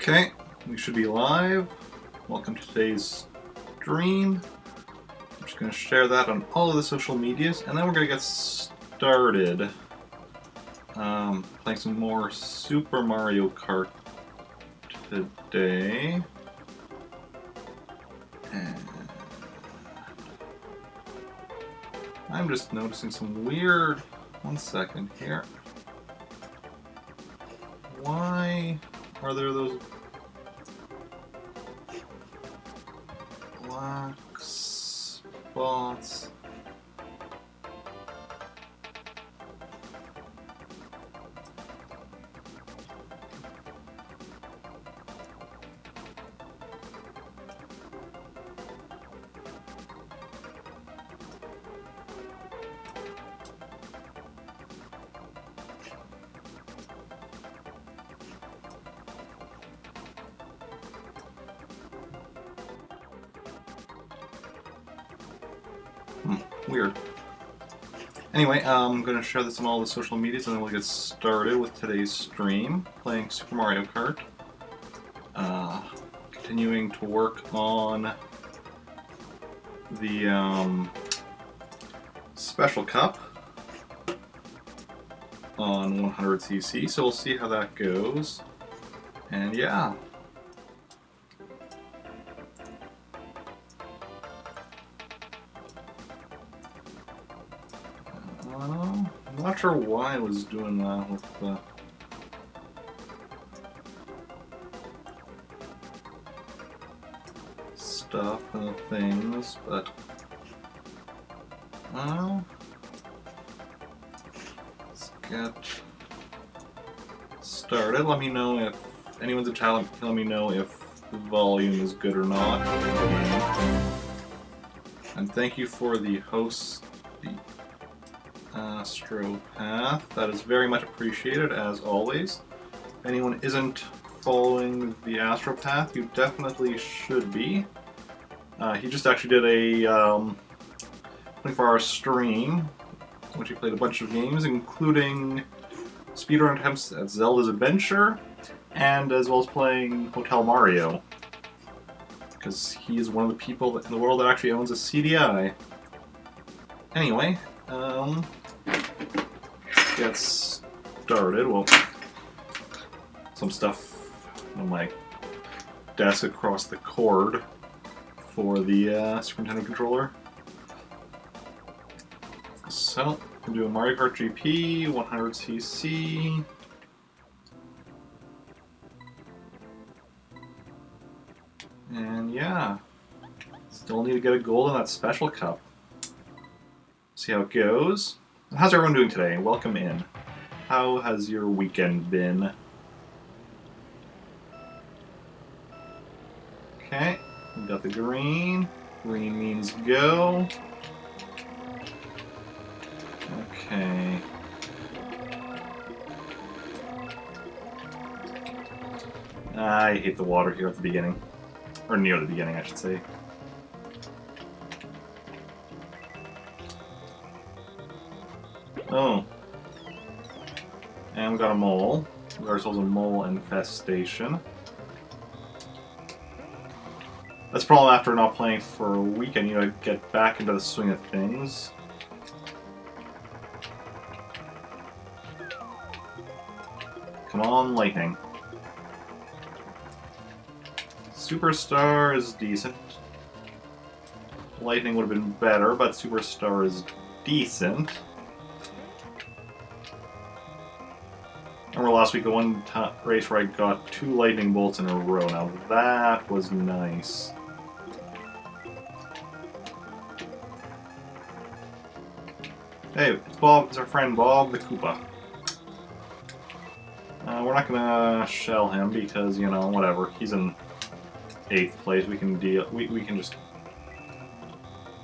Okay, we should be live. Welcome to today's stream. I'm just going to share that on all of the social medias, and then we're going to get started. Playing some more Super Mario Kart today. And I'm just noticing some weird... One second here. Why are there those black spots? Weird. Anyway, I'm going to share this on all the social medias and then we'll get started with today's stream, playing Super Mario Kart. Continuing to work on the Special Cup on 100cc, so we'll see how that goes. And yeah. I'm not sure why I was doing that with the... stuff and the things, but... let's get started. Let me know if anyone's a talent. Let me know if the volume is good or not. And thank you for the host, the Astropath. That is very much appreciated, as always. If anyone isn't following the Astropath, you definitely should be. He just actually did a 24-hour stream, in which he played a bunch of games, including speedrun attempts at Zelda's Adventure, and as well as playing Hotel Mario. Because he is one of the people in the world that actually owns a CDI. Anyway, get started. Well, some stuff on my desk across the cord for the Super Nintendo controller. So, I'm doing Mario Kart GP, 100cc. And yeah, still need to get a gold in that Special Cup. See how it goes. How's everyone doing today? Welcome in. How has your weekend been? Okay, we got the green. Green means go. Okay. I hate the water here at the beginning. Or near the beginning, I should say. Oh. And we got a mole. We got ourselves a mole infestation. That's the problem after not playing for a week. I need to get back into the swing of things. Come on, lightning. Superstar is decent. Lightning would have been better, but Superstar is decent. I remember last week the one race where I got 2 lightning bolts in a row. Now that was nice. Hey, it's Bob. It's our friend Bob the Koopa. We're not gonna shell him because, you know, whatever. He's in 8th place. We can deal. We can just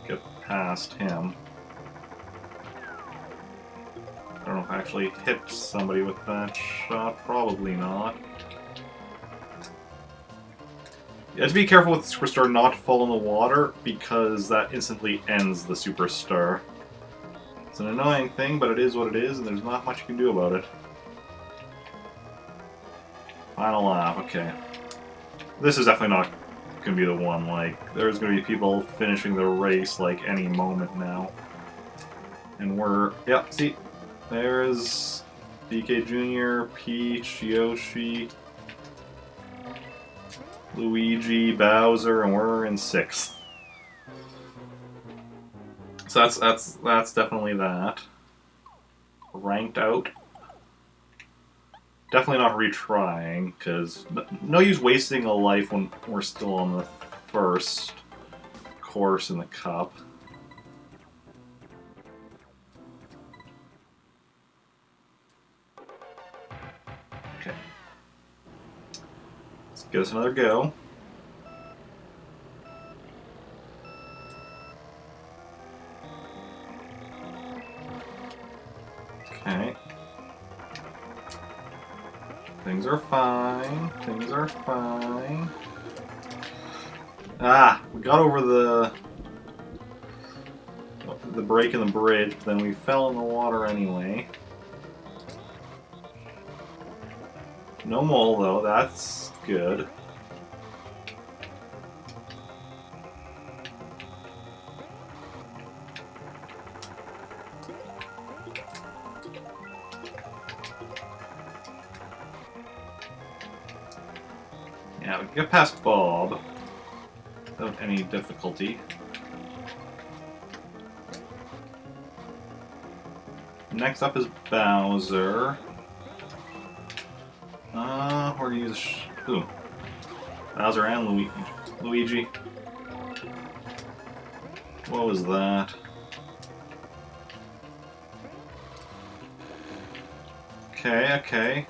get past him. I don't know if I actually hit somebody with that shot. Probably not. You have to be careful with the Superstar not to fall in the water because that instantly ends the Superstar. It's an annoying thing, but it is what it is, and there's not much you can do about it. Final lap, okay. This is definitely not going to be the one. Like, there's going to be people finishing the race, like, any moment now. And we're... Yep, see? There's DK Jr., Peach, Yoshi, Luigi, Bowser, and we're in 6th. So that's definitely that. Ranked out. Definitely not retrying, because no use wasting a life when we're still on the first course in the cup. Okay. Let's give us another go. Okay. Things are fine. Things are fine. Ah, we got over the break in the bridge, but then we fell in the water anyway. No mole though, that's good. Yeah, we can get past Bob without any difficulty. Next up is Bowser. We're gonna use ooh. Bowser and Luigi. What was that? Okay.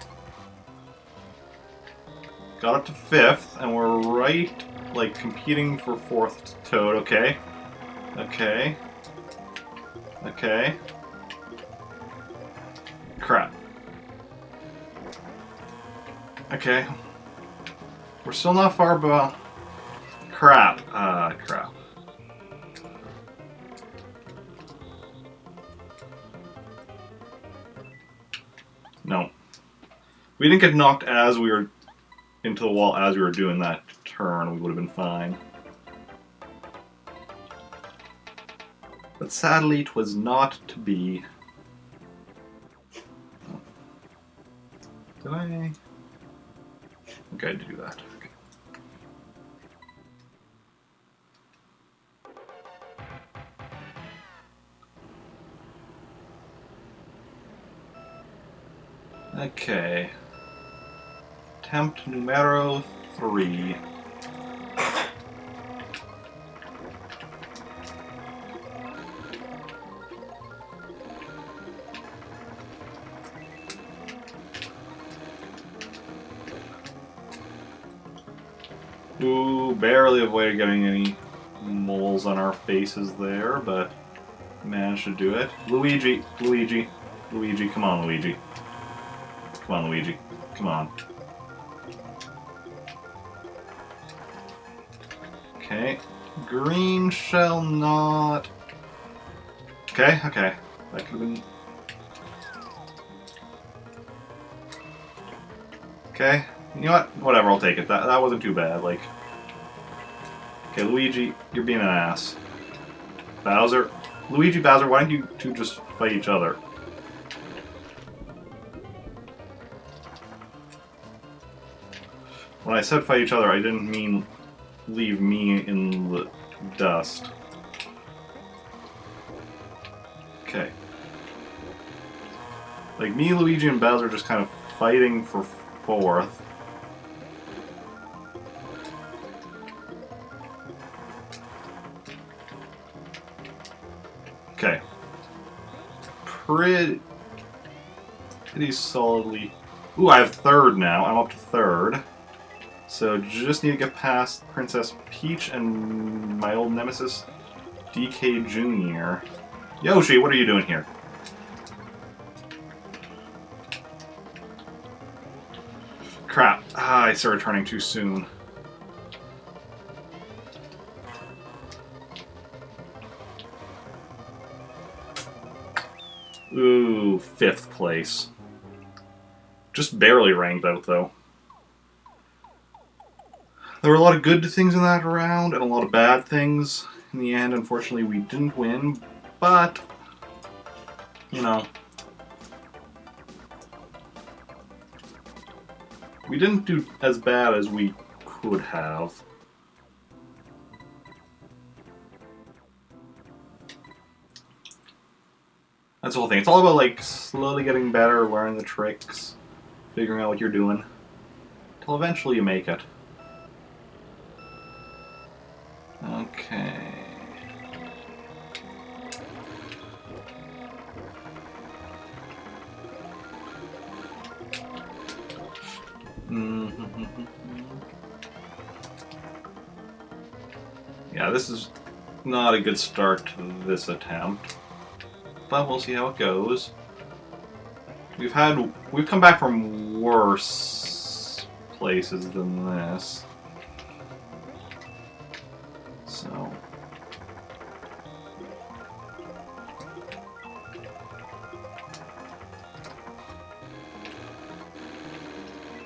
Got up to 5th, and we're right, like, competing for 4th Toad. Okay. Crap. Okay. We're still not far behind. Crap. Crap. No. We didn't get knocked as we were into the wall as we were doing that turn. We would have been fine. But sadly, it was not to be. Did I? Okay, I did do that. Okay. Attempt numero 3. Ooh, barely avoided getting any moles on our faces there, but managed to do it. Luigi, come on, Luigi. Come on, Luigi. Come on. Okay. Green shall not... Okay. That could have been... Okay. You know what? Whatever, I'll take it. That wasn't too bad, like... Okay, Luigi, you're being an ass. Bowser. Luigi, Bowser, why don't you two just fight each other? When I said fight each other, I didn't mean leave me in the dust. Okay. Like, me, Luigi, and Bowser just kind of fighting for 4th. Okay. Pretty solidly... Ooh, I have 3rd now. I'm up to 3rd. So just need to get past Princess Peach and my old nemesis, DK Jr. Yoshi, what are you doing here? Crap. I started turning too soon. Ooh, 5th place. Just barely ranked out, though. There were a lot of good things in that round and a lot of bad things. In the end, unfortunately, we didn't win, but, you know, we didn't do as bad as we could have. That's the whole thing. It's all about, like, slowly getting better, learning the tricks, figuring out what you're doing, till eventually you make it. Okay. Yeah, this is not a good start to this attempt, but we'll see how it goes. We've come back from worse places than this. So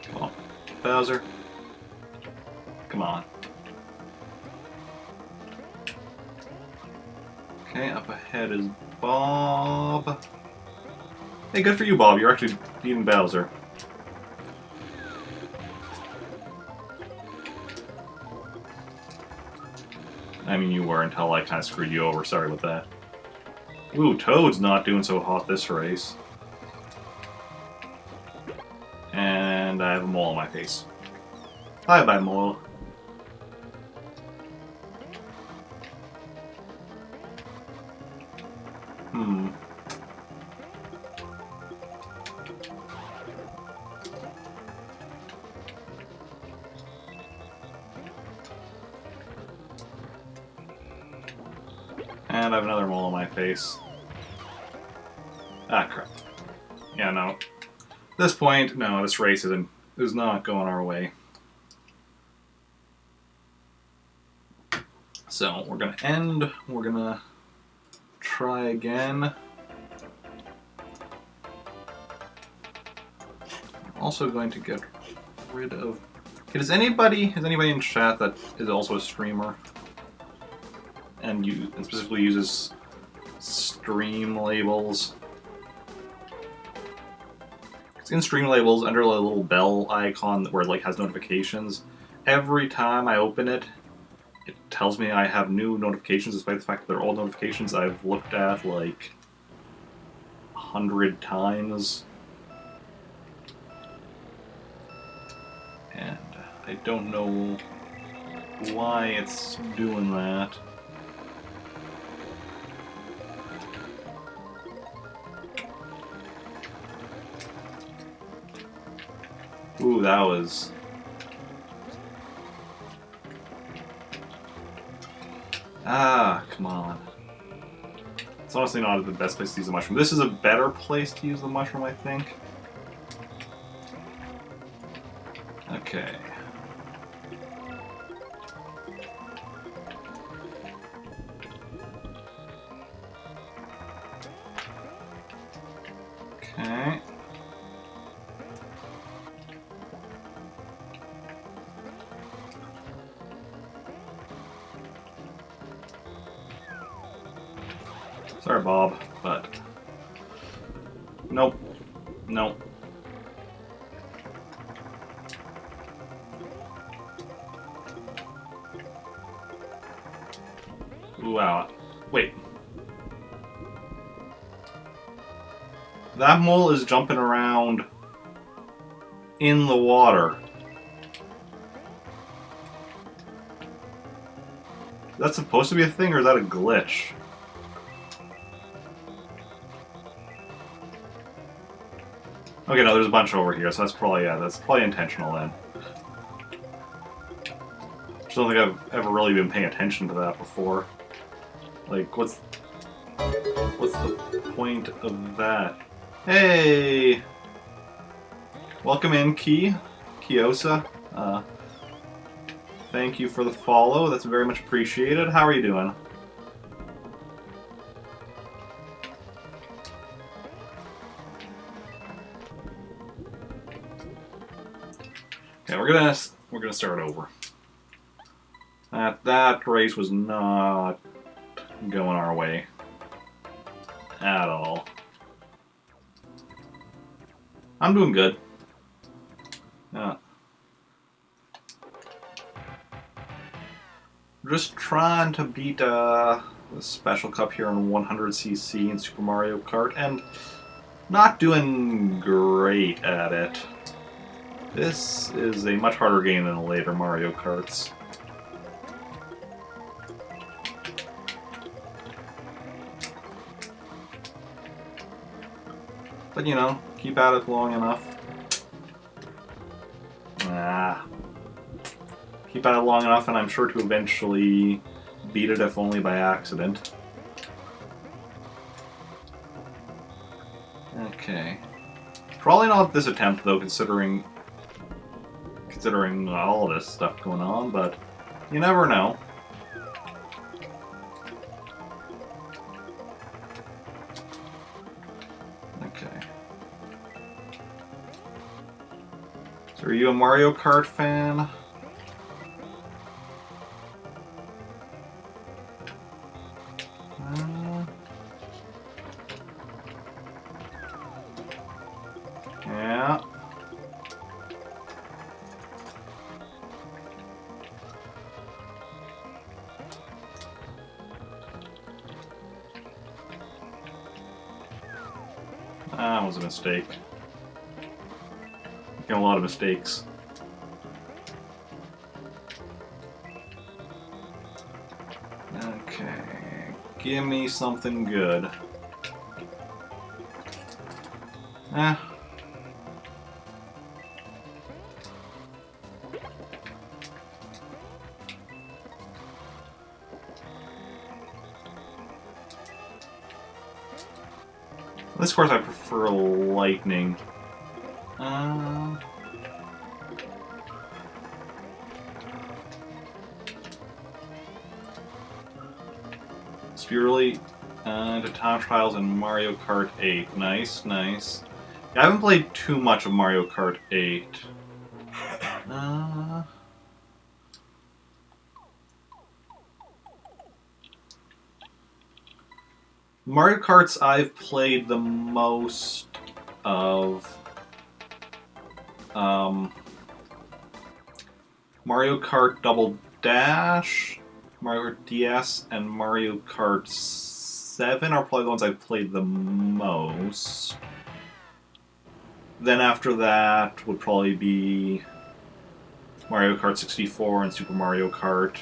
come on, Bowser. Come on. Okay, up ahead is Bob. Hey, good for you, Bob. You're actually beating Bowser. I mean, you were until I kind of screwed you over. Sorry about that. Ooh, Toad's not doing so hot this race. And I have a mole on my face. Bye-bye, mole. And I have another mole on my face. Ah, crap. Yeah, no. At this point, no, this race is not going our way. So, we're gonna end. We're gonna try again. I'm also going to get rid of... Okay, is anybody in chat that is also a streamer? And specifically uses stream labels. It's in stream labels under the little bell icon where it has notifications. Every time I open it, it tells me I have new notifications, despite the fact that they're old notifications I've looked at like 100 times. And I don't know why it's doing that. Ooh, that was... Ah, come on. It's honestly not the best place to use the mushroom. This is a better place to use the mushroom, I think. Okay. Okay. Sorry, Bob, but... Nope. Nope. Ooh, wow. Wait. That mole is jumping around in the water. Is that supposed to be a thing, or is that a glitch? Okay, no, there's a bunch over here, so that's probably intentional then. I don't think I've ever really been paying attention to that before. Like, what's the point of that? Hey! Welcome in, Kiosa. Thank you for the follow, that's very much appreciated. How are you doing? Okay, we're gonna start over. That race was not going our way at all. I'm doing good. Just trying to beat the Special Cup here on 100cc in Super Mario Kart, and not doing great at it. This is a much harder game than the later Mario Karts. But you know, keep at it long enough. Keep at it long enough and I'm sure to eventually beat it, if only by accident. Okay. Probably not this attempt though, considering all this stuff going on, but you never know. Okay. So are you a Mario Kart fan? Yeah. That was a mistake. Making a lot of mistakes. Okay. Give me something good. This course I prefer lightning. Spirally into time trials in Mario Kart 8. Nice, nice. Yeah, I haven't played too much of Mario Kart 8. Mario Karts I've played the most of Mario Kart Double Dash, Mario Kart DS, and Mario Kart 7 are probably the ones I've played the most. Then after that would probably be Mario Kart 64 and Super Mario Kart.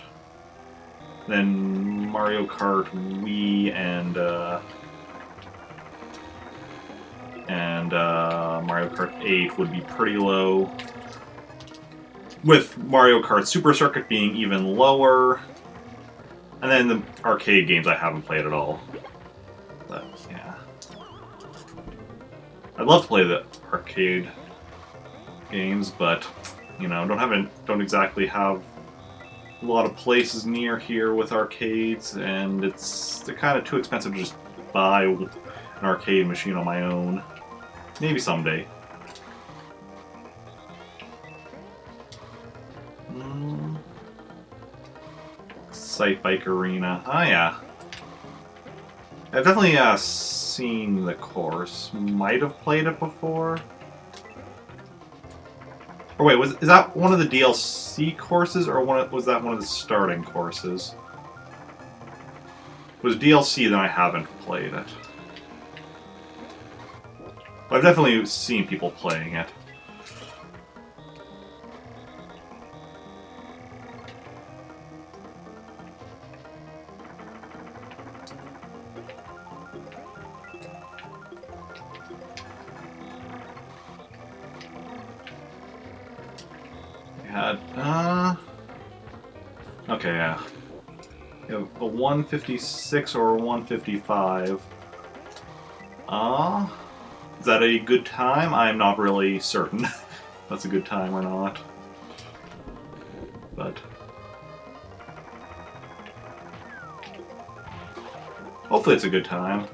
Then Mario Kart Wii and Mario Kart 8 would be pretty low. With Mario Kart Super Circuit being even lower. And then the arcade games I haven't played at all. But, yeah. I'd love to play the arcade games, but, you know, don't exactly have a lot of places near here with arcades, and they're kind of too expensive to just buy an arcade machine on my own. Maybe someday. Site Bike Arena. Oh yeah. I've definitely seen the course. Might have played it before. Or wait, is that one of the DLC courses, or was that one of the starting courses? If it was DLC, then I haven't played it. But I've definitely seen people playing it. Okay, yeah. You have a 156 or a 155. Is that a good time? I'm not really certain if that's a good time or not. But hopefully it's a good time.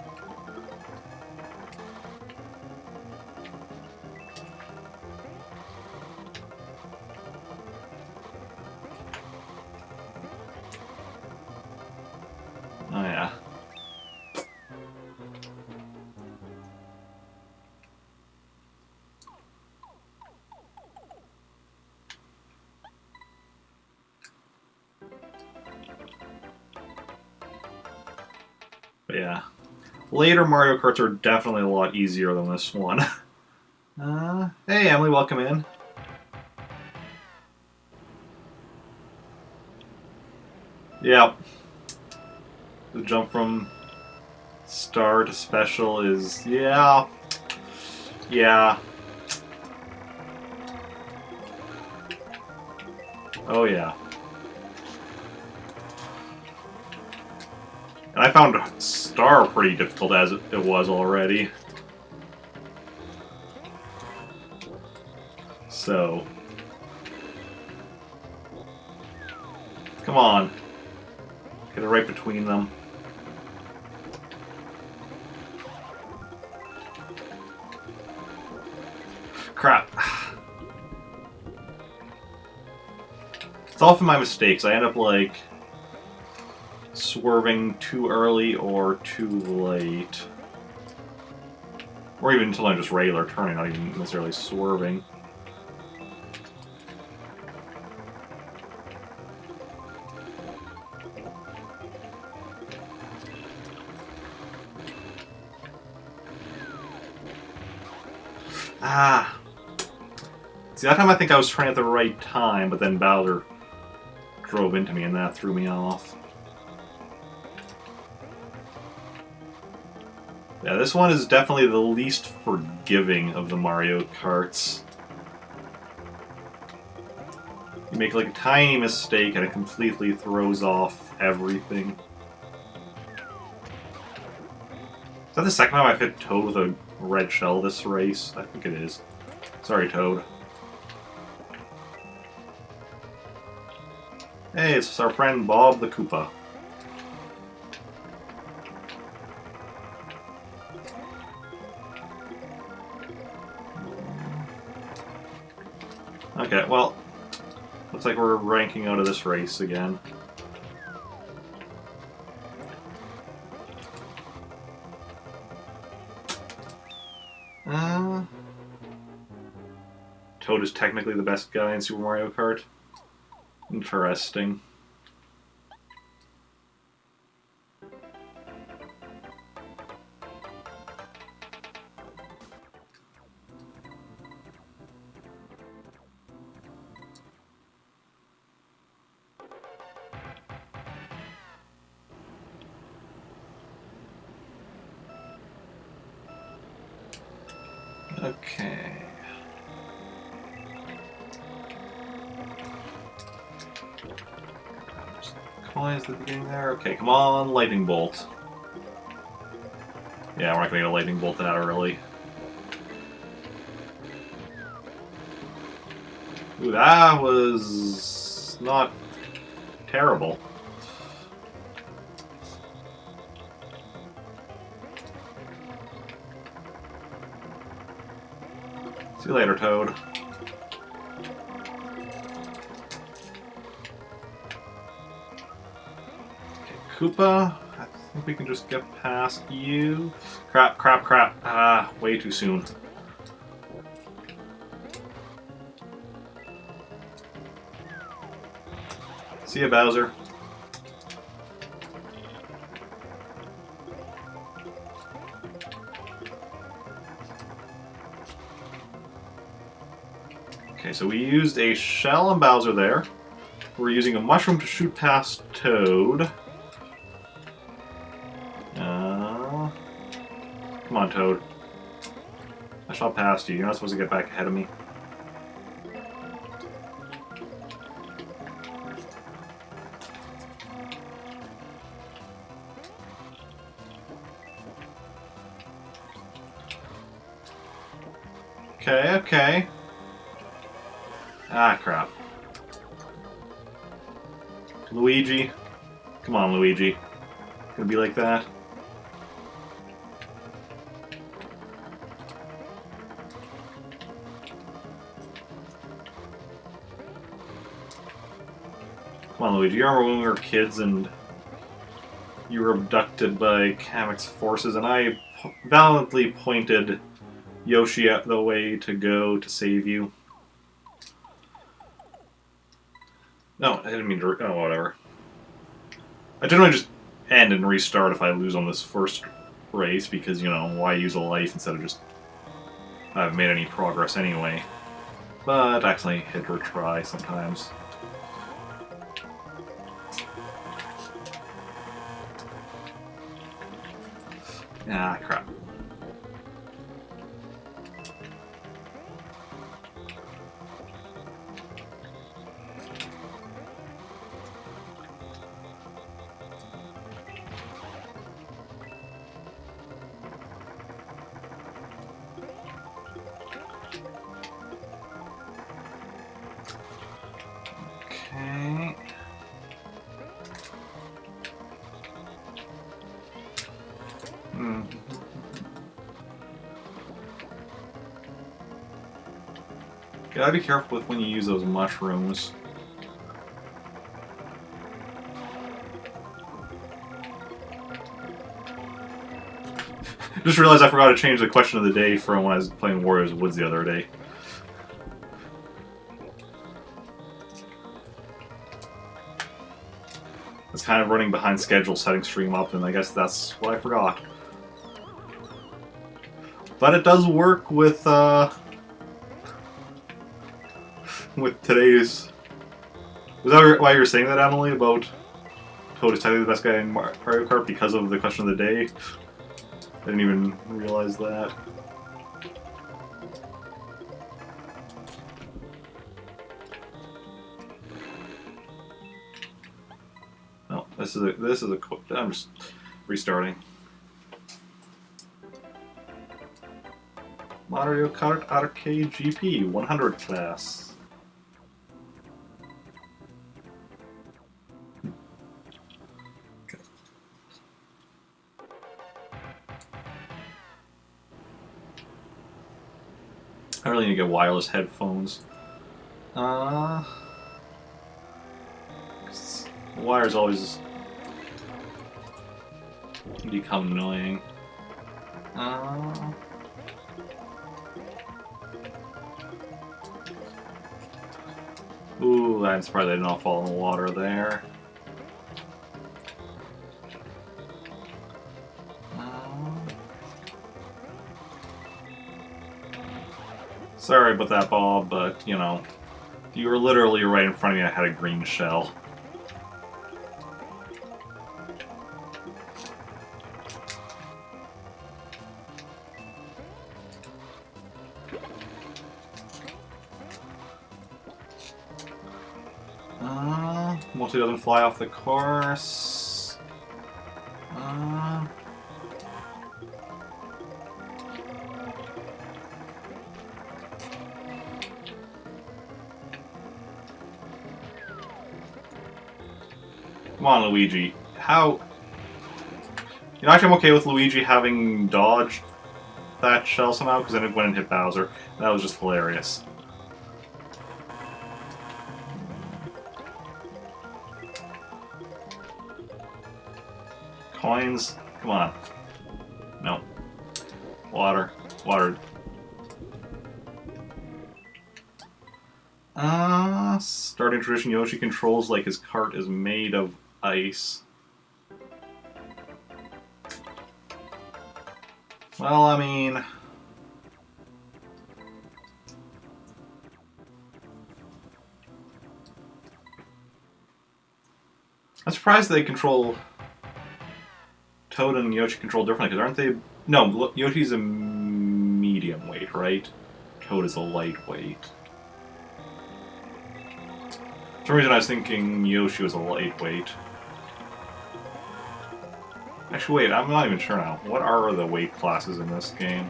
But yeah. Later Mario Karts are definitely a lot easier than this one. Hey Emily, welcome in. Yep. The jump from star to special is... yeah. Yeah. Oh yeah. And I found star pretty difficult as it was already. So... come on. Get it right between them. Crap. It's often my mistakes. I end up, like, swerving too early or too late. Or even until I'm just regular turning, not even necessarily swerving. Ah. See, that time I think I was trying at the right time, but then Bowser drove into me and that threw me off. Yeah, this one is definitely the least forgiving of the Mario Karts. You make like a tiny mistake and it completely throws off everything. Is that the second time I've hit Toad with a red shell this race? I think it is. Sorry, Toad. Hey, it's our friend Bob the Koopa. Okay, well, looks like we're ranking out of this race again. Toad is technically the best guy in Super Mario Kart. Interesting. Okay. Coins at the beginning there. Okay, come on, lightning bolt. Yeah, we're not gonna get a lightning bolt that early. Ooh, that was not terrible. See you later, Toad. Okay, Koopa, I think we can just get past you. Crap, crap, crap. Ah, way too soon. See ya, Bowser. Okay, so we used a shell on Bowser there. We're using a mushroom to shoot past Toad. Come on, Toad. I shot past you. You're not supposed to get back ahead of me. Okay, okay. Ah, crap. Luigi. Come on, Luigi. Gonna be like that? Come on, Luigi. You remember when we were kids and you were abducted by Kamek's forces and I valiantly pointed Yoshi out the way to go to save you? No, I didn't mean to... oh, whatever. I generally just end and restart if I lose on this first race, because, you know, why use a life instead of just... I haven't made any progress anyway. But actually hit or try sometimes. Ah, crap. Okay. Gotta be careful with when you use those mushrooms. Just realized I forgot to change the question of the day from when I was playing Warriors of Woods the other day. It's kind of running behind schedule setting stream up, and I guess that's what I forgot. But it does work with today's... Was that why you were saying that, Emily, about Toad is technically the best guy in Mario Kart because of the question of the day? I didn't even realize that. No, this is a I'm just restarting. Mario Kart Arcade GP 100 class. I really need to get wireless headphones. Wires always become annoying. Ooh, I'm surprised I did not fall in the water there. Sorry about that, Bob, but, you know, you were literally right in front of me. I had a green shell. Mostly doesn't fly off the course. Come on, Luigi. How... You know, actually I'm okay with Luigi having dodged that shell somehow, because then it went and hit Bowser. That was just hilarious. Coins? Come on. No. Water. Water. Starting tradition, Yoshi controls like his cart is made of ice. Well, I mean... I'm surprised they control... Toad and Yoshi control differently, because aren't they... No, Yoshi's a medium weight, right? Toad is a lightweight. For some reason I was thinking Yoshi was a lightweight. Actually, wait, I'm not even sure now. What are the weight classes in this game?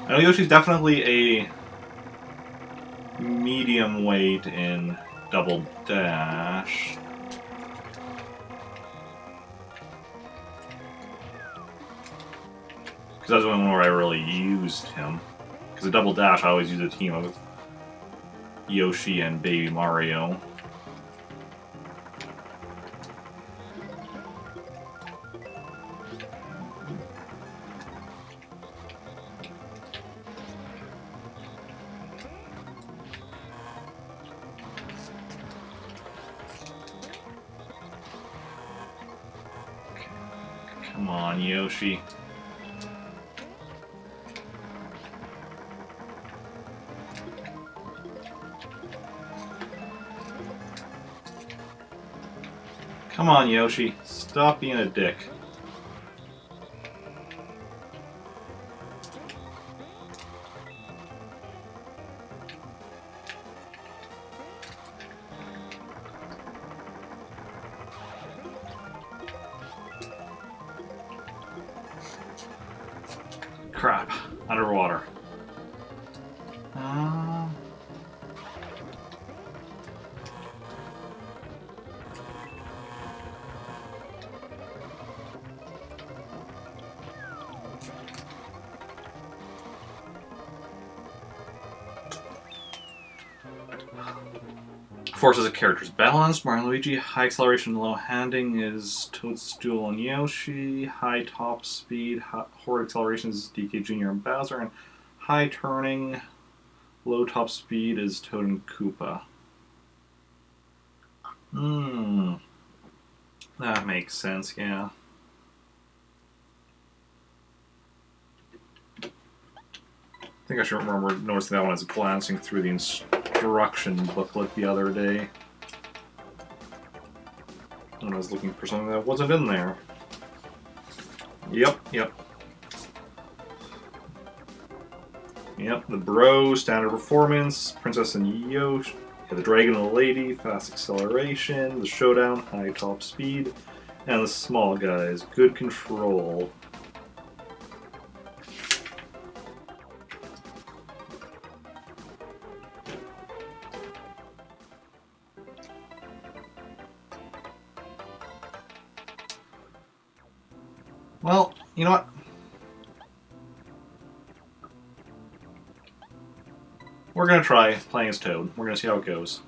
I know Yoshi's definitely a medium weight in Double Dash. Because that's the one where I really used him. Because a Double Dash, I always use a team of Yoshi and Baby Mario. Come on, Yoshi. Come on, Yoshi. Stop being a dick. Crap. Underwater. Forces a character's balance. Mario and Luigi. High acceleration and low handing is Toadstool and Yoshi. High top speed, horror acceleration is DK Jr. and Bowser. And high turning, low top speed is Toad and Koopa. That makes sense, yeah. I think I should remember noticing that when I was glancing through the instruction booklet the other day. When I was looking for something that wasn't in there. Yep. Yep, the bro, standard performance, princess and Yoshi, the dragon and the lady, fast acceleration, the showdown, high top speed, and the small guys, good control. Well, you know what? We're gonna try playing as Toad. We're gonna see how it goes.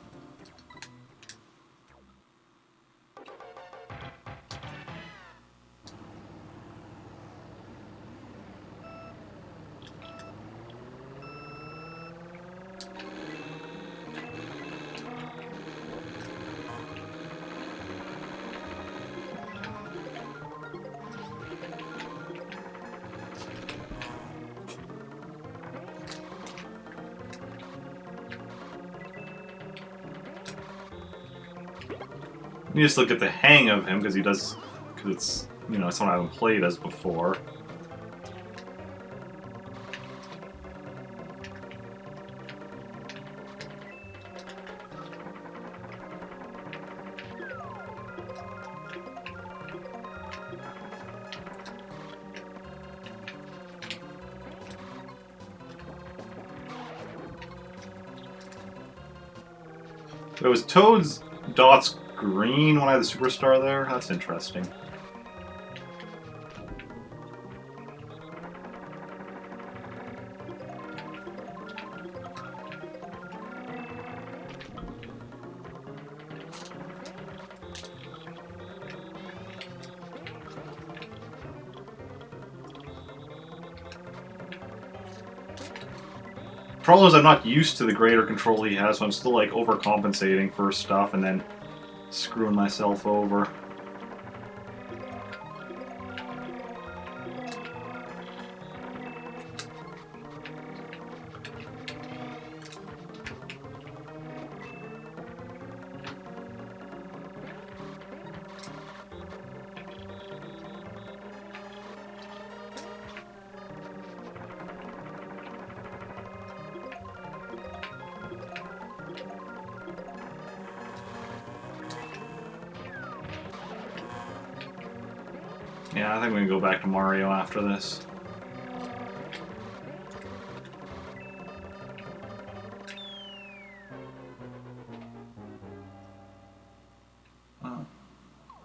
You just look at the hang of him because it's someone I haven't played as before. It was Toad's dots green when I had the superstar there? That's interesting. Problem is I'm not used to the greater control he has, so I'm still like overcompensating for stuff and then screwing myself over. Yeah, I think we can go back to Mario after this.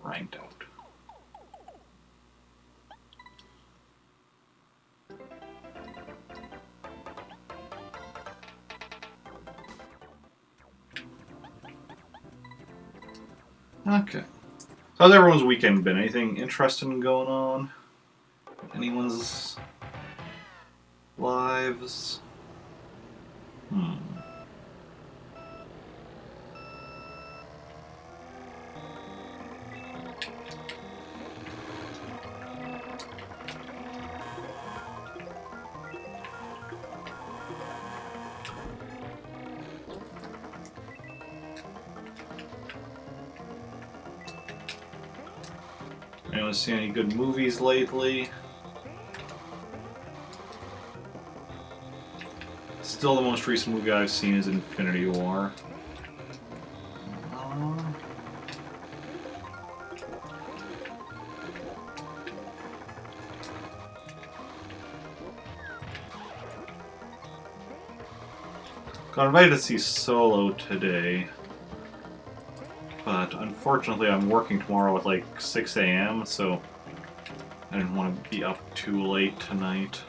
Ranked out. Okay. So how's everyone's weekend been? Anything interesting going on? Anyone's lives? Anyone see any good movies lately? Still, the most recent movie I've seen is Infinity War. Got invited to see Solo today, but unfortunately I'm working tomorrow at like 6 a.m., so I didn't want to be up too late tonight.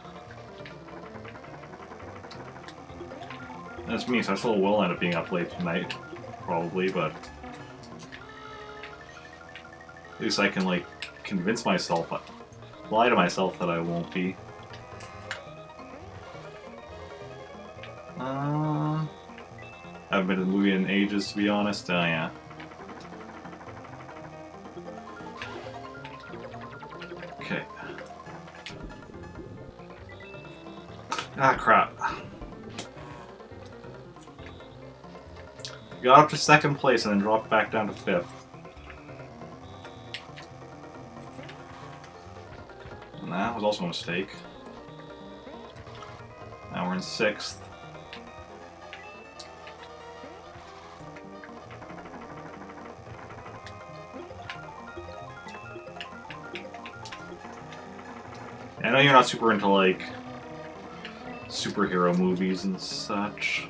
That's me, so I still will end up being up late tonight, probably, but at least I can, like, convince myself, lie to myself that I won't be. I haven't been to the movie in ages, to be honest. Yeah. Okay. Ah, crap. Got up to second place and then dropped back down to fifth. And that was also a mistake. Now we're in sixth. I know you're not super into, like, superhero movies and such.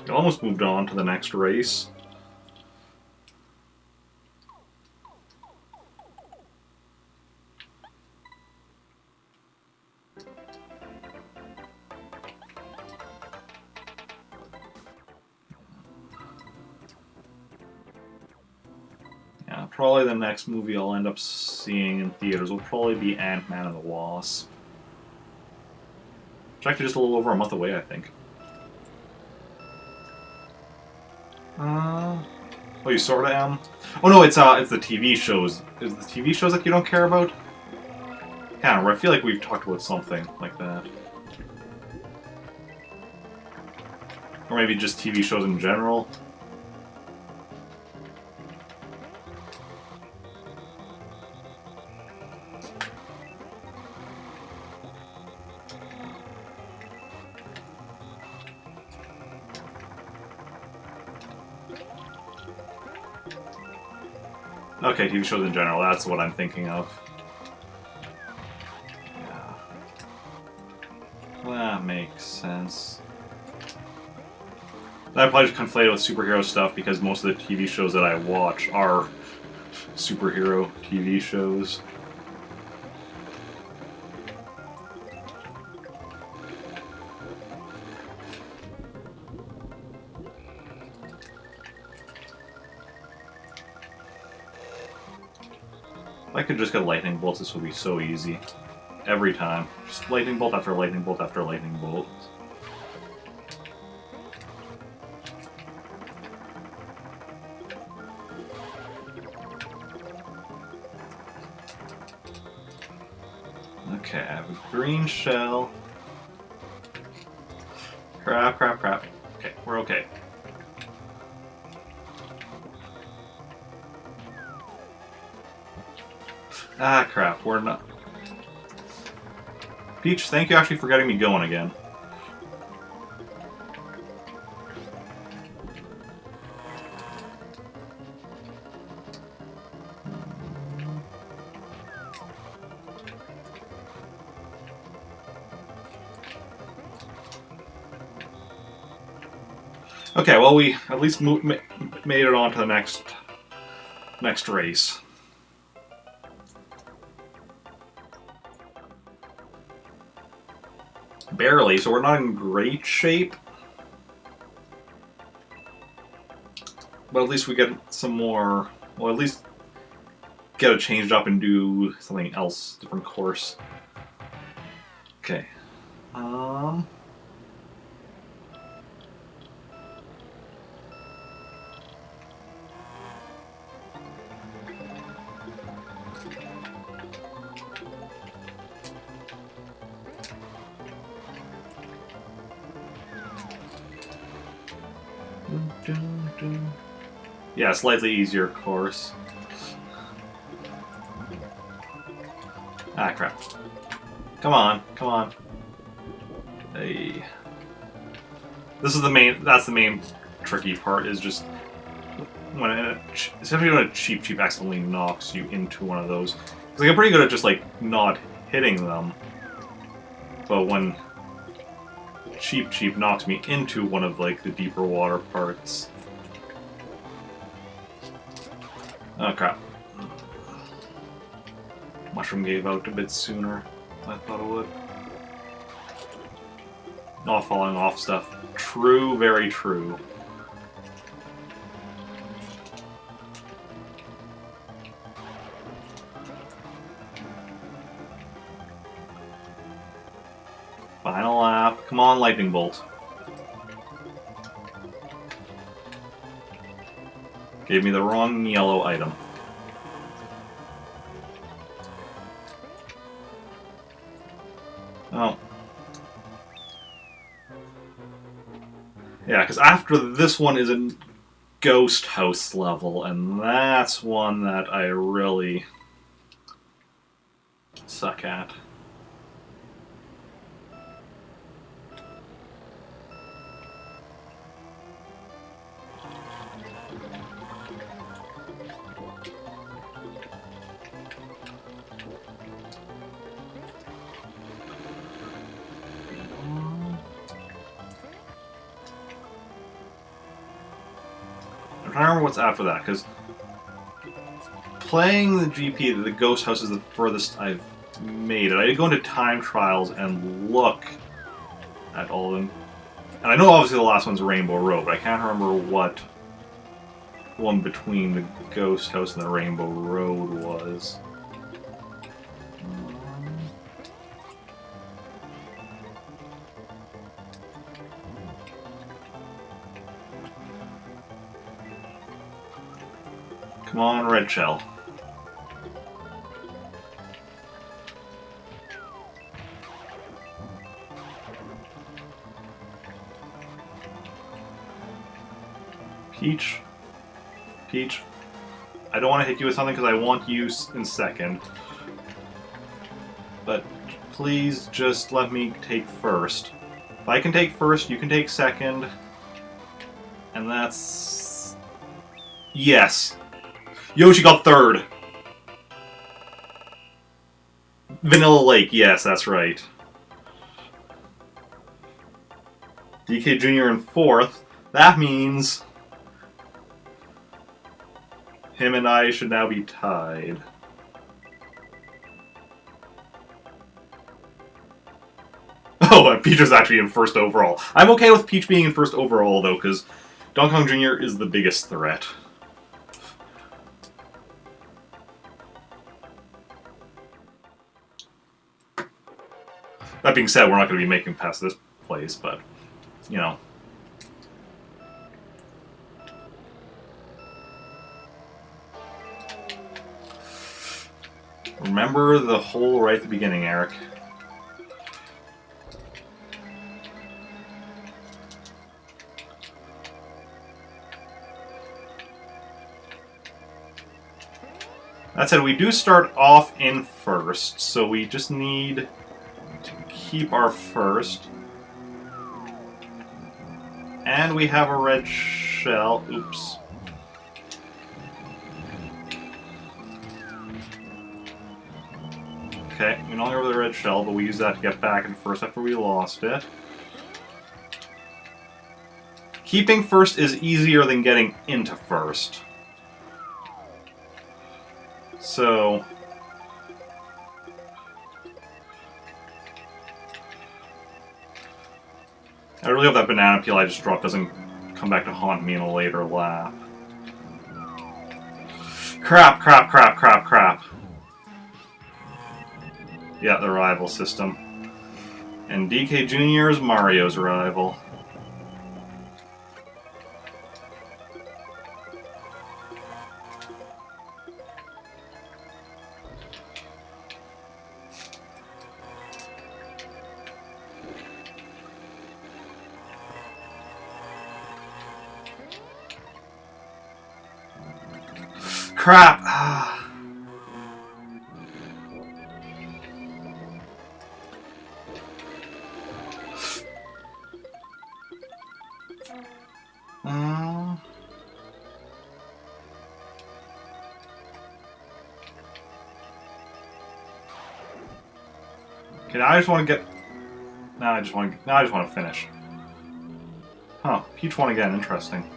We almost moved on to the next race. Yeah, probably the next movie I'll end up seeing in theaters will probably be Ant-Man and the Wasp. It's actually just a little over a month away, I think. Oh, you sorta am? Oh no, it's the TV shows. Is it the TV shows that you don't care about? Can't remember. I feel like we've talked about something like that. Or maybe just TV shows in general. Okay, TV shows in general, that's what I'm thinking of. Yeah. That makes sense. I probably just conflated with superhero stuff because most of the TV shows that I watch are superhero TV shows. If I could just get lightning bolts, this would be so easy. Every time. Just lightning bolt after lightning bolt after lightning bolt. Okay, I have a green shell. Crap, crap, crap. Okay, we're okay. Ah, crap, we're not... Peach, thank you actually for getting me going again. Okay, well, we at least made it on to the next race. Barely, so we're not in great shape. But at least we get some more... Well, at least get it changed up and do something else, different course. Okay. Yeah, slightly easier course. Ah, crap. Come on, come on. Hey. This is the main, that's the main tricky part, is just when especially when a cheap accidentally knocks you into one of those. Because like, I'm pretty good at just like not hitting them. But when cheap knocks me into one of like the deeper water parts. Oh crap. Mushroom gave out a bit sooner than I thought it would. Not falling off stuff. True, very true. Final lap. Come on, lightning bolt. Gave me the wrong yellow item. Oh. Yeah, because after this one is a ghost house level, and that's one that I really suck at. I'm trying to remember what's after that, because playing the GP, the Ghost House is the furthest I've made it. I did go into time trials and look at all of them. And I know obviously the last one's Rainbow Road, but I can't remember what one between the Ghost House and the Rainbow Road was. Come on, Red Shell. Peach. Peach. I don't want to hit you with something because I want you in second. But please just let me take first. If I can take first, you can take second. And that's... Yes! Yoshi got third! Vanilla Lake, yes, that's right. DK Jr. in fourth. That means... him and I should now be tied. Oh, Peach is actually in first overall. I'm okay with Peach being in first overall, though, because Donkey Kong Jr. is the biggest threat. That being said, we're not going to be making past this place, but, you know. Remember the hole right at the beginning, Eric. That said, we do start off in first, so we just need to keep our first. And we have a red shell. Oops. Okay, we no longer have the red shell, but we use that to get back in first after we lost it. Keeping first is easier than getting into first. So... I really hope that banana peel I just dropped doesn't come back to haunt me in a later lap. Crap, crap, crap, crap, crap. Yeah, the rival system. And DK Jr. is Mario's rival. crap! Ah. Okay, now I just want to get. Now I just want to. Now I just want to finish. Huh? Peach won again. Interesting.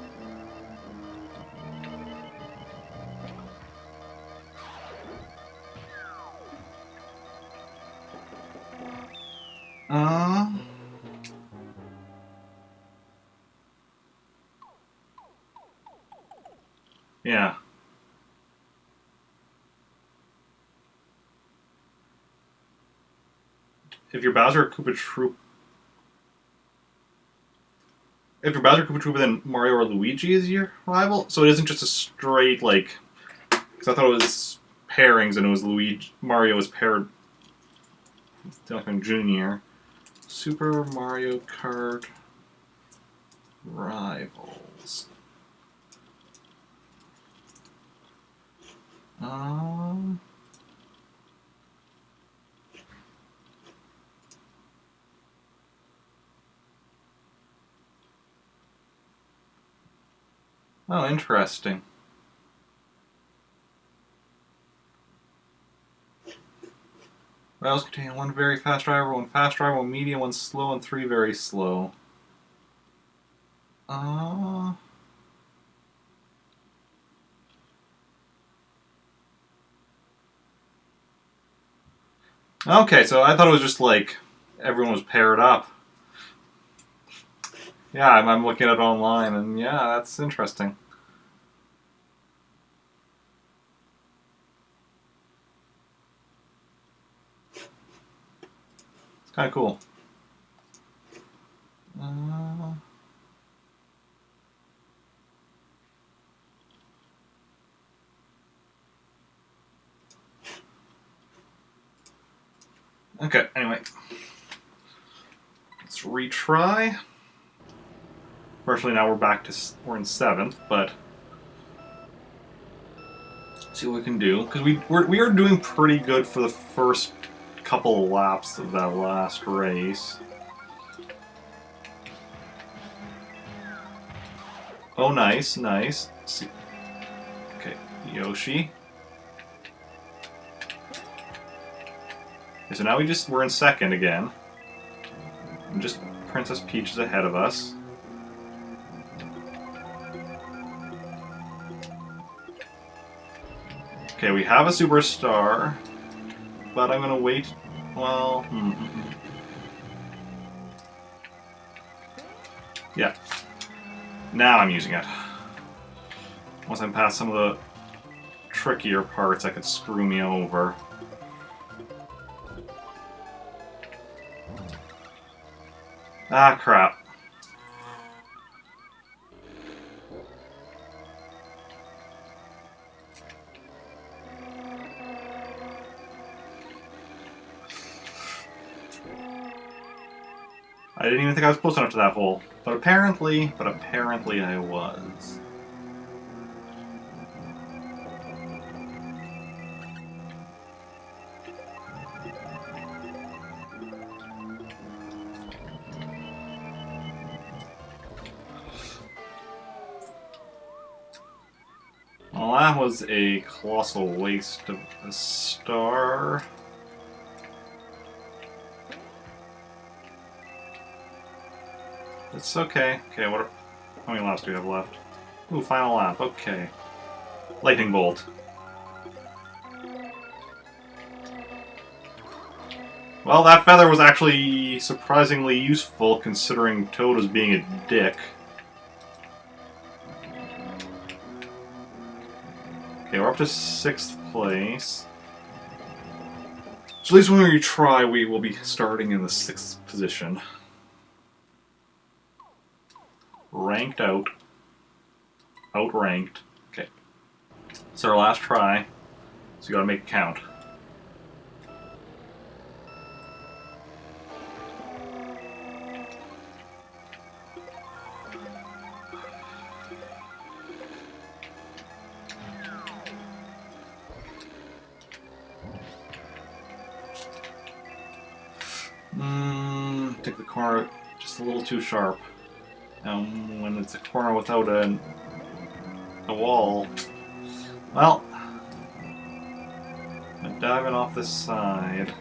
Yeah. If your Bowser or Koopa Troop. If your Bowser or Koopa Troopa, then Mario or Luigi is your rival? So it isn't just a straight, like. Because I thought it was pairings and it was Luigi. Mario was paired. Duncan Jr. Super Mario Kart Rivals. Oh, interesting. Rivals contain one very fast driver, one fast driver, one medium, one slow, and three very slow. Okay, so I thought it was just like everyone was paired up. Yeah, I'm looking at it online, and yeah, that's interesting. It's kind of cool. Okay, anyway. Let's retry. Fortunately, now we're in 7th, but see what we can do. Because we are doing pretty good for the first couple of laps of that last race. Oh, nice, nice. Okay, Yoshi. Okay, so now we're in 2nd again. And just Princess Peach is ahead of us. Okay, we have a superstar, but I'm gonna wait. Well, yeah. Now I'm using it. Once I'm past some of the trickier parts that could screw me over. Ah, crap. I didn't even think I was close enough to that hole. But apparently I was. Well, that was a colossal waste of a star. It's okay. Okay, how many laps do we have left? Ooh, final lap. Okay. Lightning Bolt. Well, that feather was actually surprisingly useful considering Toad was being a dick. Okay, we're up to 6th place. So at least when we try, we will be starting in the 6th position. Ranked out. Outranked. Okay. It's our last try, so you gotta make it count. took the corner just a little too sharp. When it's a corner without a wall, well, I'm diving off this side.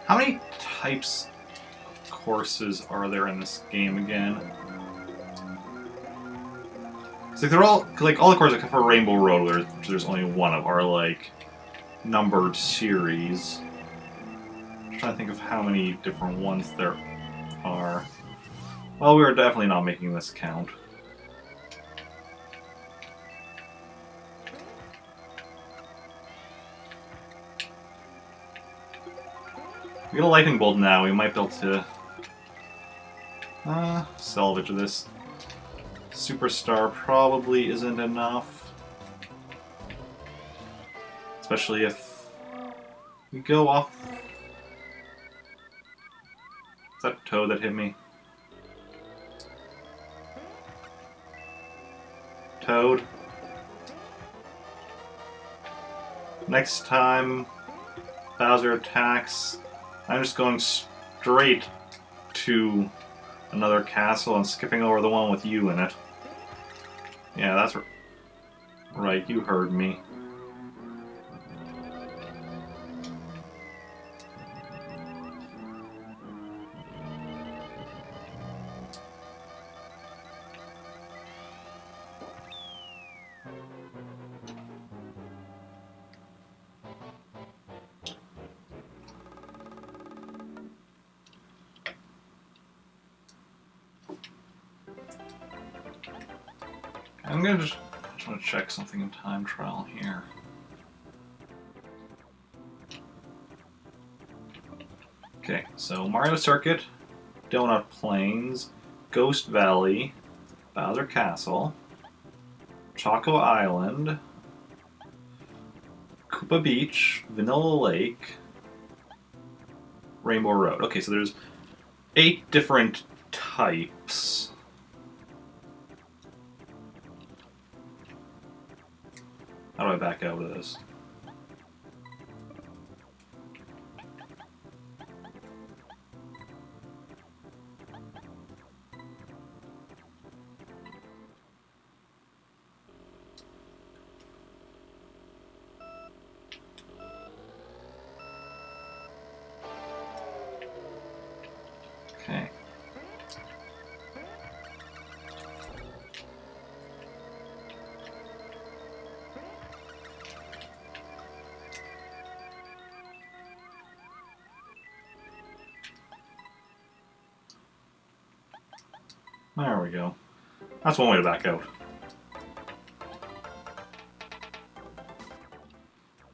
How many types of courses are there in this game again? It's like they're all the courses except for Rainbow Road, which there's only one of, are like numbered series. I'm trying to think of how many different ones there are. Well, we are definitely not making this count. If we get a lightning bolt now, we might be able to salvage this. Superstar probably isn't enough. Especially if we go off. Is that Toad that hit me? Toad. Next time Bowser attacks, I'm just going straight to another castle and skipping over the one with you in it. Yeah, that's right, you heard me. I'm gonna just want to check something in time trial here. Okay, so Mario Circuit, Donut Plains, Ghost Valley, Bowser Castle, Choco Island, Koopa Beach, Vanilla Lake, Rainbow Road. Okay, so there's 8 different types. How do I back out of this? Okay. There we go. That's one way to back out.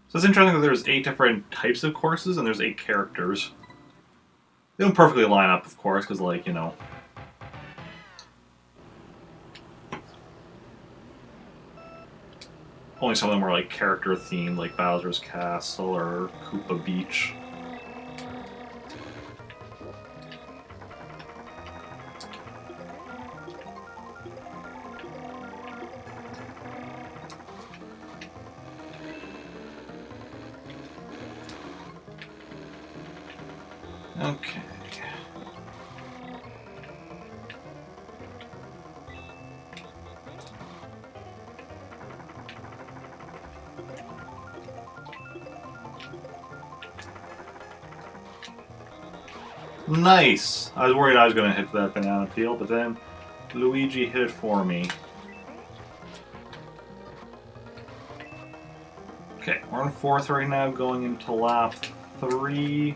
So it's interesting that there's 8 different types of courses and there's 8 characters. They don't perfectly line up, of course, because, like, you know... Only some of them are, like, character-themed, like Bowser's Castle or Koopa Beach. Okay. Nice! I was worried I was going to hit that banana peel, but then Luigi hit it for me. Okay, we're on 4th right now, going into lap 3.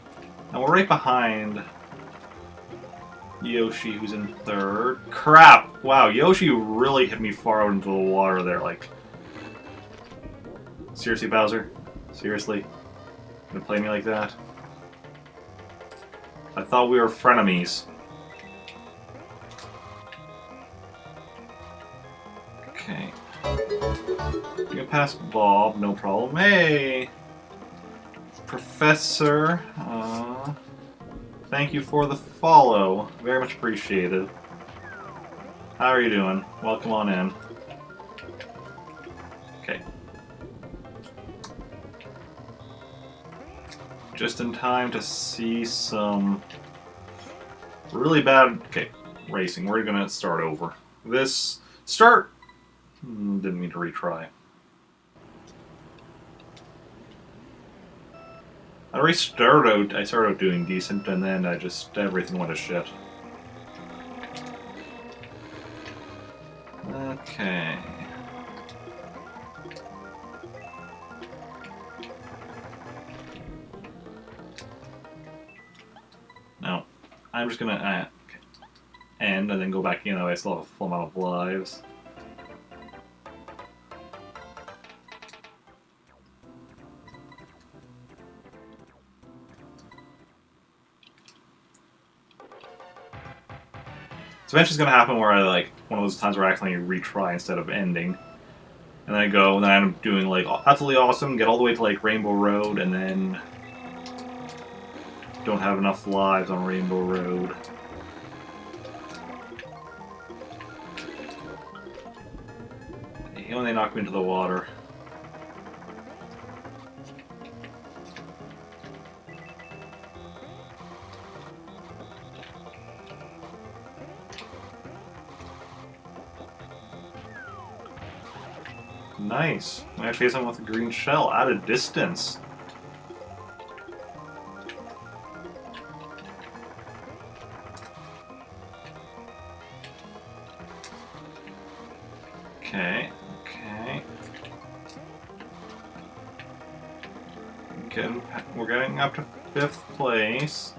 And we're right behind Yoshi, who's in 3rd. Crap! Wow, Yoshi really hit me far out into the water there, like... Seriously, Bowser? Seriously? You gonna play me like that? I thought we were frenemies. Okay. You can past Bob, no problem. Hey! Professor, thank you for the follow. Very much appreciated. How are you doing? Welcome on in. Okay. Just in time to see some really bad... Okay, racing. We're gonna start over. This... Start... Didn't mean to retry. I started out doing decent, and then everything went to shit. Okay. Now, I'm just gonna end and then go back in, though I still have a full amount of lives. So eventually it's gonna happen where I one of those times where I accidentally retry instead of ending. And then I go, and then I'm doing absolutely awesome, get all the way to Rainbow Road, and then don't have enough lives on Rainbow Road. And they knock me into the water. Nice. I face him with a green shell at a distance. Okay, okay. We're getting up to 5th place.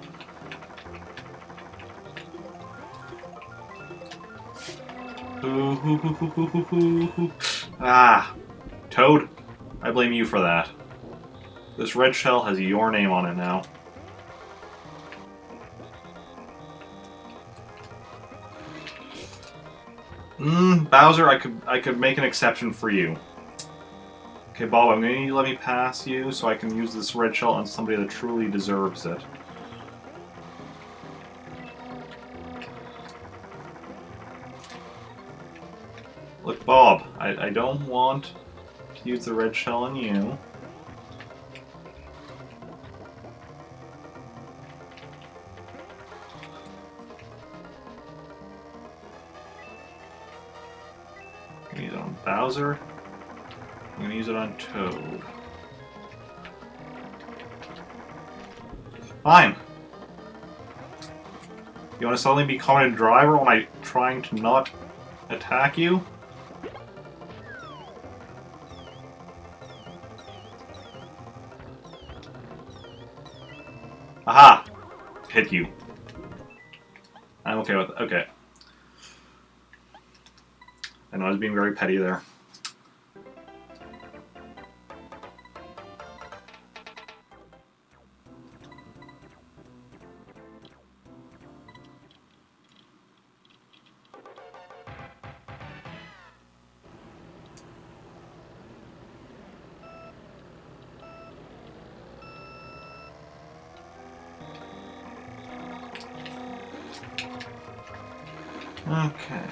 Ah, Toad, I blame you for that. This red shell has your name on it now. Bowser, I could make an exception for you. Okay, Bob, I'm gonna need you to let me pass you so I can use this red shell on somebody that truly deserves it. Look, Bob, I don't want to use the red shell on you. I'm gonna use it on Bowser. I'm gonna use it on Toad. Fine. You wanna suddenly be calling a driver when I'm trying to not attack you? Aha! Hit you. I'm okay with it. Okay. I know I was being very petty there. Okay.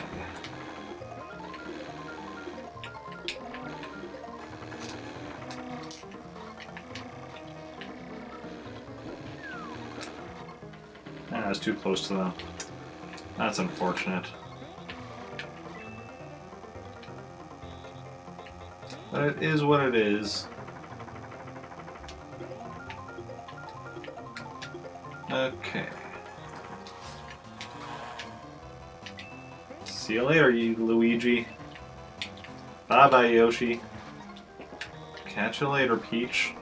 I was too close to them. That's unfortunate. But it is what it is. Okay. See you later, you Luigi. Bye-bye, Yoshi. Catch you later, Peach.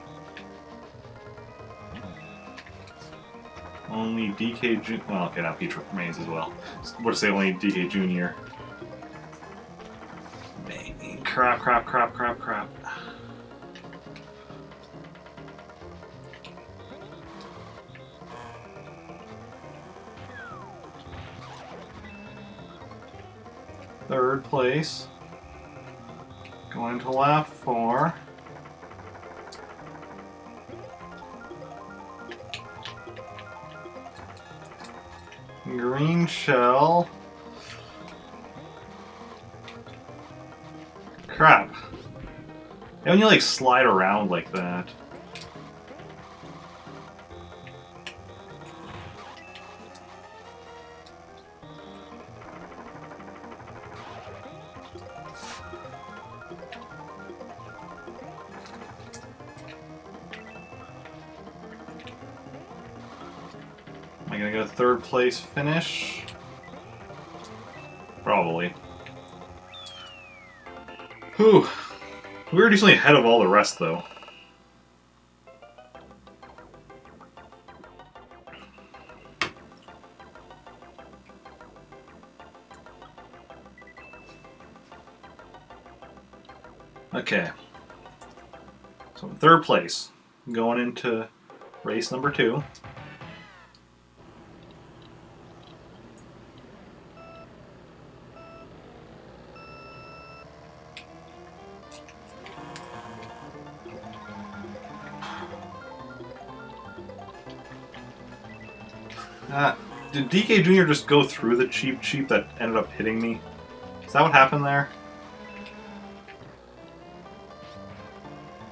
Only DK Jr. Well, okay, now Peach remains as well. What to say, only DK Jr. Crap, crap, crap, crap, crap. Third place. Come Going to lap 4. Green shell. Crap. Yeah, when you like slide around like that. Am I gonna get a 3rd place finish? Probably. Whew. We were decently ahead of all the rest, though. Okay. So in 3rd place, going into race number 2. Did DK Jr. just go through the cheap that ended up hitting me? Is that what happened there?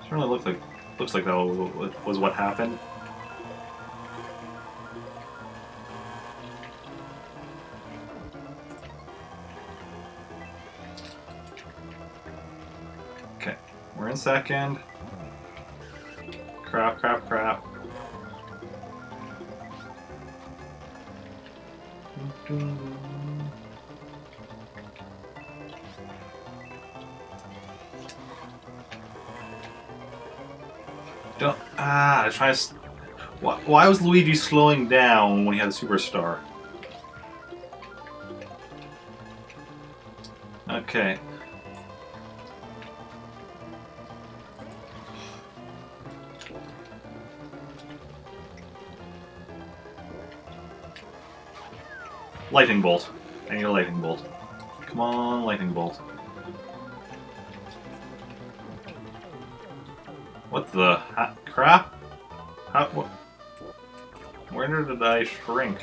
Certainly looks like that was what happened. Okay, we're in 2nd. Crap. Why was Luigi slowing down when he had a superstar? Okay. Lightning bolt. I need a lightning bolt. Come on, lightning bolt. What the crap? What? Where did I shrink?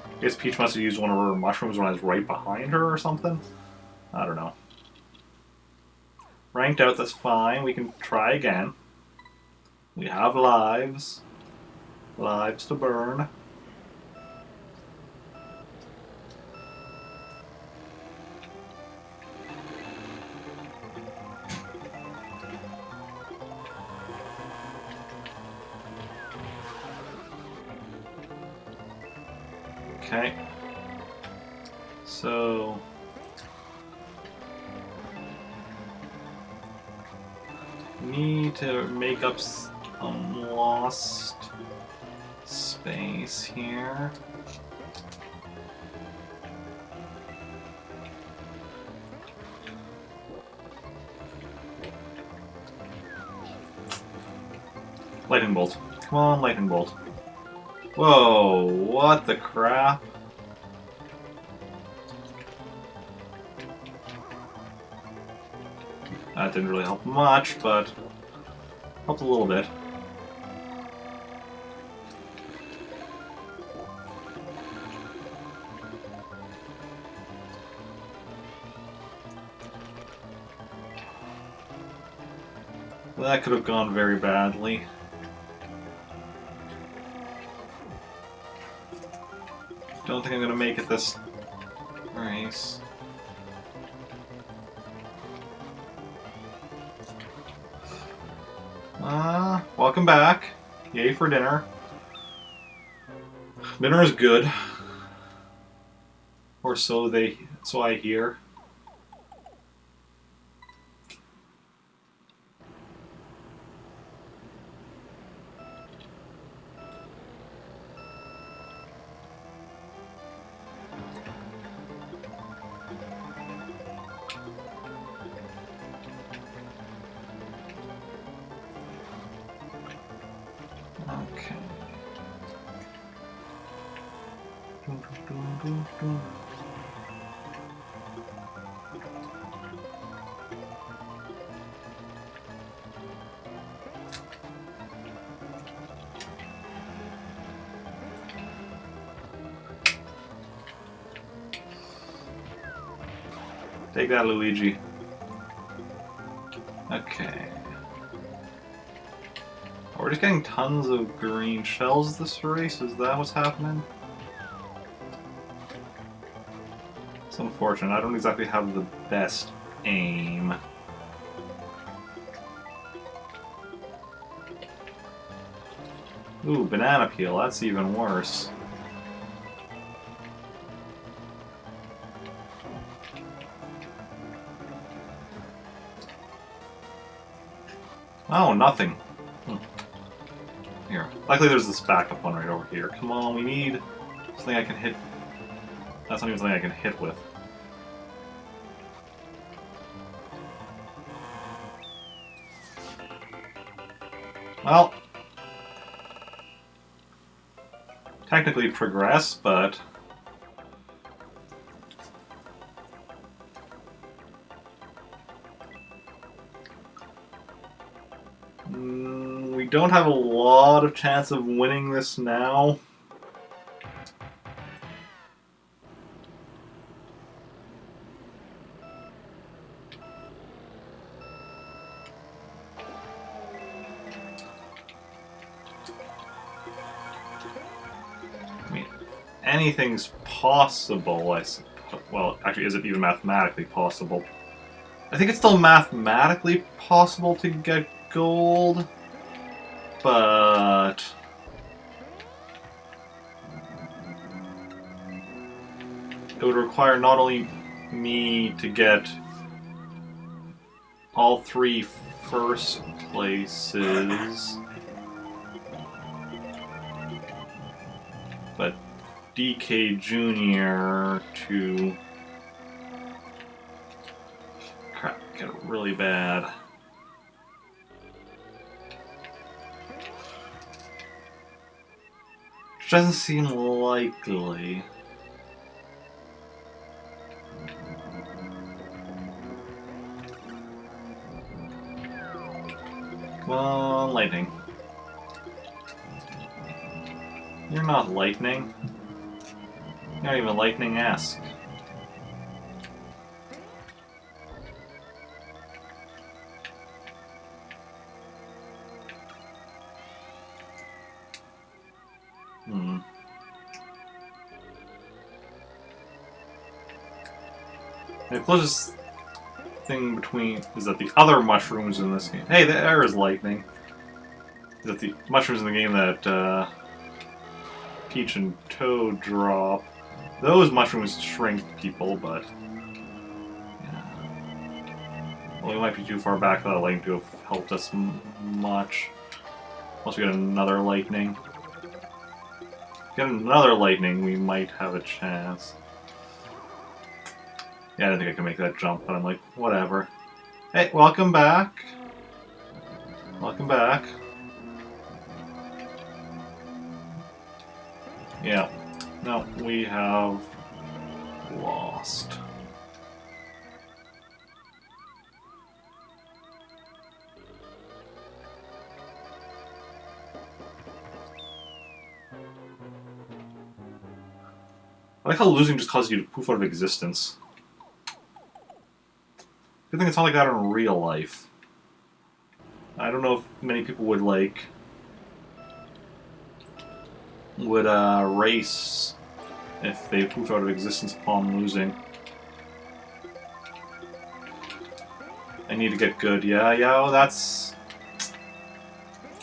I guess Peach must have used one of her mushrooms when I was right behind her or something? I don't know. Ranked out, that's fine. We can try again. We have lives. Lives to burn. Okay. So... need to make up some lost space here. Lightning bolt. Come on, lightning bolt. Whoa, what the crap? That didn't really help much, but helped a little bit. That could have gone very badly. Don't think I'm gonna make it this race. Welcome back. Yay for dinner. Dinner is good. Or so I hear. Okay. Take that, Luigi. Okay. We're just getting tons of green shells this race? Is that what's happening? It's unfortunate. I don't exactly have the best aim. Ooh, banana peel. That's even worse. Oh, nothing. Here. Luckily there's this backup one right over here. Come on, we need something I can hit. That's not even something I can hit with. Well, technically progress, but we don't have a lot of chance of winning this now. I mean, anything's possible, I suppose. Well, actually, is it even mathematically possible? I think it's still mathematically possible to get gold, but it would require not only me to get all 3 first places, but DK Jr. to... Crap, get it really bad. Which doesn't seem likely. Come on, lightning. You're not lightning. You're not even lightning-esque. The closest thing between is that the other mushrooms in this game. Hey, there is lightning. Is that the mushrooms in the game that Peach and Toad drop? Those mushrooms shrink people, but yeah. Well, we might be too far back for that lightning to have helped us much. Once we get another lightning. Get another lightning, we might have a chance. Yeah, I didn't think I could make that jump, but I'm like, whatever. Hey, welcome back. Welcome back. Yeah. No, we have lost. I like how losing just causes you to poof out of existence. Good thing it's not like that in real life. I don't know if many people would race if they poof out of existence upon losing. I need to get good. Yeah, that's...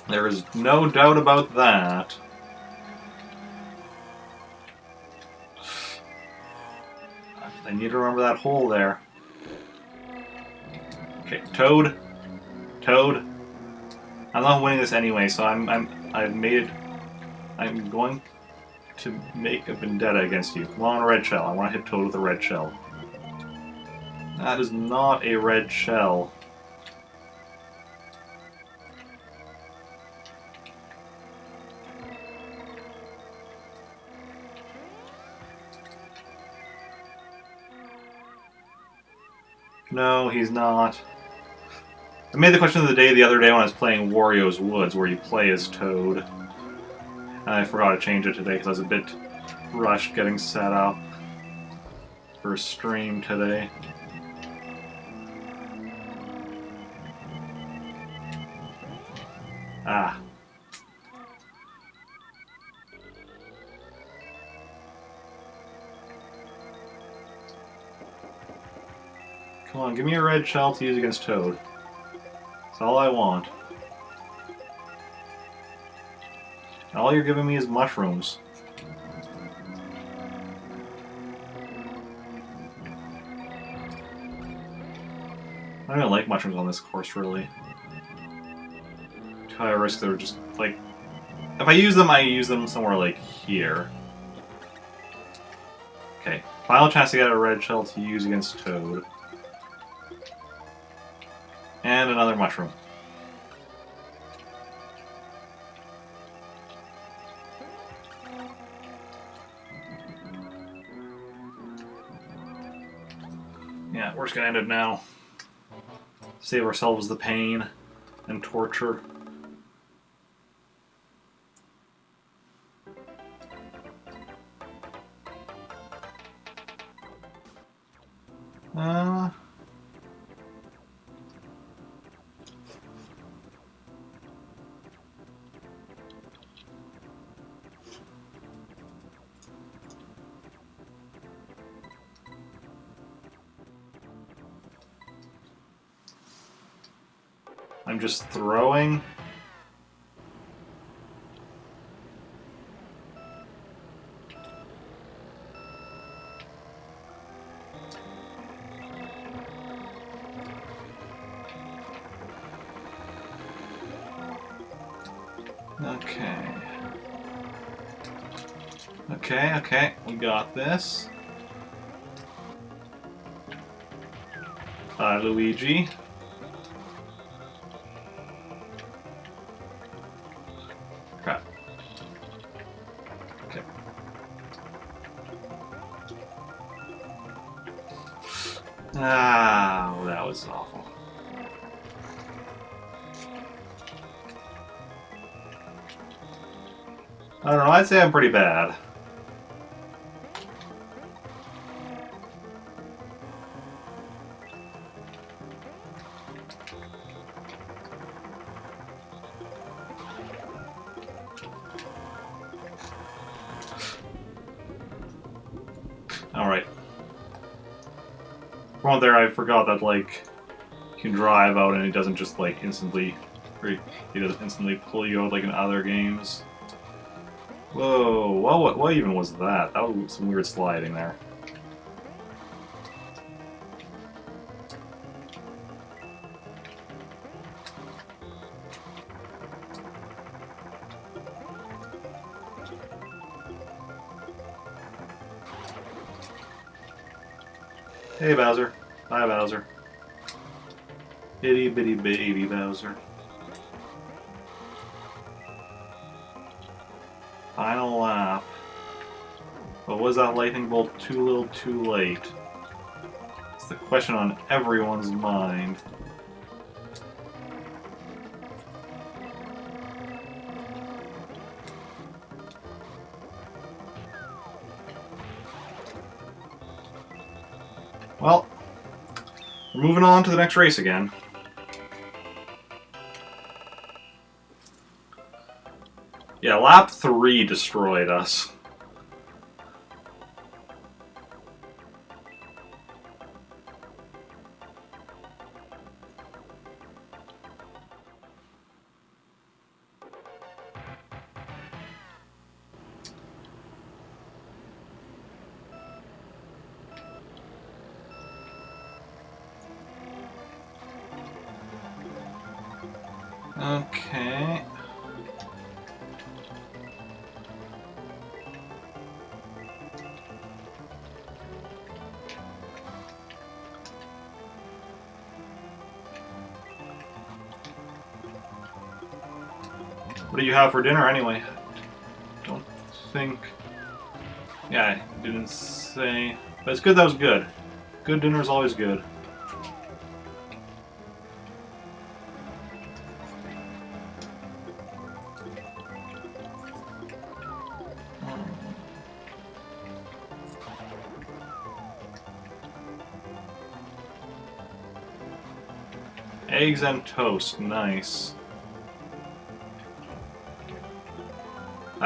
There is no doubt about that. I need to remember that hole there. Okay, Toad. Toad. I'm not winning this anyway, so I've made it. I'm going to make a vendetta against you. Come on, red shell. I want to hit Toad with a red shell. That is not a red shell. No, he's not. I made the question of the day the other day when I was playing Wario's Woods, where you play as Toad. And I forgot to change it today because I was a bit rushed getting set up for stream today. Ah. Come on, give me a red shell to use against Toad. That's all I want. All you're giving me is mushrooms. I don't even like mushrooms on this course, really. Too high a risk, they're just, like... If I use them, I use them somewhere, like, here. Okay. Final chance to get a red shell to use against Toad. And another mushroom. Yeah, we're just gonna end it now. Save ourselves the pain and torture. I'm just throwing. Okay. Okay, we got this. Bye, Luigi. Crap. Okay. Ah, well, that was awful. I don't know, I'd say I'm pretty bad. Alright. For one there, I forgot that, like, you can drive out and it doesn't just, like, instantly... Or he doesn't instantly pull you out like in other games. Whoa, what even was that? That was some weird sliding there. Hey, Bowser. Bye, Bowser. Itty bitty baby Bowser. Final lap. But was that lightning bolt too little too late? It's the question on everyone's mind. Well, we're moving on to the next race again. Yeah, lap 3 destroyed us. Okay. What do you have for dinner anyway? Don't think... Yeah, I didn't say... But it's good that was good. Good dinner is always good. Eggs and toast, nice.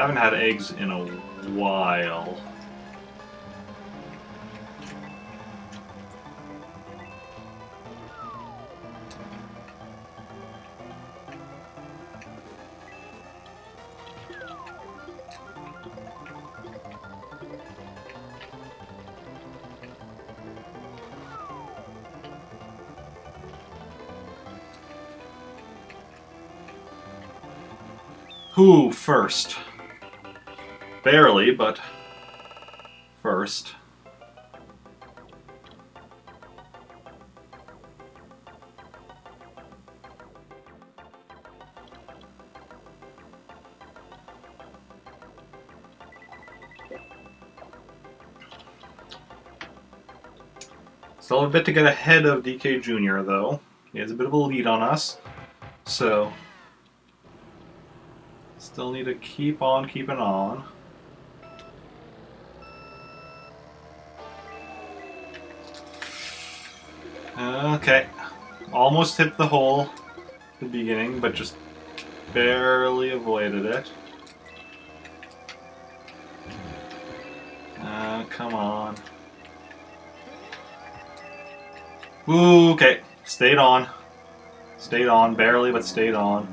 haven't had eggs in a while. Who first? Barely, but first. Still have a bit to get ahead of DK Jr., though. He has a bit of a lead on us. So, still need to keep on keeping on. Okay. Almost hit the hole at the beginning, but just barely avoided it. Come on. Ooh, okay. Stayed on. Stayed on. Barely, but stayed on.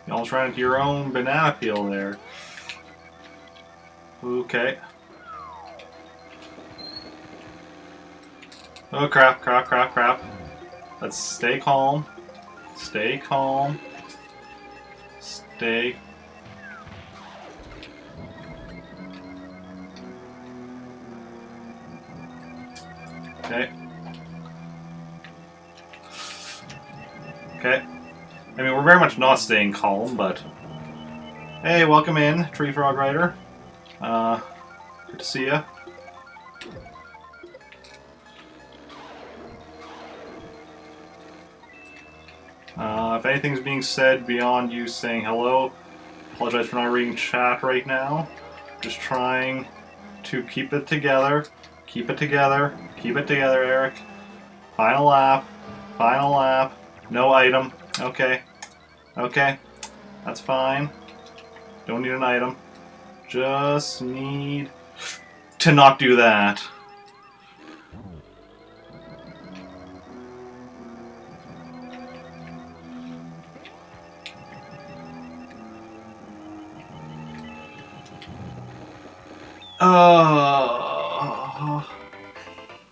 You almost ran into your own banana peel there. Okay. Oh, crap, crap, crap, crap. Let's stay calm. Stay calm. Stay. Okay. Okay. I mean, we're very much not staying calm, but... Hey, welcome in, Tree Frog Rider. Good to see ya. If anything's being said beyond you saying hello, apologize for not reading chat right now. Just trying to keep it together. Keep it together. Keep it together, Eric. Final lap. Final lap. No item. Okay. Okay. That's fine. Don't need an item. Just need to not do that.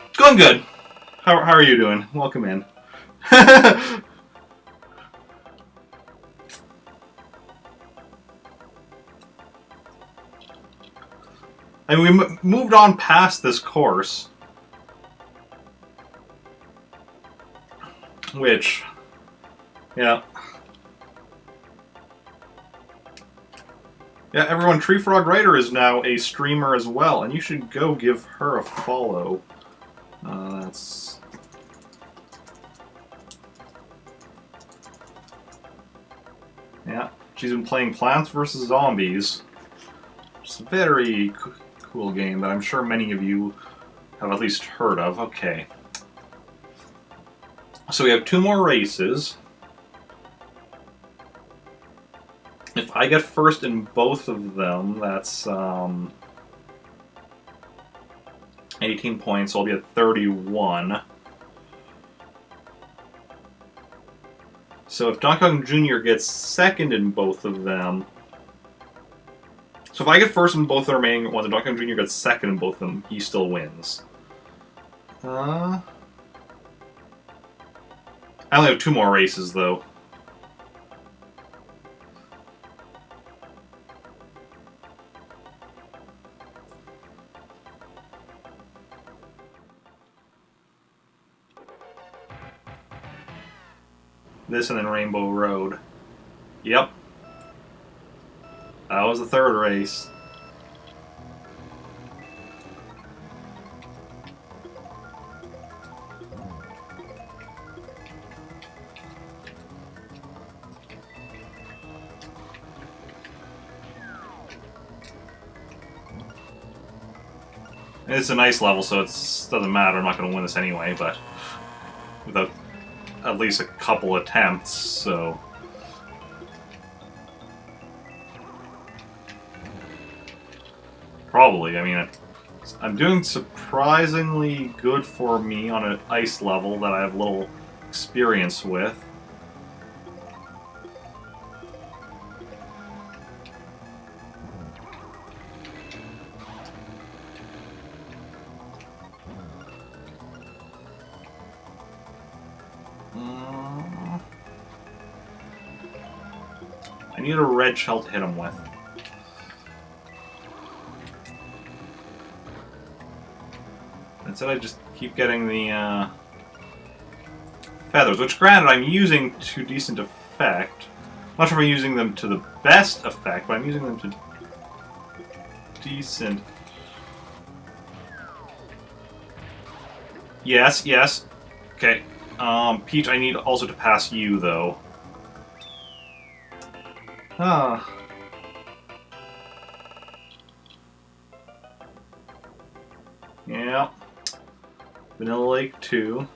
It's going good. How are you doing? Welcome in. I mean, we moved on past this course, which, yeah. Yeah, everyone, Tree Frog Rider is now a streamer as well, and you should go give her a follow. That's... Yeah, she's been playing Plants vs. Zombies. It's a very cool game that I'm sure many of you have at least heard of. Okay. So we have 2 more races. If I get first in both of them, that's 18 points, so I'll be at 31. So if Donkey Kong Jr. gets second in both of them... So if I get first in both the remaining ones and Donkey Kong Jr. gets second in both of them, he still wins. I only have 2 more races, though. This and then Rainbow Road. Yep. That was the 3rd race. It's a nice level, so it doesn't matter. I'm not going to win this anyway, but without at least a couple attempts, so... Probably, I mean, I'm doing surprisingly good for me on an ice level that I have little experience with. I need a red shell to hit him with. Instead I just keep getting the feathers, which granted I'm using to decent effect. I'm not sure if I'm using them to the best effect, but I'm using them to decent... Yes, yes. Okay. Peach, I need also to pass you, though. Ah. Yeah. Vanilla Lake 2.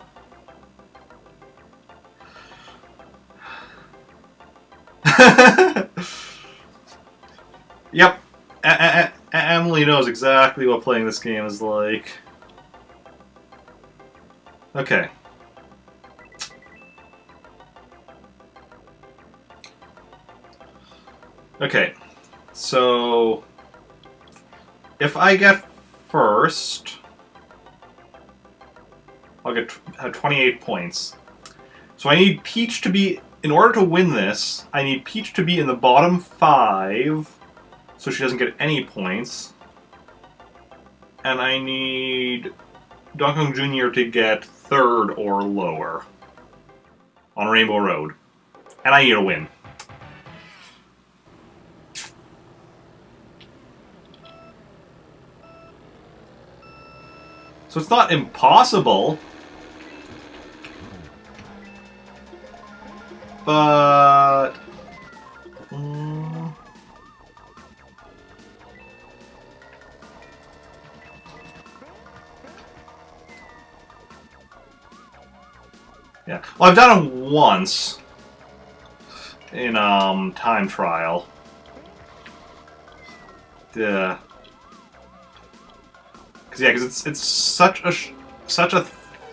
Yep. Emily knows exactly what playing this game is like. Okay. Okay. So... if I get first... I'll have 28 points. So I need Peach to be... in order to win this, I need Peach to be in the bottom 5, so she doesn't get any points. And I need Donkey Kong Jr. to get 3rd or lower on Rainbow Road. And I need a win. So it's not impossible, but... yeah. Well, I've done it once in time trial. Yeah. Because it's such a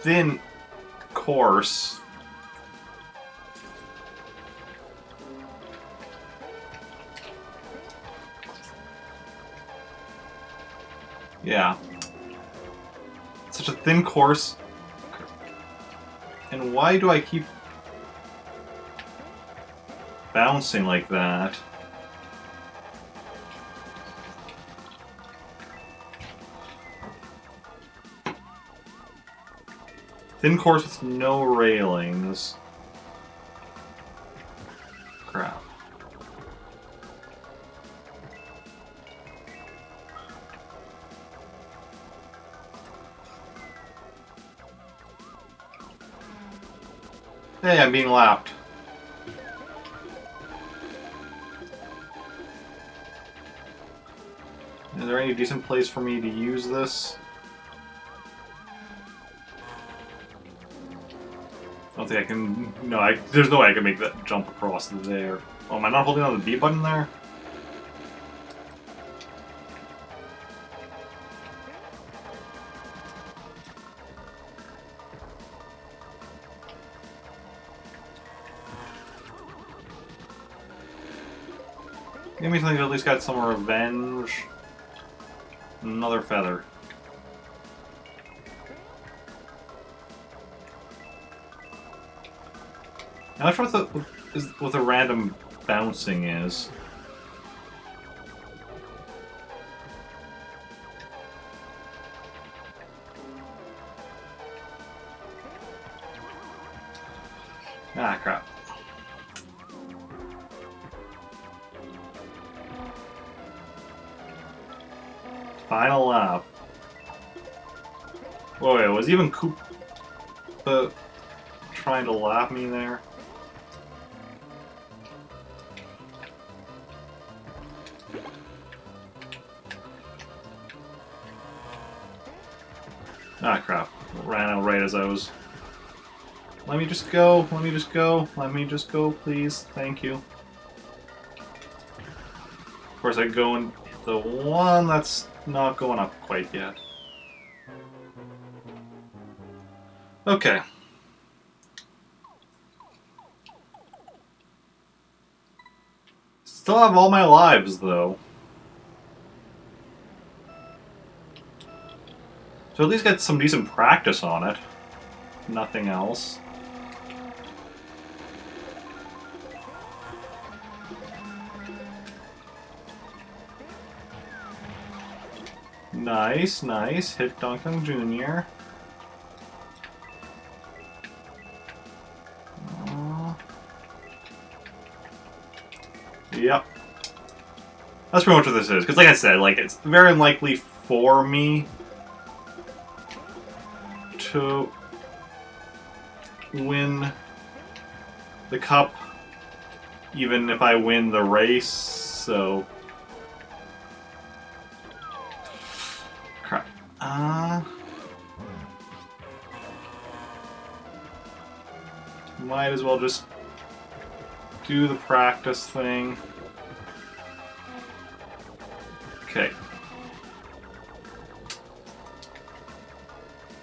thin course. Yeah. Such a thin course. And why do I keep bouncing like that? Thin course with no railings. Crap. Hey, I'm being lapped. Is there any decent place for me to use this? I don't think I can... No, there's no way I can make that jump across there. Oh, am I not holding on the B button there? Give me something that at least got some revenge. Another feather. I'm not sure what the random bouncing is. Ah, crap. Final lap. Oh wait, was even Koopa trying to lap me there? Ah, crap. Ran out right as I was... Let me just go. Let me just go. Let me just go, please. Thank you. Of course, I go in the one that's not going up quite yet. Okay. Still have all my lives, though. So at least get some decent practice on it. Nothing else. Nice, nice. Hit Duncan Jr. Yep. That's pretty much what this is. Because like I said, like it's very unlikely for me to win the cup, even if I win the race, so... Crap. Might as well just do the practice thing. Okay.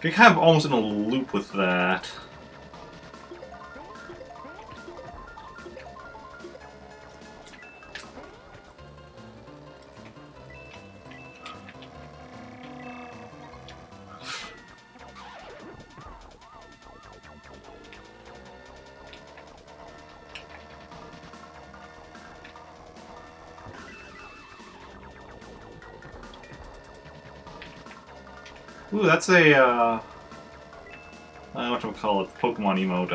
Get kind of almost in a loop with that. Ooh, that's a, whatchamacallit, Pokemon emote,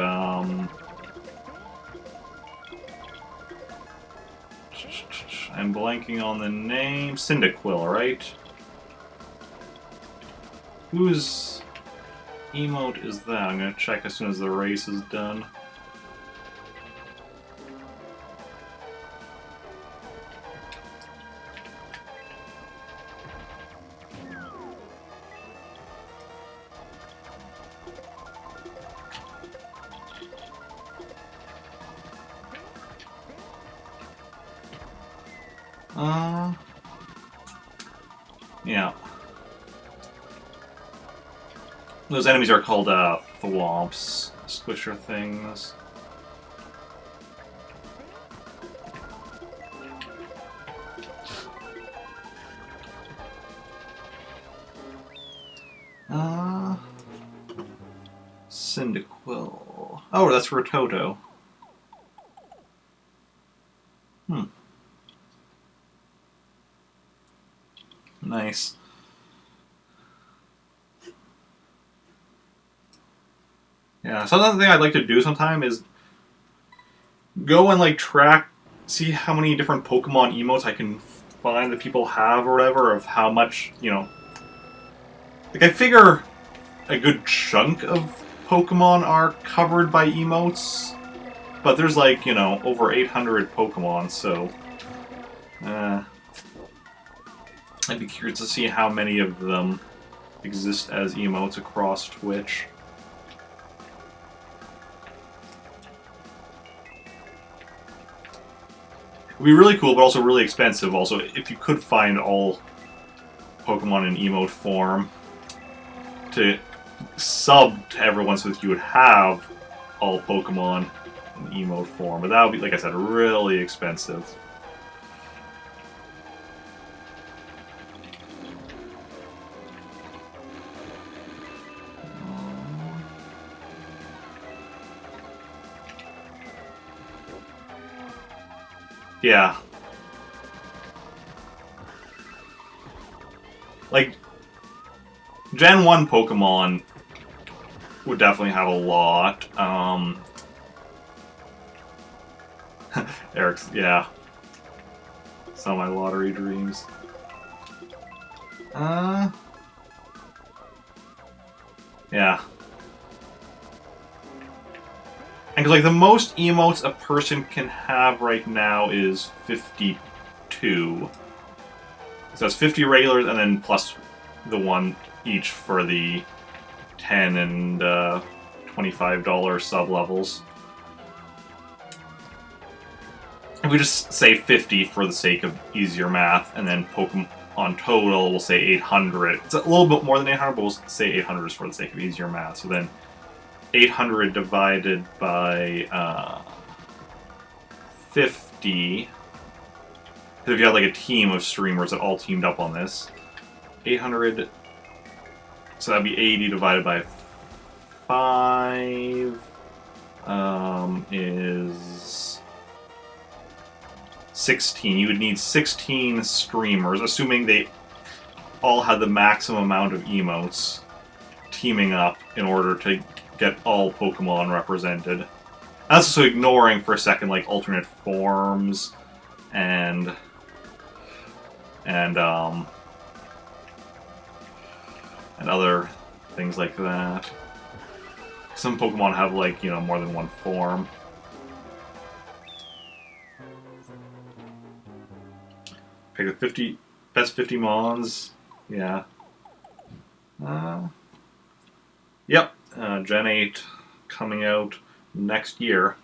I'm blanking on the name. Cyndaquil, right? Whose emote is that? I'm gonna check as soon as the race is done. Yeah. Those enemies are called, thwomps. Squisher things. Cyndaquil. Oh, that's Rototo. Nice. Yeah, so another thing I'd like to do sometime is go and like track, see how many different Pokemon emotes I can find that people have or whatever, of how much, you know. Like I figure a good chunk of Pokemon are covered by emotes, but there's like, you know, over 800 Pokemon, so I'd be curious to see how many of them exist as emotes across Twitch. It would be really cool, but also really expensive. Also, if you could find all Pokemon in emote form to sub to everyone so that you would have all Pokemon in emote form. But that would be, like I said, really expensive. Yeah. Like, Gen 1 Pokemon would definitely have a lot. Eric's, yeah. Some of my lottery dreams. Yeah. And 'cause, like, the most emotes a person can have right now is 52. So it's 50 regulars and then plus the one each for the $10 and $25 sub levels. If we just say 50 for the sake of easier math, and then Pokemon total, we'll say 800. It's a little bit more than 800, but we'll say 800 is for the sake of easier math. So then 800 divided by 50. Because if you had like a team of streamers that all teamed up on this, 800. So that'd be 80 divided by 5 is 16. You would need 16 streamers, assuming they all had the maximum amount of emotes teaming up in order to get all Pokemon represented. And that's also ignoring for a second like alternate forms and other things like that. Some Pokemon have like, more than one form. Pick the best 50 Mons. Yeah. Yep. Gen 8 coming out next year.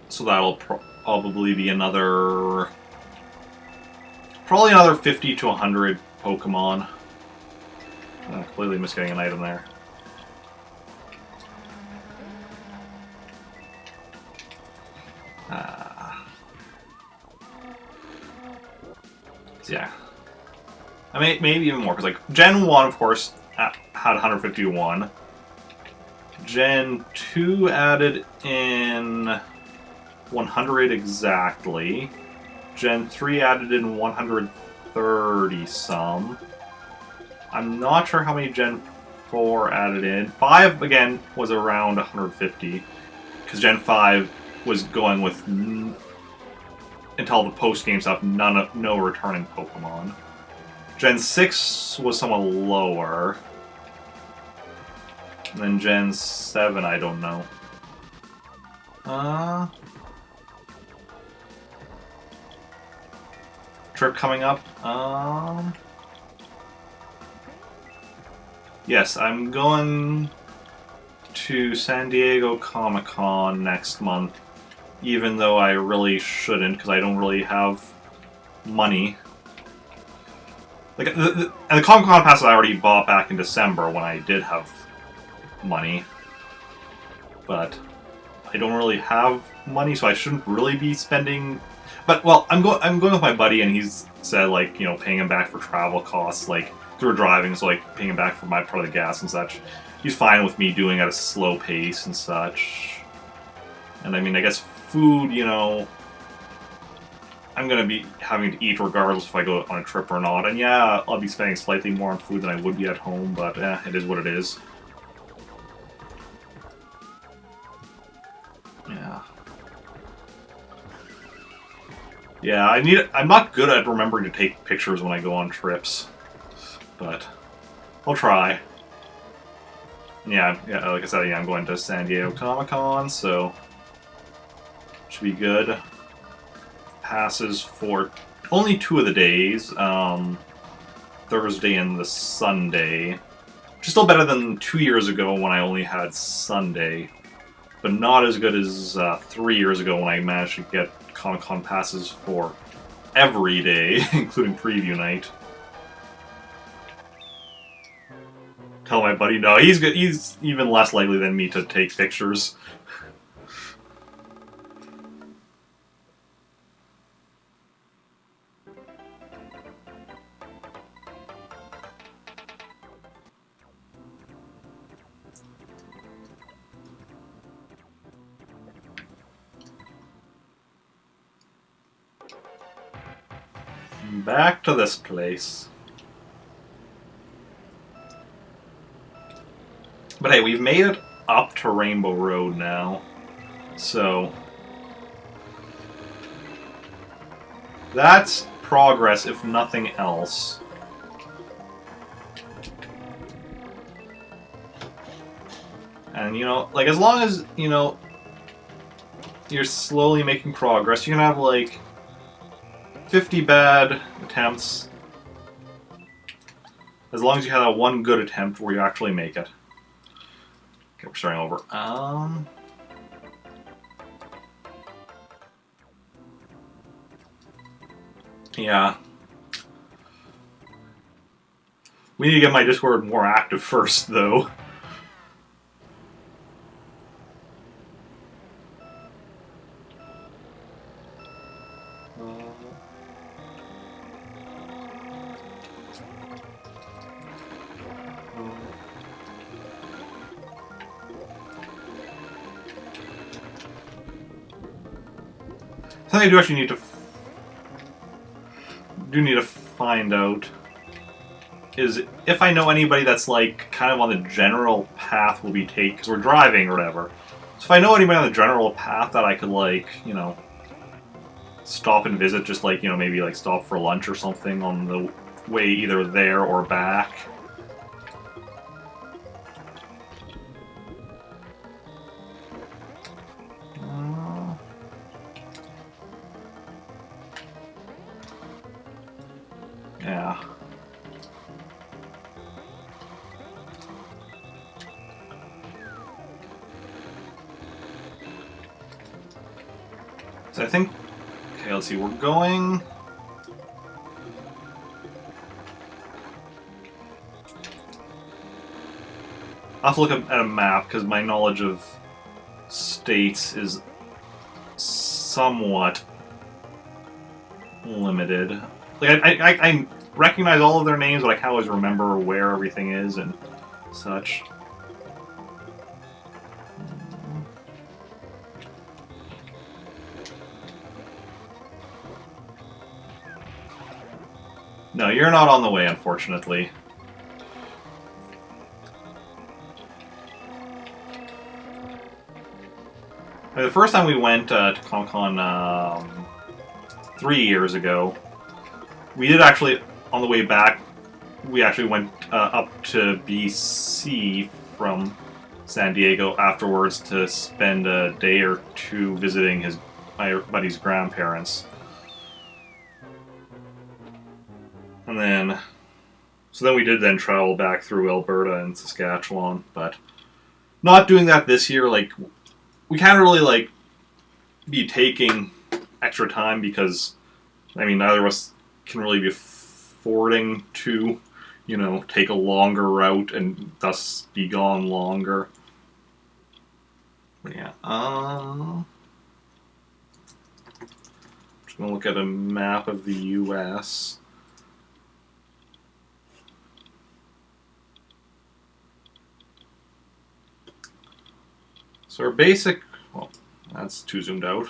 So that'll probably be another 50 to 100 Pokemon. Completely missed getting an item there. Yeah. I mean, maybe even more, because like Gen 1, of course, had 151. Gen 2 added in 100 exactly. Gen 3 added in 130 some. I'm not sure how many Gen 4 added in. 5, again, was around 150. Because Gen 5 was going with, until the post-game stuff, no returning Pokemon. Gen 6 was somewhat lower. And then Gen 7, I don't know. Trip coming up. Yes, I'm going to San Diego Comic-Con next month, even though I really shouldn't, because I don't really have money. Like, and the Comic-Con passes I already bought back in December when I did have money, but I don't really have money, so I shouldn't really be spending. But well, I'm going with my buddy, and he's said like paying him back for travel costs, like through driving, so like paying him back for my part of the gas and such. He's fine with me doing at a slow pace and such. And I mean, I guess food, I'm gonna be having to eat regardless if I go on a trip or not. And yeah, I'll be spending slightly more on food than I would be at home, but it is what it is. Yeah. Yeah, I'm not good at remembering to take pictures when I go on trips, but I'll try. Yeah, like I said, I'm going to San Diego Comic-Con, so should be good. Passes for only 2 of the days, Thursday and the Sunday, which is still better than 2 years ago when I only had Sunday, but not as good as 3 years ago when I managed to get Comic-Con passes for every day, including preview night. Tell my buddy, no, he's good. He's even less likely than me to take pictures. Back to this place. But hey, we've made it up to Rainbow Road now, so that's progress, if nothing else. And, like, as long as, you're slowly making progress. You can have like 50 bad attempts, as long as you have that one good attempt where you actually make it. Okay, we're starting over. Yeah. We need to get my Discord more active first, though. Something I do actually need to find out is if I know anybody that's like kind of on the general path we'll be taking, because we're driving or whatever. So if I know anybody on the general path that I could like, you know, stop and visit, just like, you know, maybe like stop for lunch or something on the way either there or back. Yeah. So I think, okay, let's see, we're going... I'll have to look at a map, because my knowledge of states is somewhat limited. Like, I recognize all of their names, but I can't always remember where everything is and such. No, you're not on the way, unfortunately. The first time we went to Comic-Con 3 years ago, we did actually, on the way back, we actually went up to BC from San Diego afterwards to spend a day or two visiting my buddy's grandparents. And then, so then we did then travel back through Alberta and Saskatchewan, but not doing that this year. Like, we can't really like be taking extra time because, I mean, neither of us can really be affording to, you know, take a longer route and thus be gone longer. But yeah, just gonna look at a map of the U.S. So our basic, well, that's too zoomed out.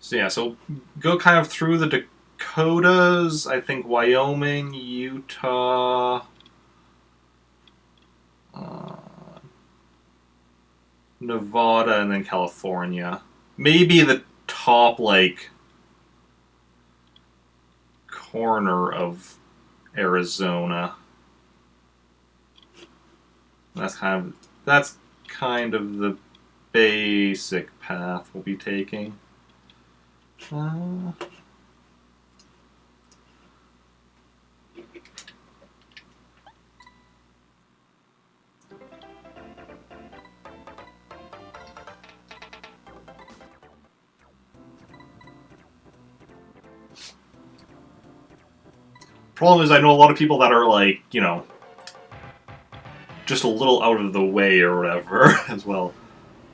So yeah, so go kind of through the Dakotas, I think Wyoming, Utah, Nevada, and then California. Maybe the top, like, corner of Arizona. That's kind of the basic path we'll be taking. Problem is, I know a lot of people that are like, you know, just a little out of the way or whatever as well.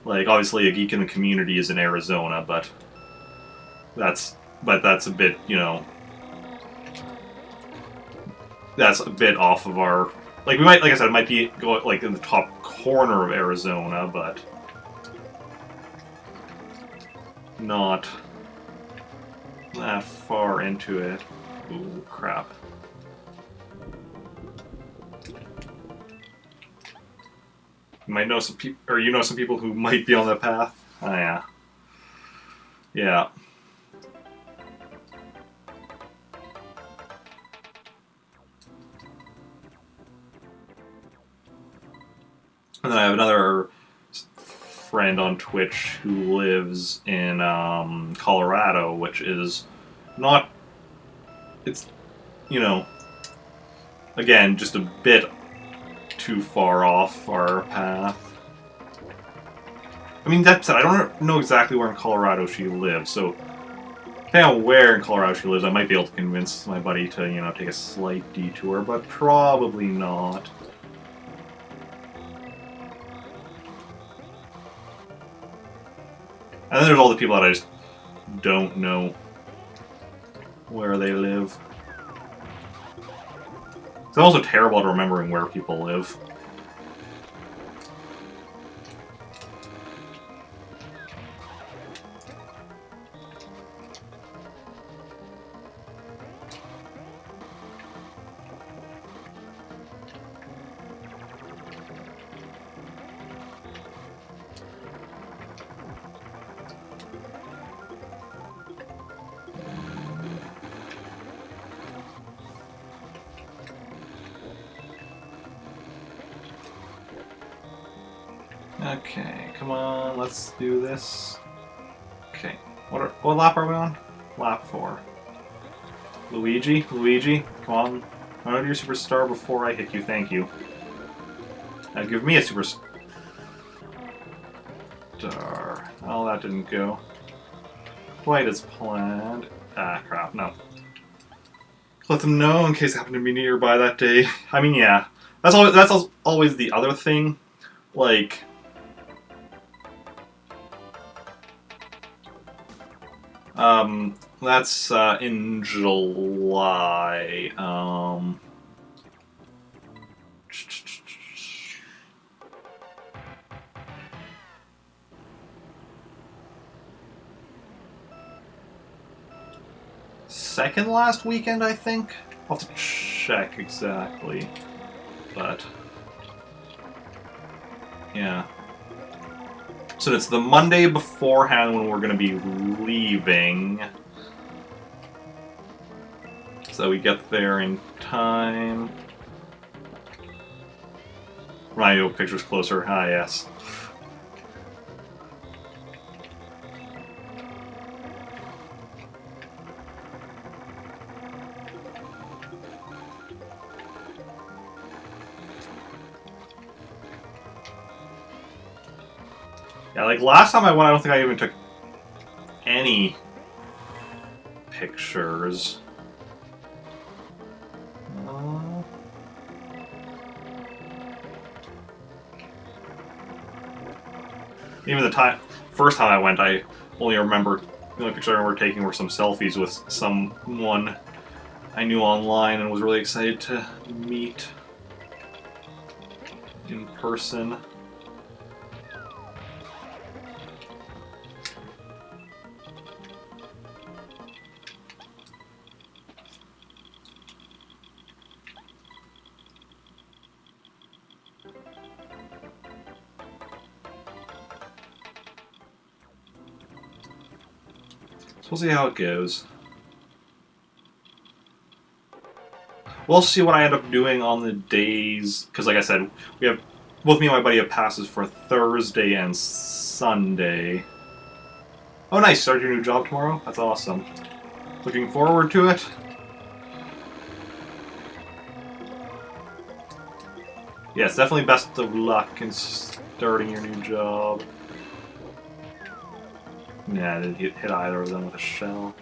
Like, obviously, a geek in the community is in Arizona, but that's a bit, you know, that's a bit off of our, like, we might, like I said, it might be go like in the top corner of Arizona, but not that far into it. Ooh, crap. You might know some people, or you know some people who might be on that path. Oh, yeah. Yeah. And then I have another friend on Twitch who lives in Colorado, which is not. It's, you know, again, just a bit too far off our path. I mean, that said, I don't know exactly where in Colorado she lives, so depending on where in Colorado she lives, I might be able to convince my buddy to, you know, take a slight detour, but probably not. And then there's all the people that I just don't know where they live. It's also terrible at remembering where people live. Okay, come on, let's do this. Okay, what lap are we on? Lap 4. Luigi, come on. I want to do your superstar before I hit you, thank you. Now give me a superstar. Oh, that didn't go quite as planned. Ah, crap, no. Let them know in case I happen to be nearby that day. I mean, yeah. That's always the other thing. Like, that's in July. Second last weekend, I think? I'll have to check exactly. But, yeah. So it's the Monday beforehand when we're going to be leaving. So we get there in time. Rhino pictures closer. Ah, yes. Yeah, like last time I went, I don't think I even took any pictures. Even the first time I went, I only remember, the only picture I remember taking were some selfies with someone I knew online and was really excited to meet in person. So we'll see how it goes. We'll see what I end up doing on the days, because like I said, we have both me and my buddy have passes for Thursday and Sunday. Oh nice, start your new job tomorrow? That's awesome. Looking forward to it. Yes, definitely best of luck in starting your new job. Yeah, I didn't hit either of them with a shell.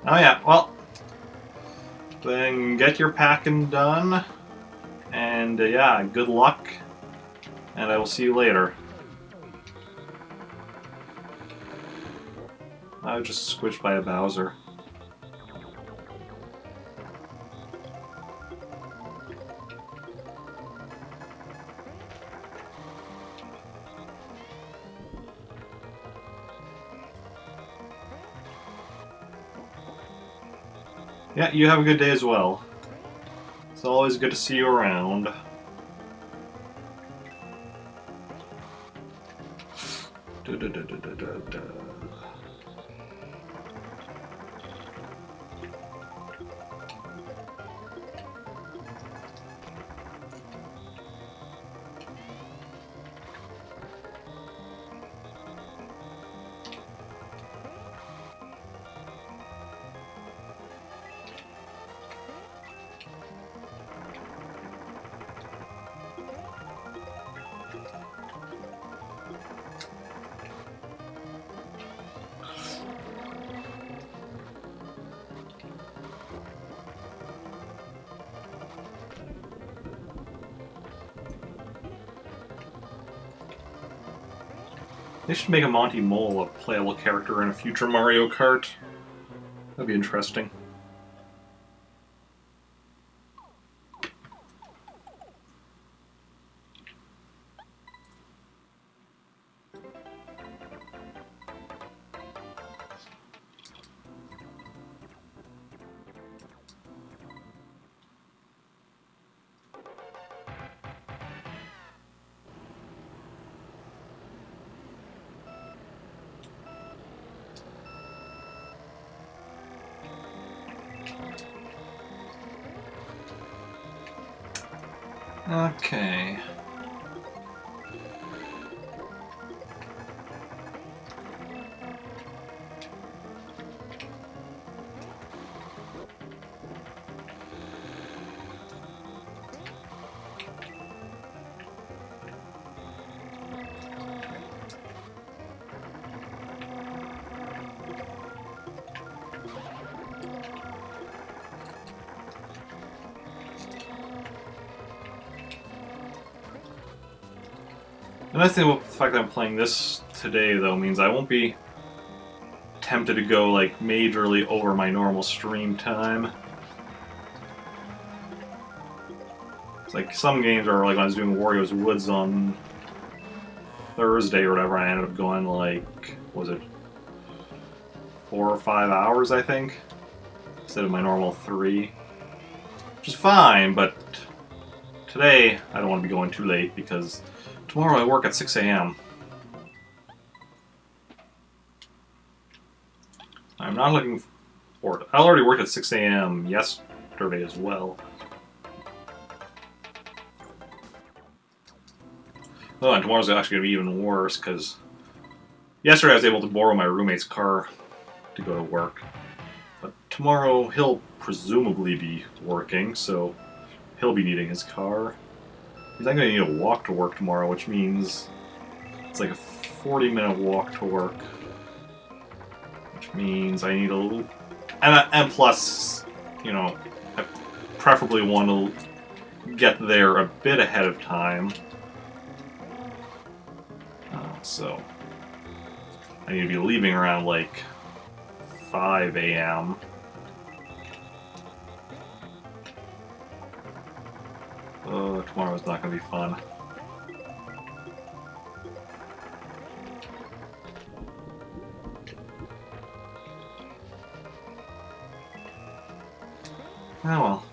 Oh yeah, well, then get your packing done, and yeah, good luck, and I will see you later. I was just squished by a Bowser. Yeah, you have a good day as well. It's always good to see you around. They should make a Monty Mole a playable character in a future Mario Kart. That'd be interesting. Okay. The nice thing about the fact that I'm playing this today, though, means I won't be tempted to go, like, majorly over my normal stream time. It's like some games are, like, when I was doing Wario's Woods on Thursday or whatever, I ended up going, like, was it 4 or 5 hours, I think, instead of my normal 3. Which is fine, but today I don't want to be going too late because tomorrow I work at 6 a.m. I'm not looking forward. I already worked at 6 a.m. yesterday as well. Oh, and tomorrow's actually going to be even worse because yesterday I was able to borrow my roommate's car to go to work. But tomorrow he'll presumably be working, so he'll be needing his car. He's not going to need a walk to work tomorrow, which means it's like a 40-minute walk to work. Which means I need a little... And plus, you know, I preferably want to get there a bit ahead of time. So I need to be leaving around like 5 a.m. Oh, tomorrow's not going to be fun. Oh well.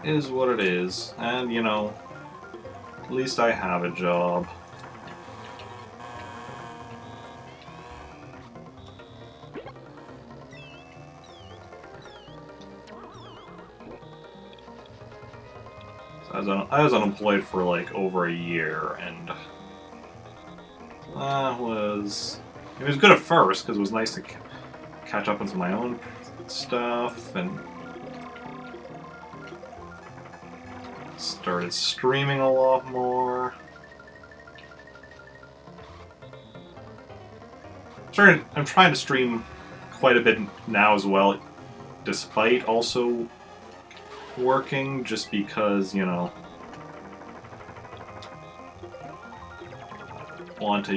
Is what it is, and you know, at least I have a job. So I was unemployed for like over a year, and it was good at first because it was nice to catch up on some of my own stuff and started streaming a lot more. I'm trying to stream quite a bit now as well, despite also working, just because, you know, I want to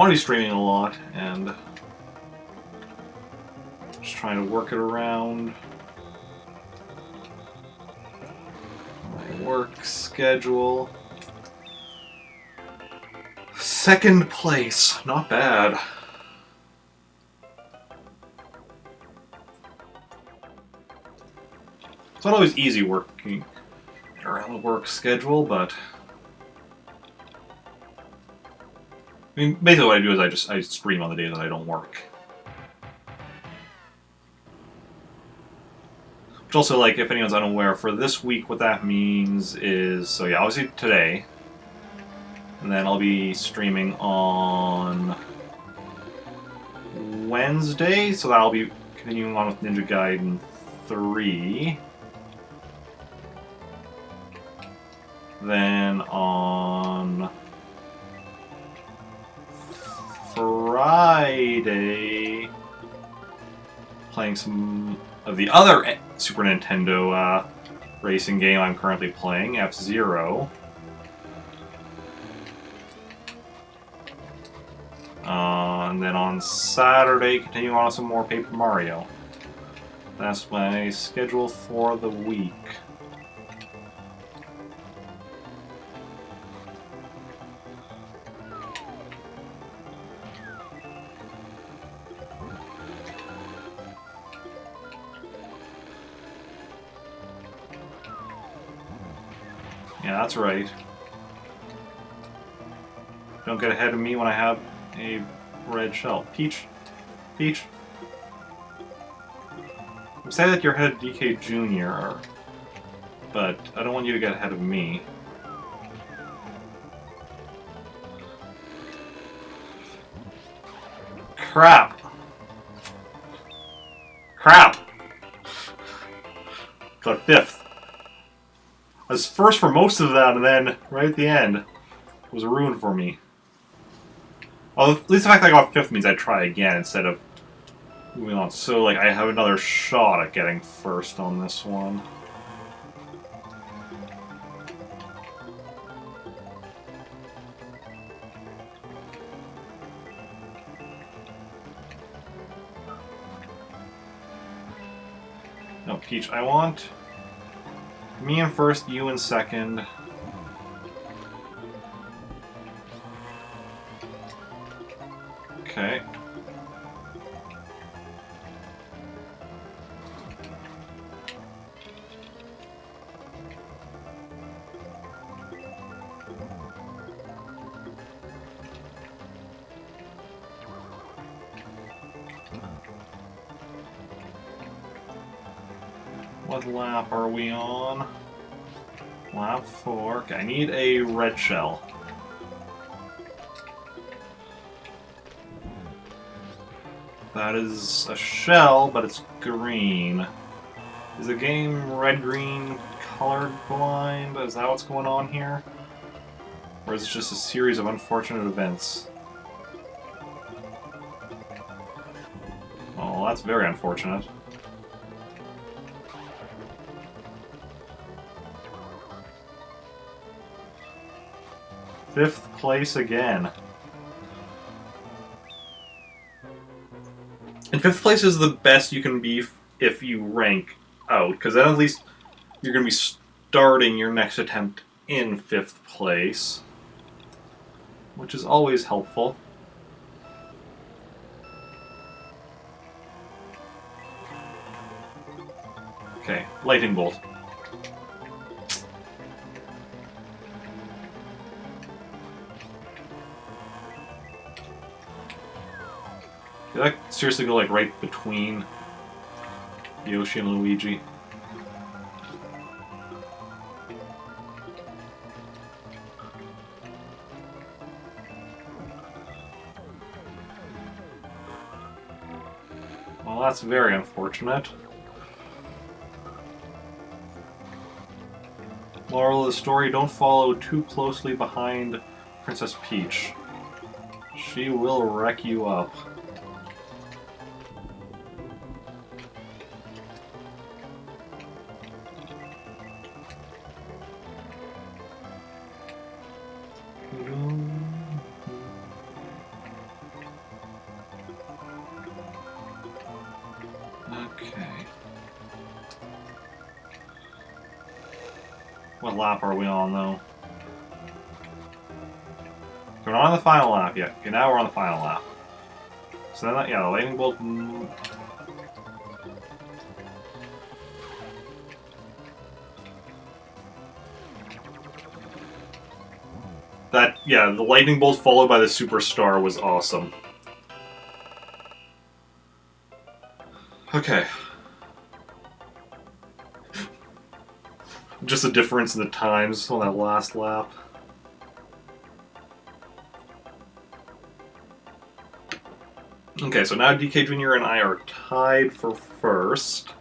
be streaming a lot, and just trying to work it around my work schedule. Second place, not bad. It's not always easy working around the work schedule, but I mean, basically what I do is I stream on the day that I don't work. Which also, like, if anyone's unaware, for this week, what that means is, so yeah, obviously today, and then I'll be streaming on Wednesday, so that'll be continuing on with Ninja Gaiden 3. Then on Friday, playing some of the other Super Nintendo racing game I'm currently playing, F-Zero. And then on Saturday, continuing on with some more Paper Mario. That's my schedule for the week. Yeah, that's right. Don't get ahead of me when I have a red shell. Peach. Peach. I'm saying that you're ahead of DK Jr., but I don't want you to get ahead of me. Crap! Crap! Got 5th. I was first for most of that, and then, right at the end, it was a ruin for me. Well, at least the fact that I got 5th means I'd try again instead of moving on. So, like, I have another shot at getting first on this one. No, Peach, I want me in first, you in second. Okay. What lap are we on? Lap 4. Okay, I need a red shell. That is a shell, but it's green. Is the game red-green colored blind? Is that what's going on here? Or is it just a series of unfortunate events? Oh, that's very unfortunate. Fifth place again. And 5th place is the best you can be if you rank out, because then at least you're going to be starting your next attempt in 5th place, which is always helpful. Okay, lightning bolt. Did I seriously go like right between Yoshi and Luigi? Well, that's very unfortunate. Moral of the story, don't follow too closely behind Princess Peach. She will wreck you up. Okay. What lap are we on, though? We're not on the final lap yet. Okay, now we're on the final lap. So then, yeah, the lightning bolt. Yeah, the lightning bolt followed by the superstar was awesome. Okay. Just a difference in the times on that last lap. Okay, so now DK Jr. and I are tied for first.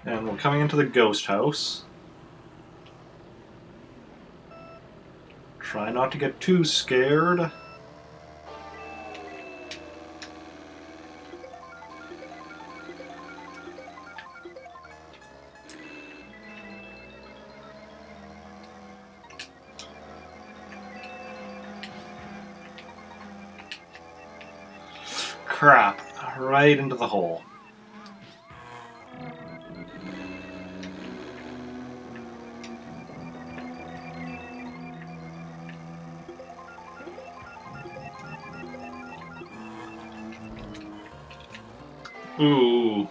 And we're coming into the ghost house. Try not to get too scared. Crap. Right into the hole. Ooh.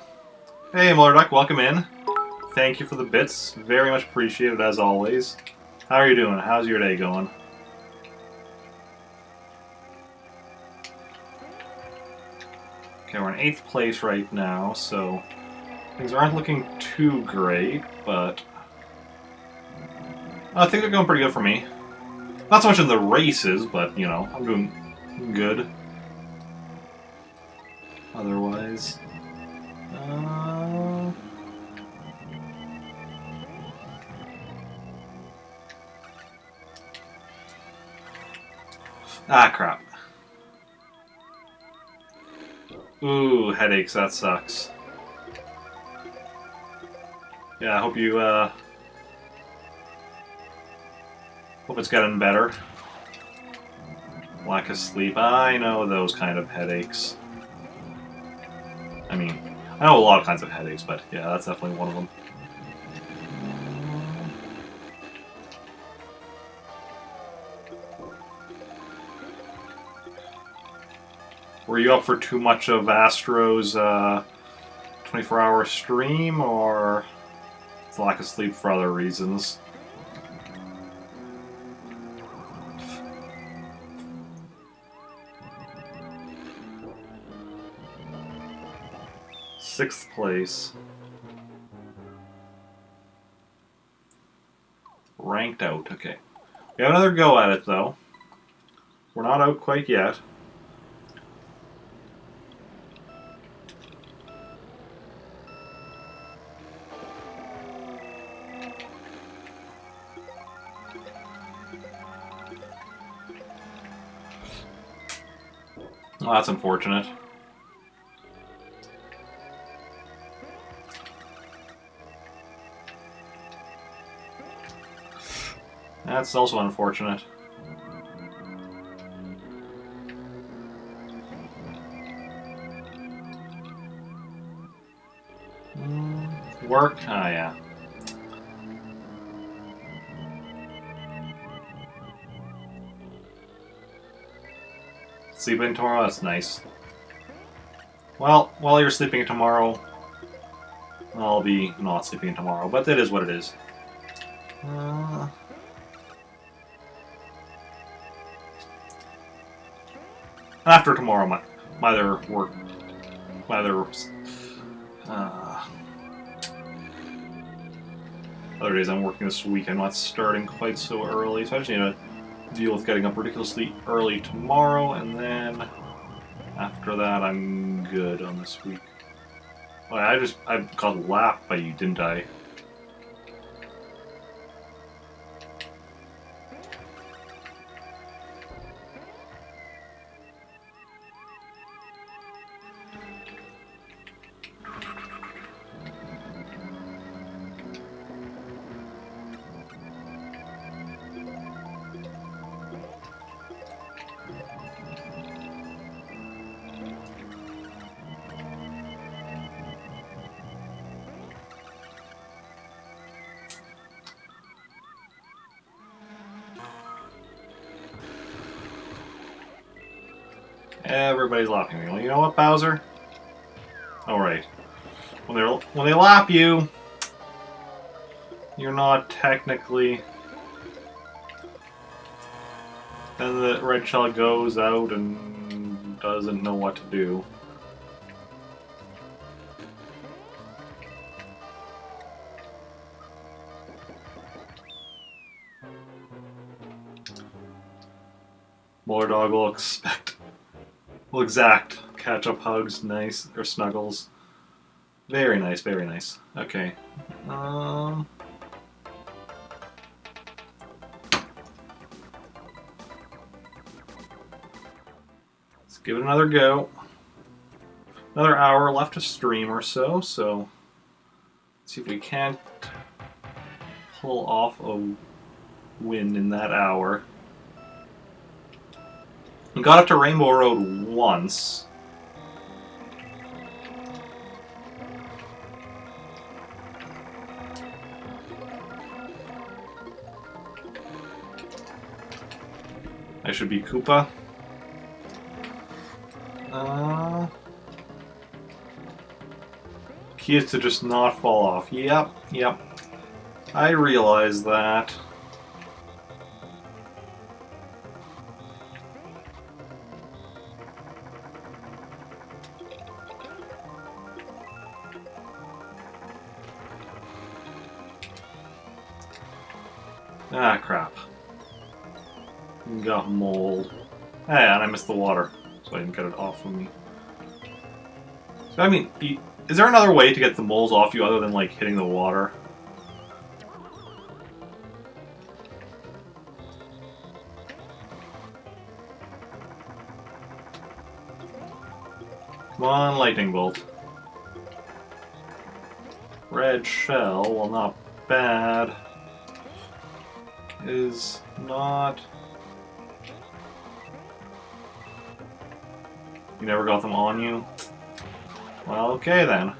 Hey, Murdoch, welcome in. Thank you for the bits. Very much appreciated, as always. How are you doing? How's your day going? Okay, we're in 8th place right now, so things aren't looking too great, but I think they're going pretty good for me. Not so much in the races, but, you know, I'm doing good. Otherwise... Ah, crap. Ooh, headaches, that sucks. Yeah, I hope you, hope it's getting better. Lack of sleep. I know those kind of headaches. I mean, I know a lot of kinds of headaches, but yeah, that's definitely one of them. Were you up for too much of Astro's 24-hour stream, or it's lack of sleep for other reasons? Sixth place. Ranked out, okay. We have another go at it, though. We're not out quite yet. Well, that's unfortunate. That's also unfortunate. Work? Ah, yeah. Sleep in tomorrow? That's nice. Well, while you're sleeping tomorrow, I'll be not sleeping tomorrow, but it is what it is. After tomorrow, my other work, other days I'm working this week. I'm not starting quite so early, so I just need to deal with getting up ridiculously early tomorrow, and then after that I'm good on this week. Well, I got lapped by you, didn't I? Everybody's lapping me. Well, you know what, Bowser? Alright. When they lap you, you're not technically... Then the red shell goes out and doesn't know what to do. Molar Dog will exact catch-up hugs, nice, or snuggles. Very nice, very nice. Okay. Let's give it another go. Another hour left to stream or so, so let's see if we can't pull off a win in that hour. We got up to Rainbow Road once. I should be Koopa. Key is to just not fall off. Yep. I realize that. Ah, crap. Got mold. Hey, and I missed the water, so I didn't get it off of me. So, I mean, is there another way to get the moles off you other than, like, hitting the water? Come on, lightning bolt. Red shell, well, not bad. Is not... You never got them on you? Well, okay then.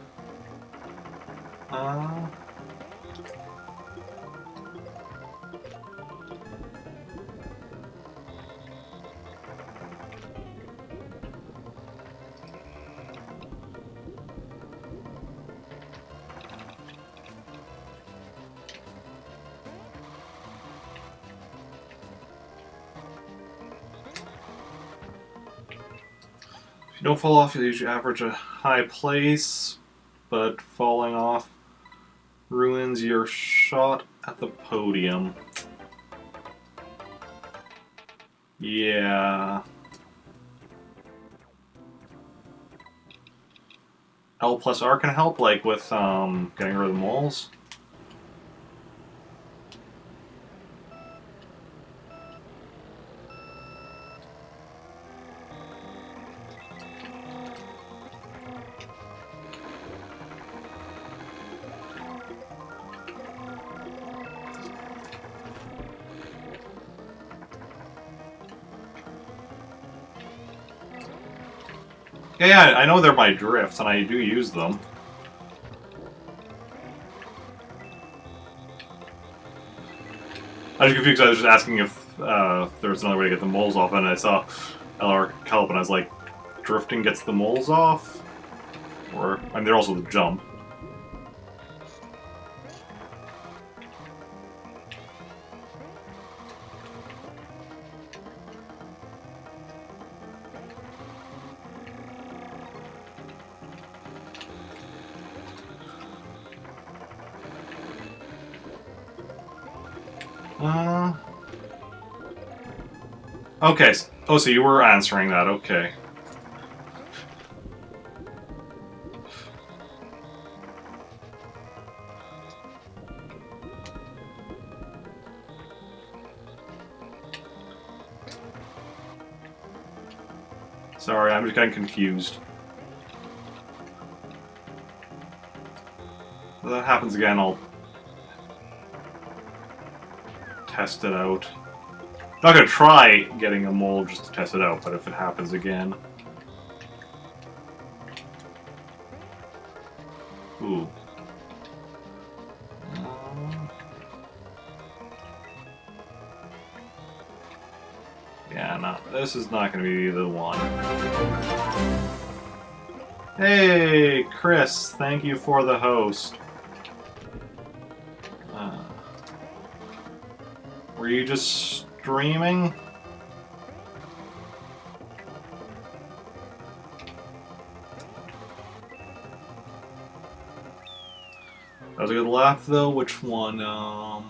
If you don't fall off, you usually average a high place, but falling off ruins your shot at the podium. Yeah. L plus R can help, like with getting rid of the moles. Yeah, I know they're my drifts, and I do use them. I was confused. I was just asking if there was another way to get the moles off, and I saw LR Kelp, and I was like, drifting gets the moles off? Or, I mean, they're also the jump. Okay. Oh, so you were answering that. Okay. Sorry, I'm just getting confused. If that happens again, I'll test it out. I'm not gonna try getting a mole just to test it out, but if it happens again... Ooh. Yeah, no, this is not going to be the one. Hey, Chris, thank you for the host. Were you just streaming? That was a good laugh, though. Which one? I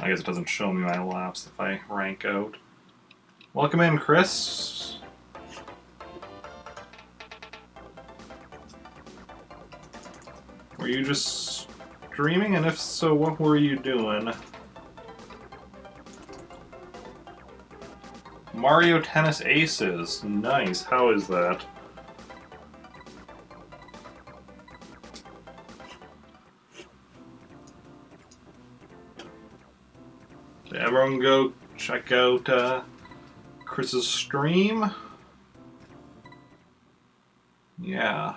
guess it doesn't show me my laps if I rank out. Welcome in, Chris. Were you just streaming? And if so, what were you doing? Mario Tennis Aces. Nice. How is that? So everyone go check out Chris's stream. Yeah.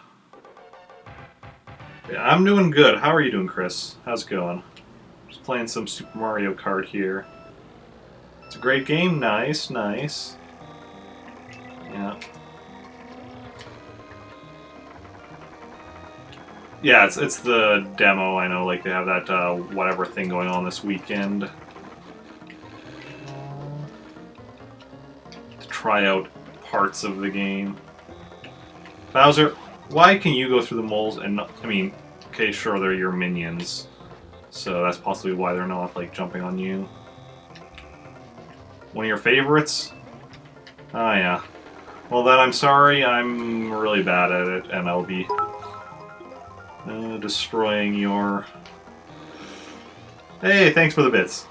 I'm doing good. How are you doing, Chris? How's it going? Just playing some Super Mario Kart here. It's a great game. Nice, nice. Yeah. Yeah, it's the demo. I know, like, they have that whatever thing going on this weekend. To try out parts of the game. Bowser, why can you go through the moles and not, I mean, okay, sure, they're your minions. So that's possibly why they're not, like, jumping on you. One of your favorites? Oh, yeah. Well, then I'm sorry, I'm really bad at it, and I'll be destroying your... Hey, thanks for the bits.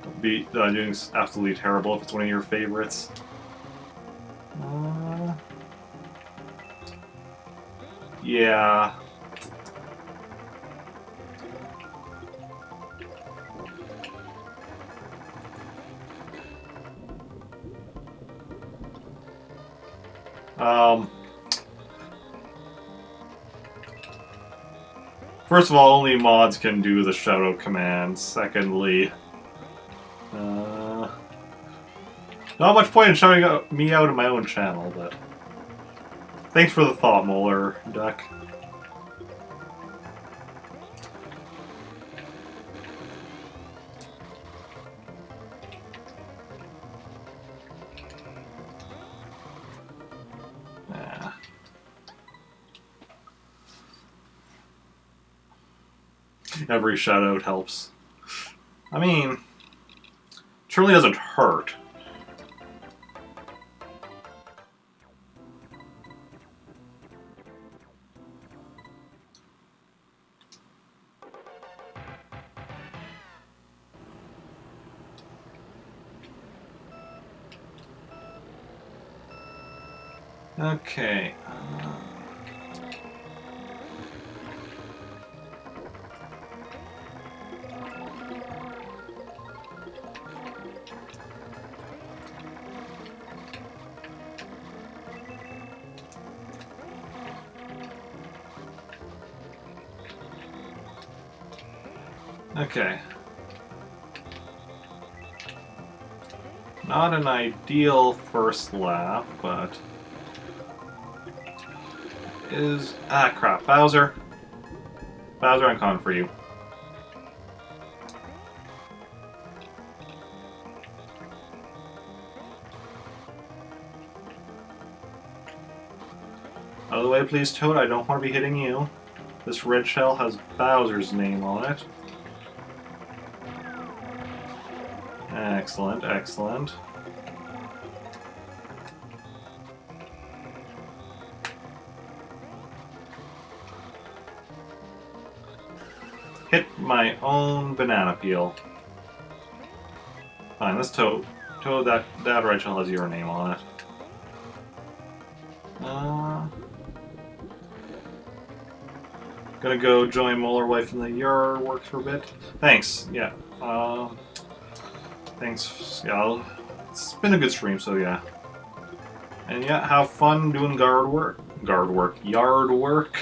I'll be doing absolutely terrible if it's one of your favorites. Yeah. First of all, only mods can do the shoutout command. Secondly, not much point in shouting me out in my own channel, but thanks for the thought, Molar Duck. Every shout-out helps. I mean, surely doesn't hurt. Okay. Okay. Not an ideal first lap, but is... Ah, crap. Bowser. Bowser, I'm coming for you. Out of the way, please, Toad. I don't want to be hitting you. This red shell has Bowser's name on it. Excellent, excellent. Hit my own banana peel. Fine, let's Toad. Toad, that red shell has your name on it. Gonna go join Molar Wife in the yard, work for a bit. Thanks, yeah. Thanks, yeah. It's been a good stream, so yeah. And yeah, have fun doing yard work.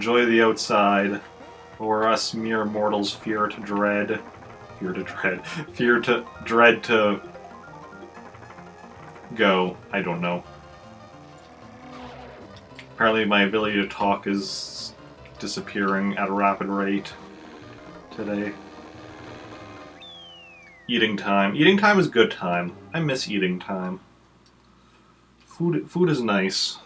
enjoy the outside, or us mere mortals fear to dread to go. I don't know. Apparently my ability to talk is disappearing at a rapid rate today. Eating time. Eating time is good time. I miss eating time. Food is nice.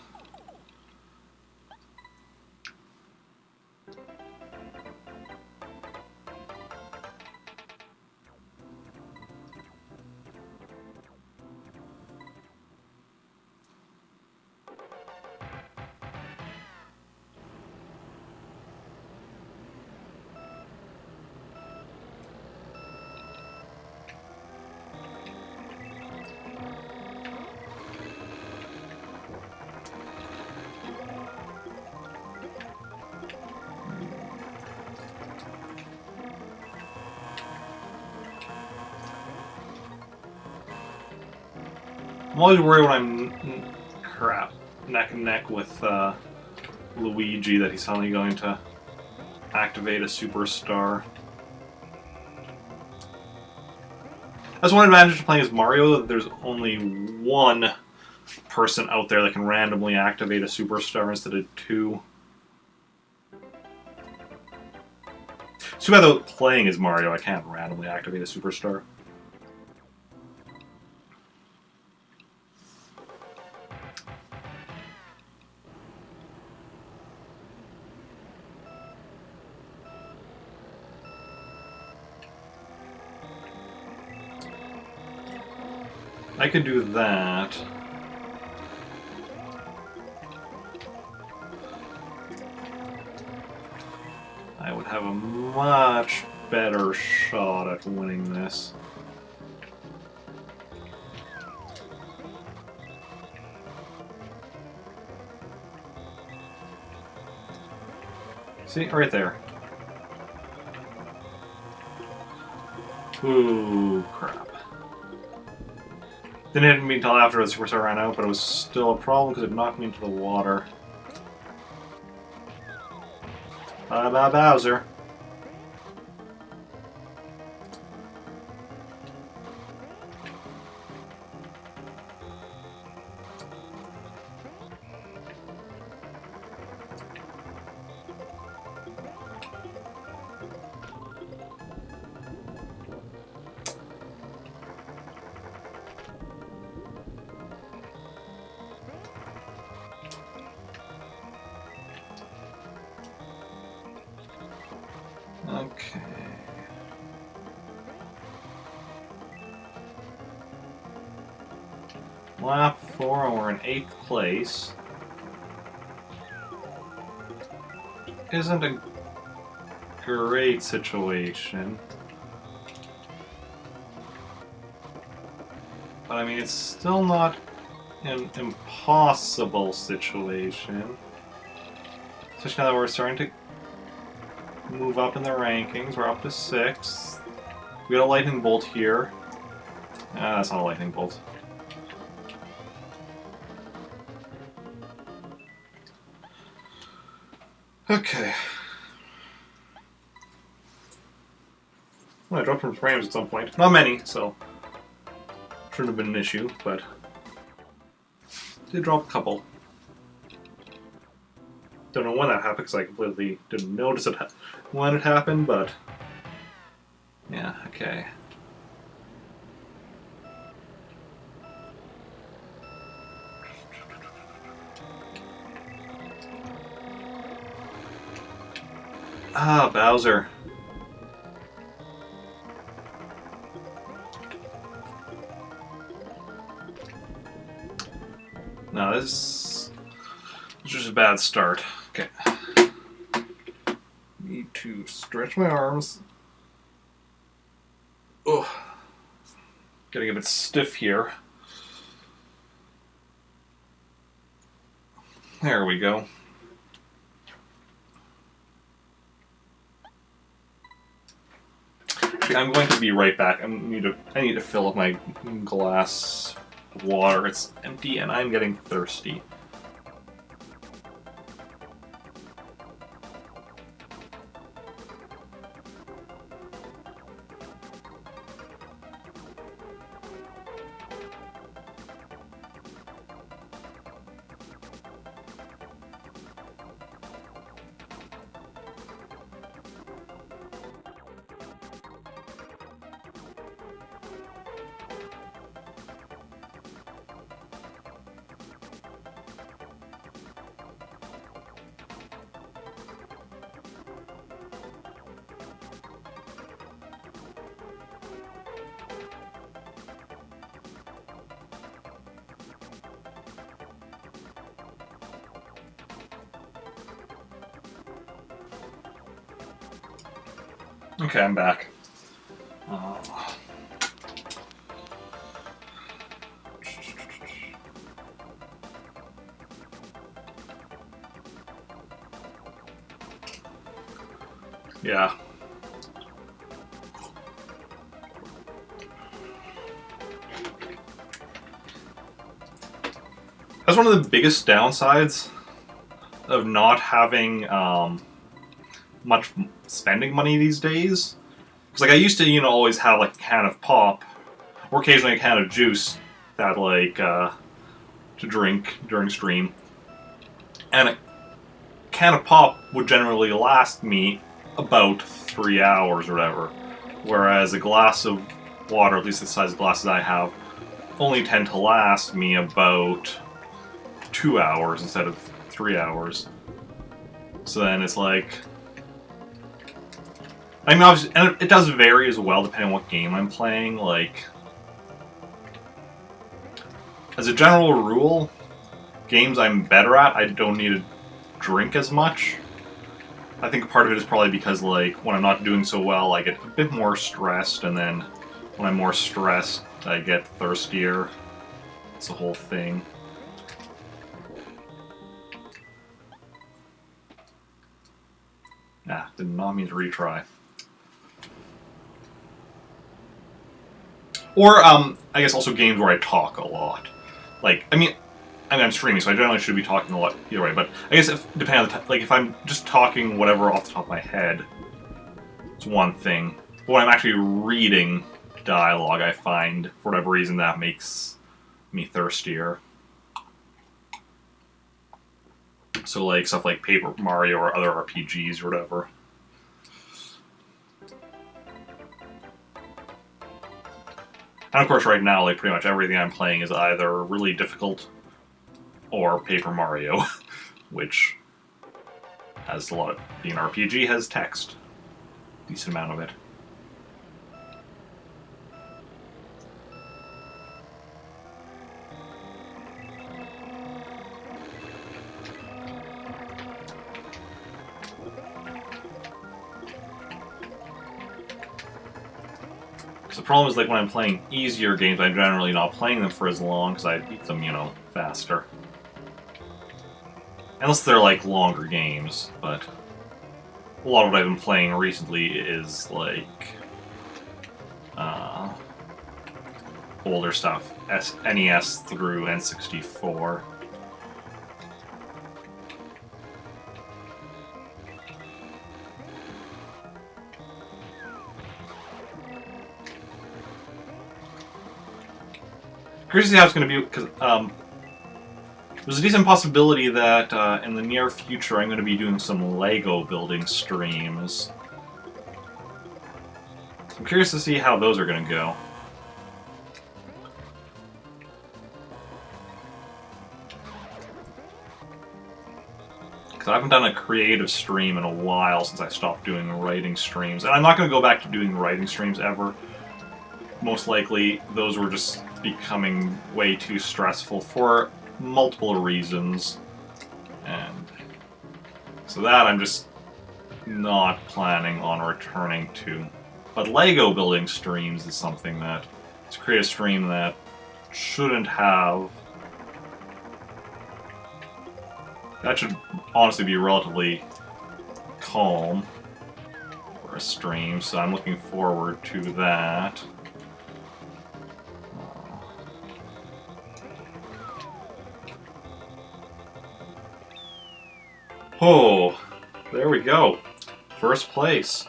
I'm always worried when I'm neck and neck with Luigi that he's suddenly going to activate a superstar. That's one advantage of playing as Mario, that there's only one person out there that can randomly activate a superstar instead of two. It's too bad though, playing as Mario, I can't randomly activate a superstar. I could do that. I would have a much better shot at winning this. See? Right there. Ooh, crap. Didn't hit me until after the superstar ran out, but it was still a problem because it knocked me into the water. Bye-bye, Bowser. Okay. Lap 4 and we're in 8th place. Isn't a great situation. But I mean, it's still not an impossible situation. Especially now that we're starting to move up in the rankings. We're up to 6th. We got a lightning bolt here. Ah, that's not a lightning bolt. Okay. Well, I dropped some frames at some point. Not many, so shouldn't have been an issue, but did drop a couple. Don't know when that happened because I completely didn't notice it when it happened, but yeah, okay. Ah, Bowser. No, this is just a bad start. Okay. Need to stretch my arms. Oh, getting a bit stiff here. There we go. Actually, I'm going to be right back. I need to fill up my glass of water. It's empty and I'm getting thirsty. Okay, I'm back. Yeah. That's one of the biggest downsides of not having much spending money these days. Because like I used to, always have like a can of pop, or occasionally a can of juice that to drink during stream, and a can of pop would generally last me about 3 hours or whatever, whereas a glass of water, at least the size of glasses I have, only tend to last me about 2 hours instead of 3 hours. So then it's like, I mean, obviously, and it does vary as well depending on what game I'm playing. Like, as a general rule, games I'm better at, I don't need to drink as much. I think part of it is probably because, like, when I'm not doing so well, I get a bit more stressed, and then when I'm more stressed, I get thirstier. It's a whole thing. Ah, did not mean to retry. Or, I guess also games where I talk a lot. Like, I mean, I'm streaming, so I generally should be talking a lot either way, but I guess depending on the like, if I'm just talking whatever off the top of my head, it's one thing. But when I'm actually reading dialogue, I find, for whatever reason, that makes me thirstier. So, like, stuff like Paper Mario or other RPGs or whatever. And of course, right now, like, pretty much everything I'm playing is either really difficult or Paper Mario, which has a lot of, being an RPG, has text. Decent amount of it. The problem is, like, when I'm playing easier games, I'm generally not playing them for as long because I beat them, faster. Unless they're, like, longer games, but a lot of what I've been playing recently is, like, older stuff. NES through N64. Curious to see how it's going to be, because there's a decent possibility that in the near future I'm going to be doing some Lego building streams. I'm curious to see how those are going to go. Because I haven't done a creative stream in a while since I stopped doing writing streams. And I'm not going to go back to doing writing streams ever. Most likely, those were just becoming way too stressful for multiple reasons. And so that I'm just not planning on returning to. But Lego building streams is something that, to create a stream that shouldn't have. That should honestly be relatively calm for a stream, so I'm looking forward to that. Oh, there we go. First place.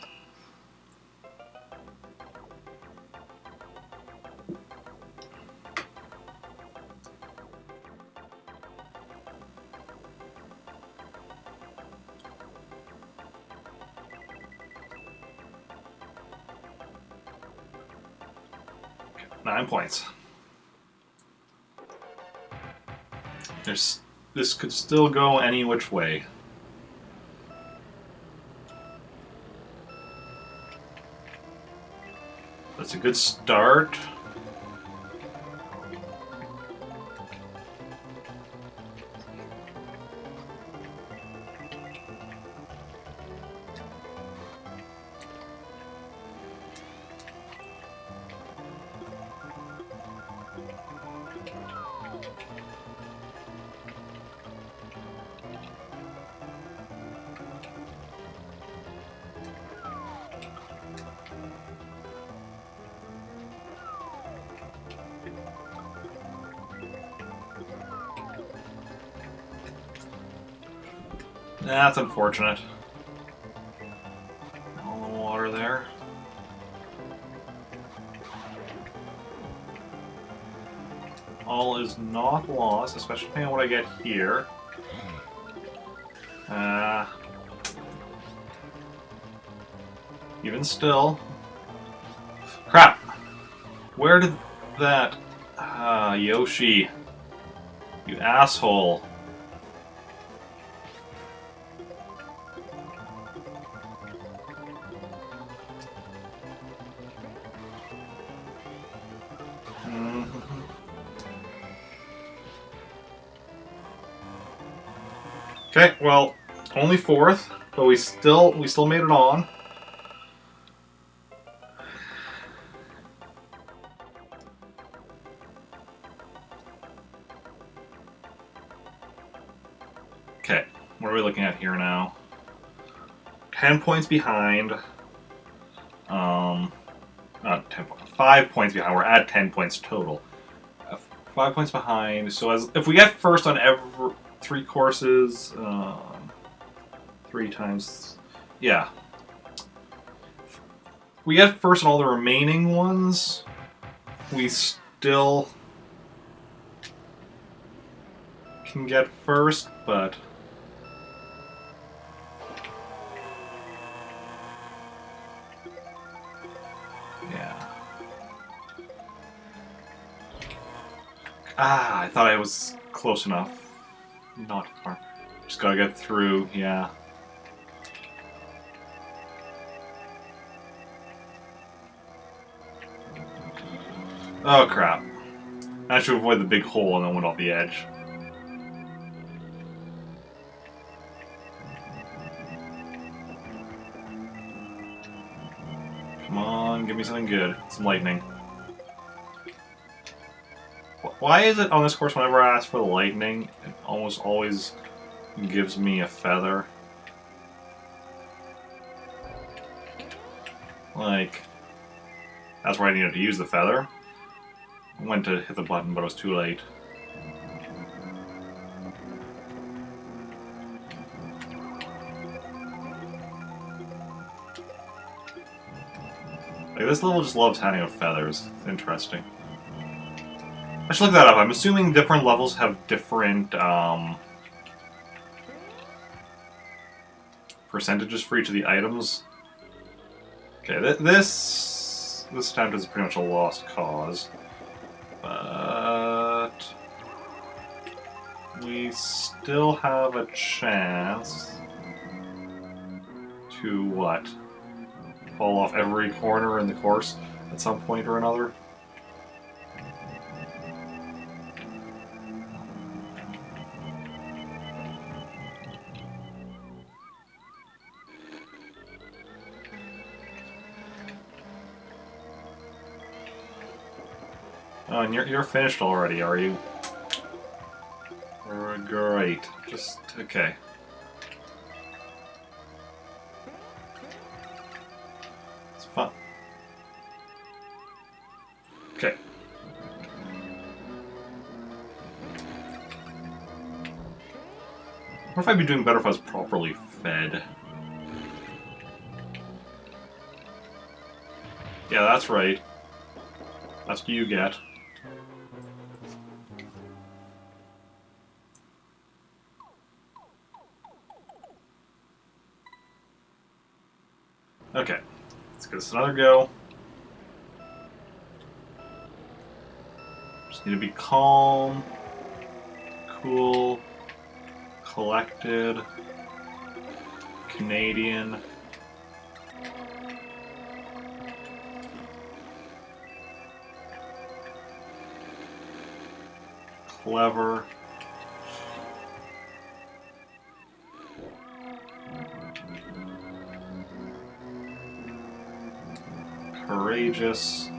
Okay, 9 points. This could still go any which way. That's a good start. That's unfortunate. All the water there. All is not lost, especially depending on what I get here. Even still. Crap! Where did that... Yoshi. You asshole. Okay, well, only fourth, but we still made it on. Okay, what are we looking at here now? 10 points behind. Not 10 points. 5 points behind. We're at 10 points total. 5 points behind. So if we get first on every 3 courses, 3 times, yeah. If we get first on all the remaining ones, we still can get first, but yeah. I thought I was close enough. Not far. Just gotta get through, yeah. Oh crap. I should avoid the big hole and then went off the edge. Come on, give me something good. Some lightning. Why is it on this course whenever I ask for the lightning, it almost always gives me a feather? Like, that's where I needed to use the feather. I went to hit the button, but it was too late. Like, this level just loves handing out feathers. It's interesting. I should look that up. I'm assuming different levels have different percentages for each of the items. Okay, this attempt is pretty much a lost cause. But we still have a chance to what? Fall off every corner in the course at some point or another. Oh, and you're finished already, are you? Great. Just okay. It's fun. Okay. What if I'd be doing better if I was properly fed? Yeah, that's right. That's what you get. Okay, let's give this another go. Just need to be calm, cool, collected, Canadian. Clever. Courageous.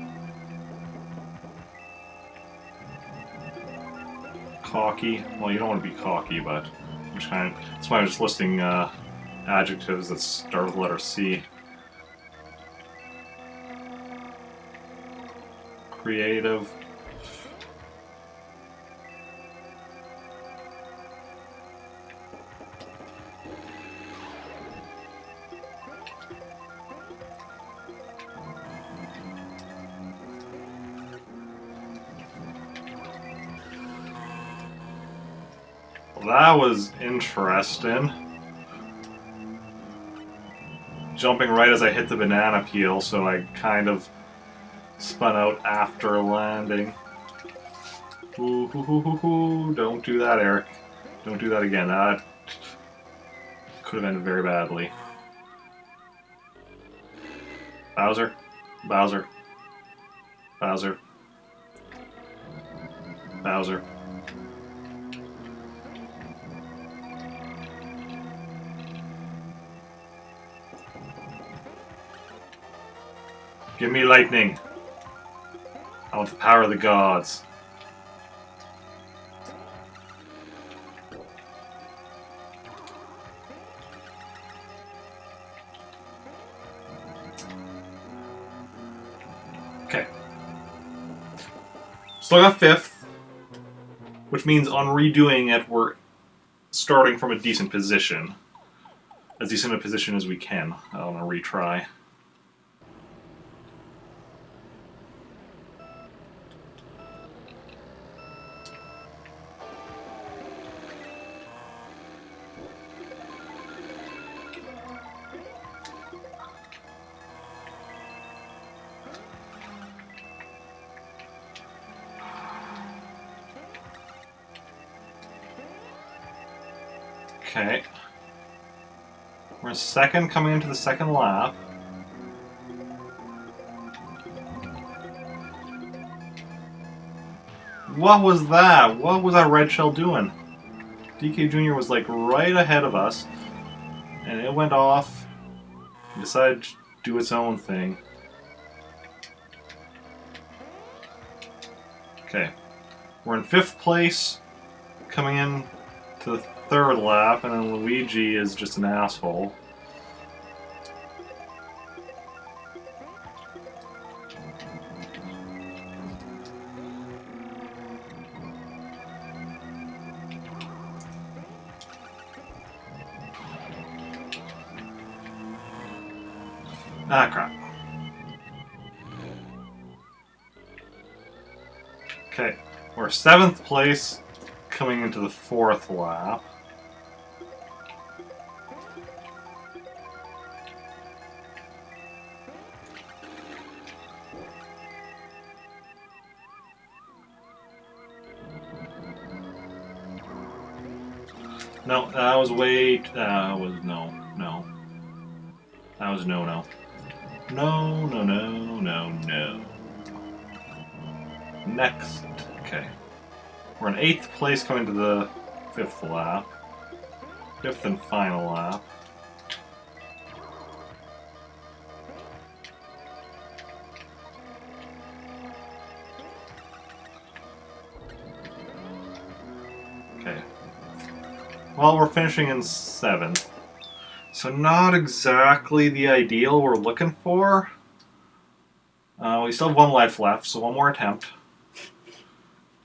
Cocky. Well, you don't want to be cocky, but I'm trying. That's why I was just listing adjectives that start with the letter C. Creative. That was interesting. Jumping right as I hit the banana peel, so I kind of spun out after landing. Ooh, don't do that, Eric. Don't do that again. That could have ended very badly. Bowser. Bowser. Bowser. Bowser. Give me lightning. I want the power of the gods. Okay. Still got 5th, which means on redoing it, we're starting from a decent position. As decent a position as we can. I want to retry. Okay. We're second coming into the second lap. What was that? What was that red shell doing? DK Jr. was like right ahead of us, and it went off and decided to do its own thing. Okay. We're in 5th place, coming in to the 3rd lap, and then Luigi is just an asshole. Ah, crap. Okay, we're 7th place, coming into the 4th lap. No, that was way... That was no. That was no. No. Next. Okay. We're in 8th place coming to the 5th lap. 5th and final lap. Okay. Well, we're finishing in 7th. So not exactly the ideal we're looking for. We still have 1 life left, so 1 more attempt.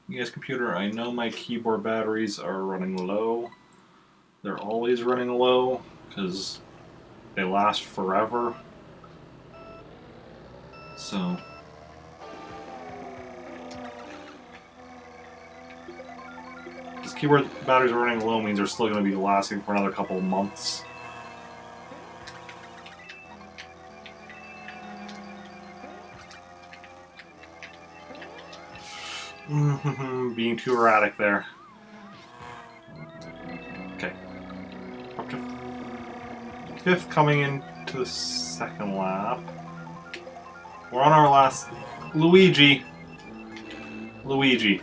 Yes, computer, I know my keyboard batteries are running low. They're always running low, because they last forever. So... This keyboard batteries are running low means they're still going to be lasting for another couple of months. Being too erratic there. Okay. Up to 5th coming into the 2nd lap. We're on our last... Luigi! Really?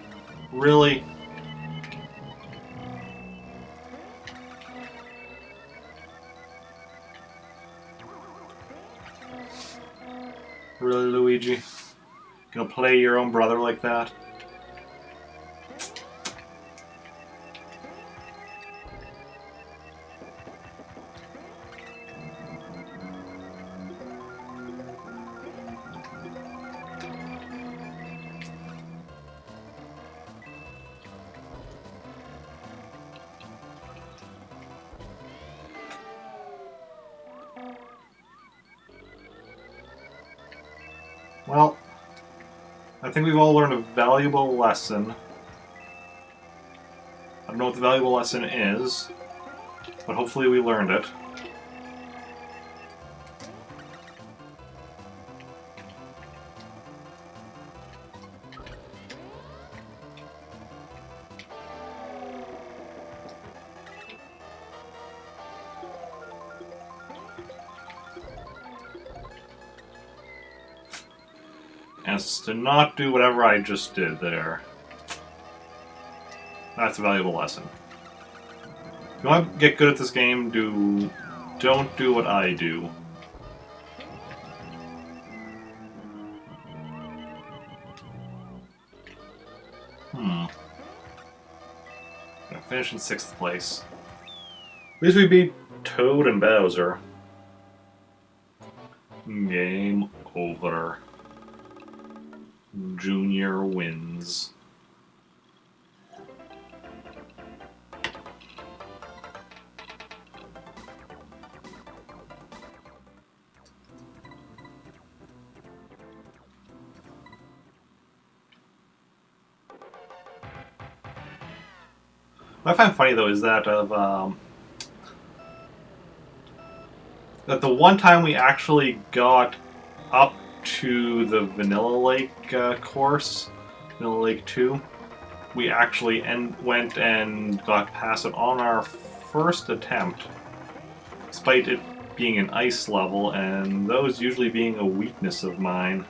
Really, Luigi? Gonna play your own brother like that? Well, I think we've all learned a valuable lesson don't know what the valuable lesson is, but hopefully we learned it. As to not do whatever I just did there. That's a valuable lesson. If you want to get good at this game, don't do what I do. Gonna finish in 6th place. At least we beat Toad and Bowser. Game over. Junior wins. What I find funny though is that that the one time we actually got up to the Vanilla Lake course, Vanilla Lake 2, we actually went and got past it on our first attempt, despite it being an ice level, and those usually being a weakness of mine.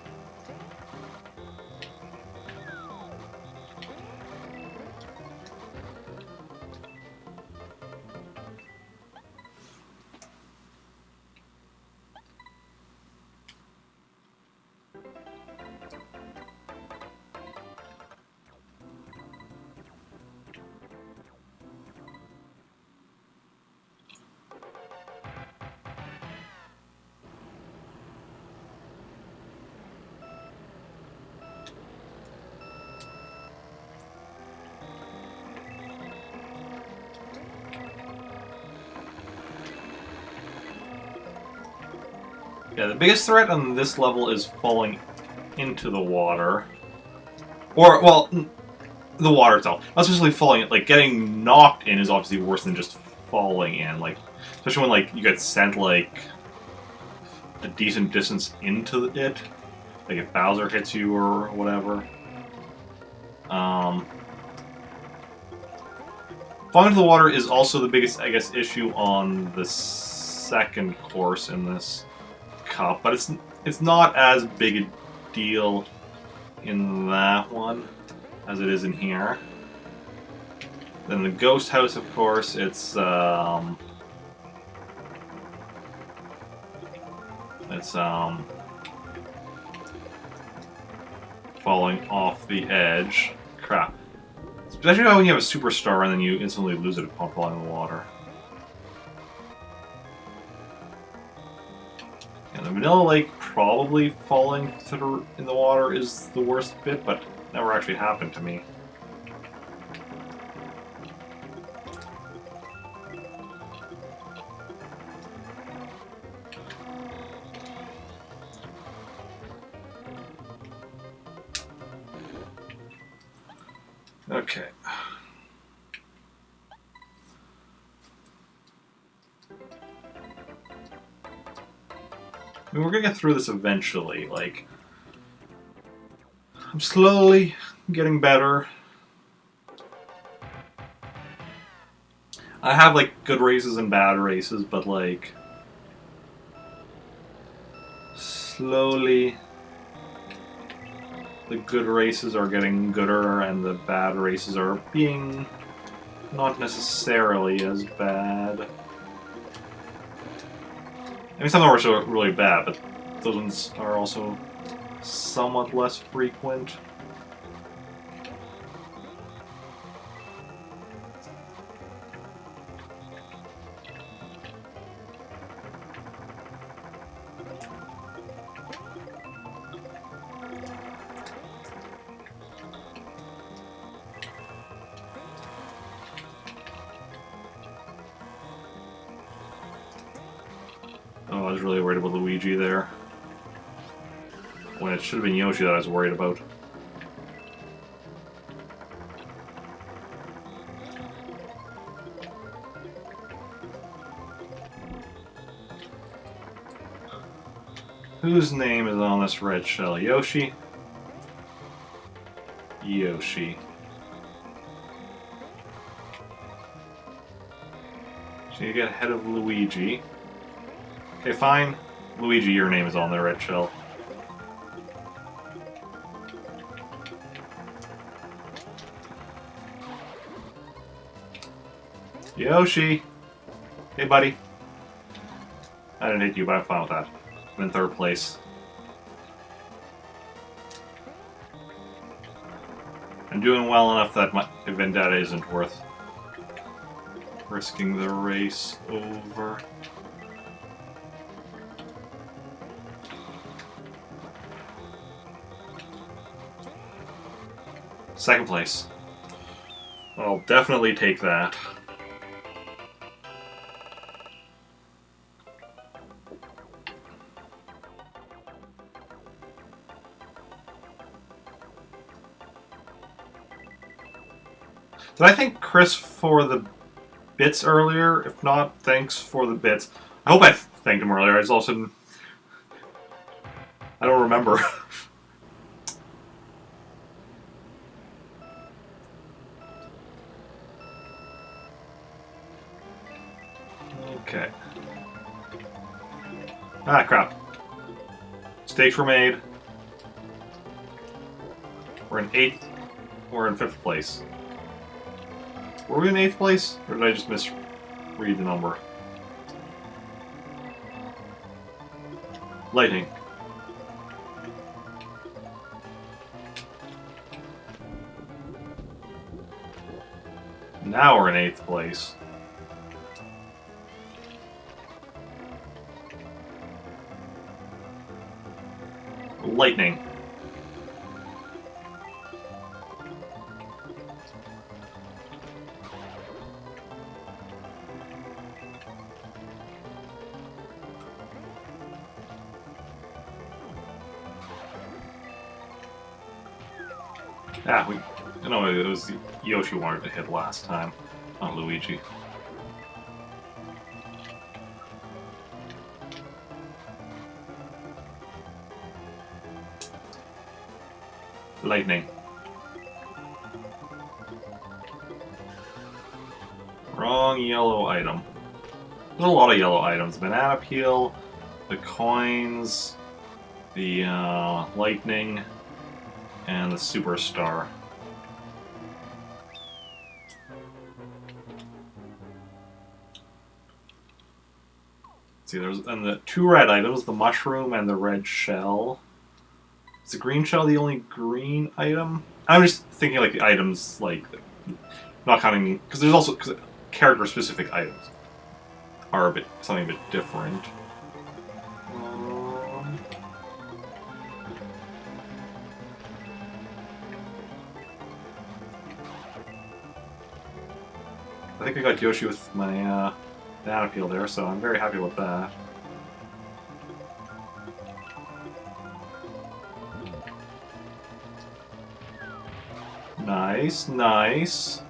Yeah, the biggest threat on this level is falling into the water. Or, well, the water itself. Not especially falling, like, getting knocked in is obviously worse than just falling in. Like, especially when, like, you get sent, like, a decent distance into it. Like, if Bowser hits you or whatever. Falling into the water is also the biggest, I guess, issue on the second course in this cup, but it's not as big a deal in that one as it is in here. Then the ghost house, of course, it's falling off the edge. Crap. Especially when you have a superstar and then you instantly lose it upon falling in the water. And the Vanilla Lake probably falling through in the water is the worst bit, but never actually happened to me. Okay. I mean, we're gonna get through this eventually. Like, I'm slowly getting better. I have, like, good races and bad races, but, like, slowly the good races are getting gooder and the bad races are being not necessarily as bad. I mean, some of them are really bad, but those ones are also somewhat less frequent. Oh, I was really worried about Luigi there. When it should have been Yoshi that I was worried about. Whose name is on this red shell? Yoshi? Yoshi. So you get ahead of Luigi. Okay, fine. Luigi, your name is on the red shell. Yoshi! Hey, buddy. I didn't hit you, but I'm fine with that. I'm in third place. I'm doing well enough that my vendetta isn't worth risking the race over. Second place. I'll definitely take that. Did I thank Chris for the bits earlier? If not, thanks for the bits. I hope I thanked him earlier. I just also... I don't remember. Okay. Ah, crap. Stakes were made. We're in 8th. We're in 5th place. Were we in 8th place? Or did I just misread the number? Lightning. Now we're in 8th place. Lightning. Ah, I know it was Yoshi wanted to hit last time, not Luigi. Lightning. Wrong yellow item. There's a lot of yellow items. Banana peel, the coins, the lightning, and the superstar. See, and the 2 red items, the mushroom and the red shell. Is the green shell the only green item? I'm just thinking like the items, like, not counting, because there's also character-specific items are something a bit different. I think I got Yoshi with my banana peel there, so I'm very happy with that. Nice, nice.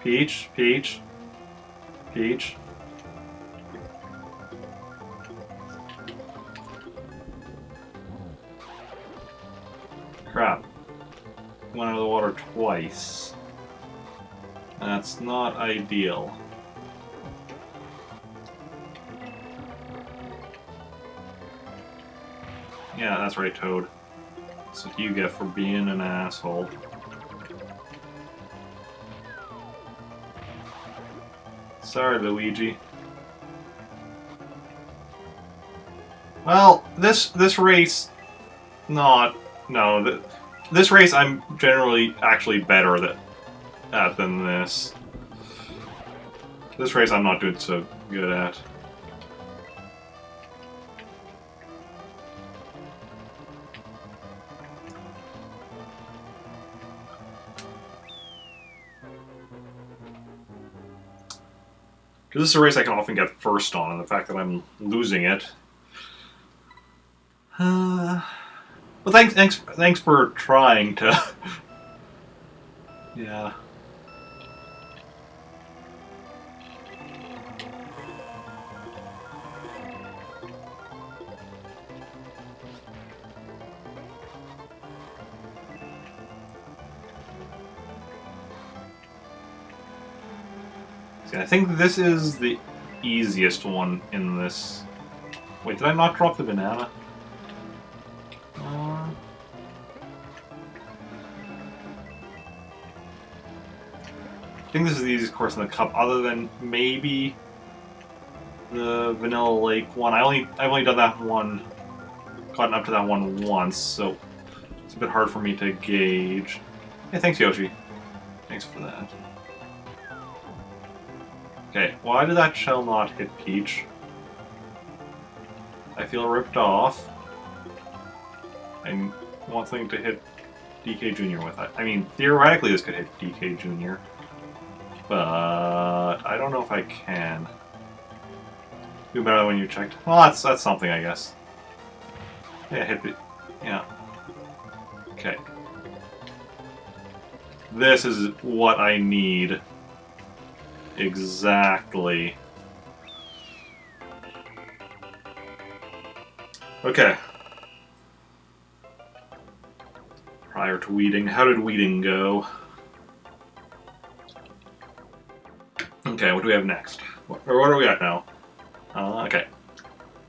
Peach, Peach, Peach. Crap. Went out of the water twice. That's not ideal. Yeah, that's right, Toad. That's what you get for being an asshole. Sorry, Luigi. Well, this race, this race I'm generally actually better at than this. This race I'm not doing so good at. Because this is a race I can often get first on, and the fact that I'm losing it. Well, thanks for trying to. Yeah. See, I think this is the easiest one in this. Wait, did I not drop the banana? I think this is the easiest course in the cup, other than maybe the Vanilla Lake one. I've only done that one, gotten up to that one once, so it's a bit hard for me to gauge. Hey, thanks, Yoshi. Thanks for that. Okay, why did that shell not hit Peach? I feel ripped off. I want something to hit DK Jr. with. I mean, theoretically this could hit DK Jr., but I don't know if I can. Do better when you checked. Well, that's something, I guess. Yeah, hit it. Yeah. Okay. This is what I need. Exactly. Okay. Prior to weeding, how did weeding go? Okay, what do we have next? What are we at now? Okay.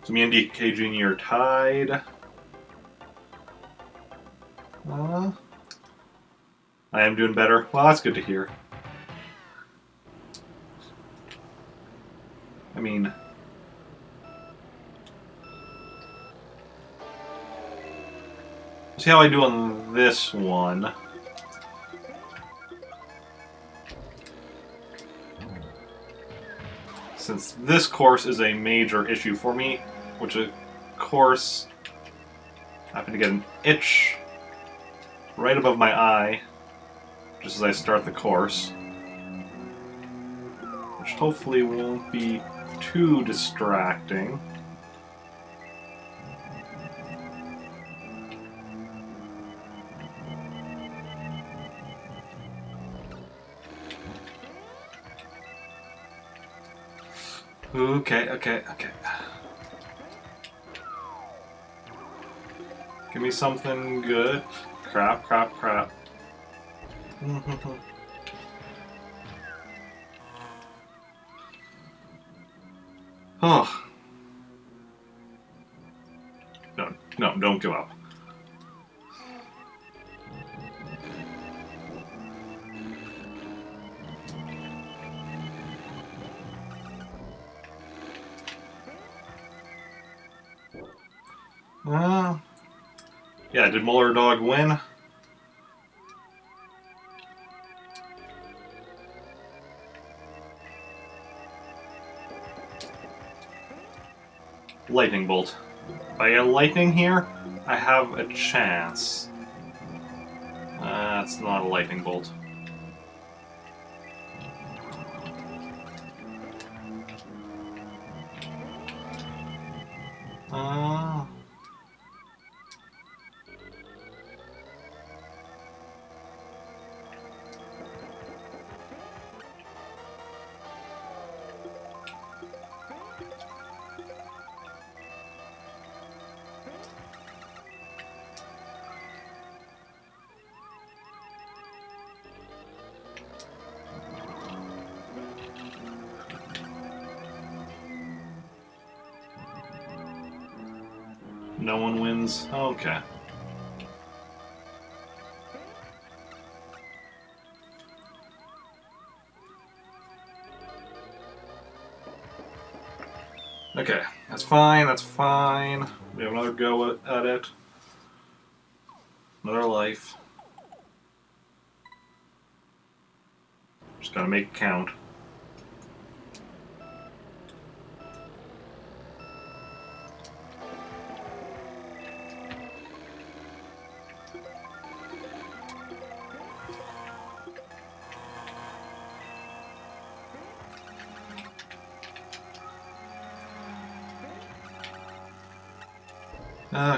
So me and DK Jr. are tied. I am doing better. Well, that's good to hear. I mean... see how I do on this one. Since this course is a major issue for me, which of course I happen to get an itch right above my eye just as I start the course, which hopefully won't be too distracting. Okay. Give me something good. Crap. Oh. No, don't give up. Yeah, did Muller Dog win? Lightning Bolt. If I get lightning here, I have a chance. That's not a Lightning Bolt. No one wins? Okay. Okay, that's fine. We have another go at it. Another life. Just gotta make it count.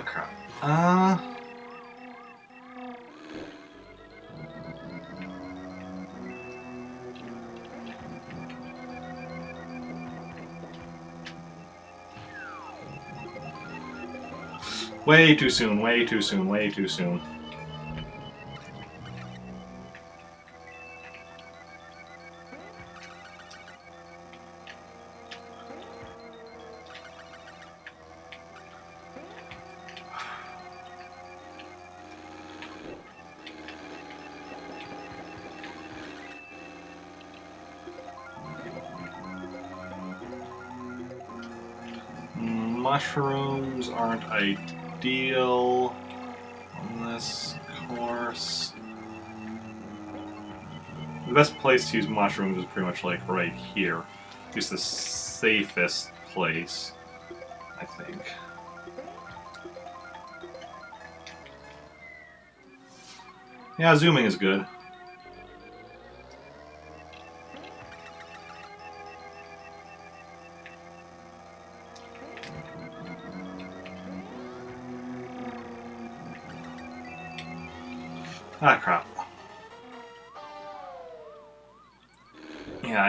Crap. Way too soon. mushrooms aren't ideal on this course. The best place to use mushrooms is pretty much like right here. At least the safest place, I think. Yeah, zooming is good. Ah, crap. Yeah,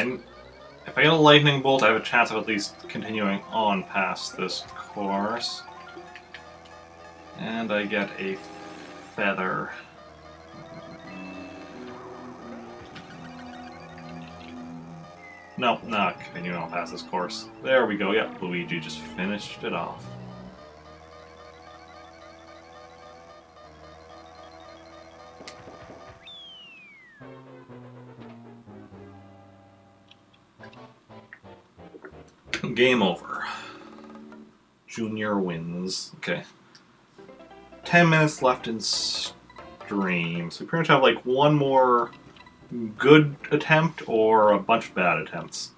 if I get a lightning bolt, I have a chance of at least continuing on past this course. And I get a feather. Nope, not continuing on past this course. There we go, yep, Luigi just finished it off. Game over. Junior wins. Okay. 10 minutes left in stream. So we pretty much have like one more good attempt or a bunch of bad attempts.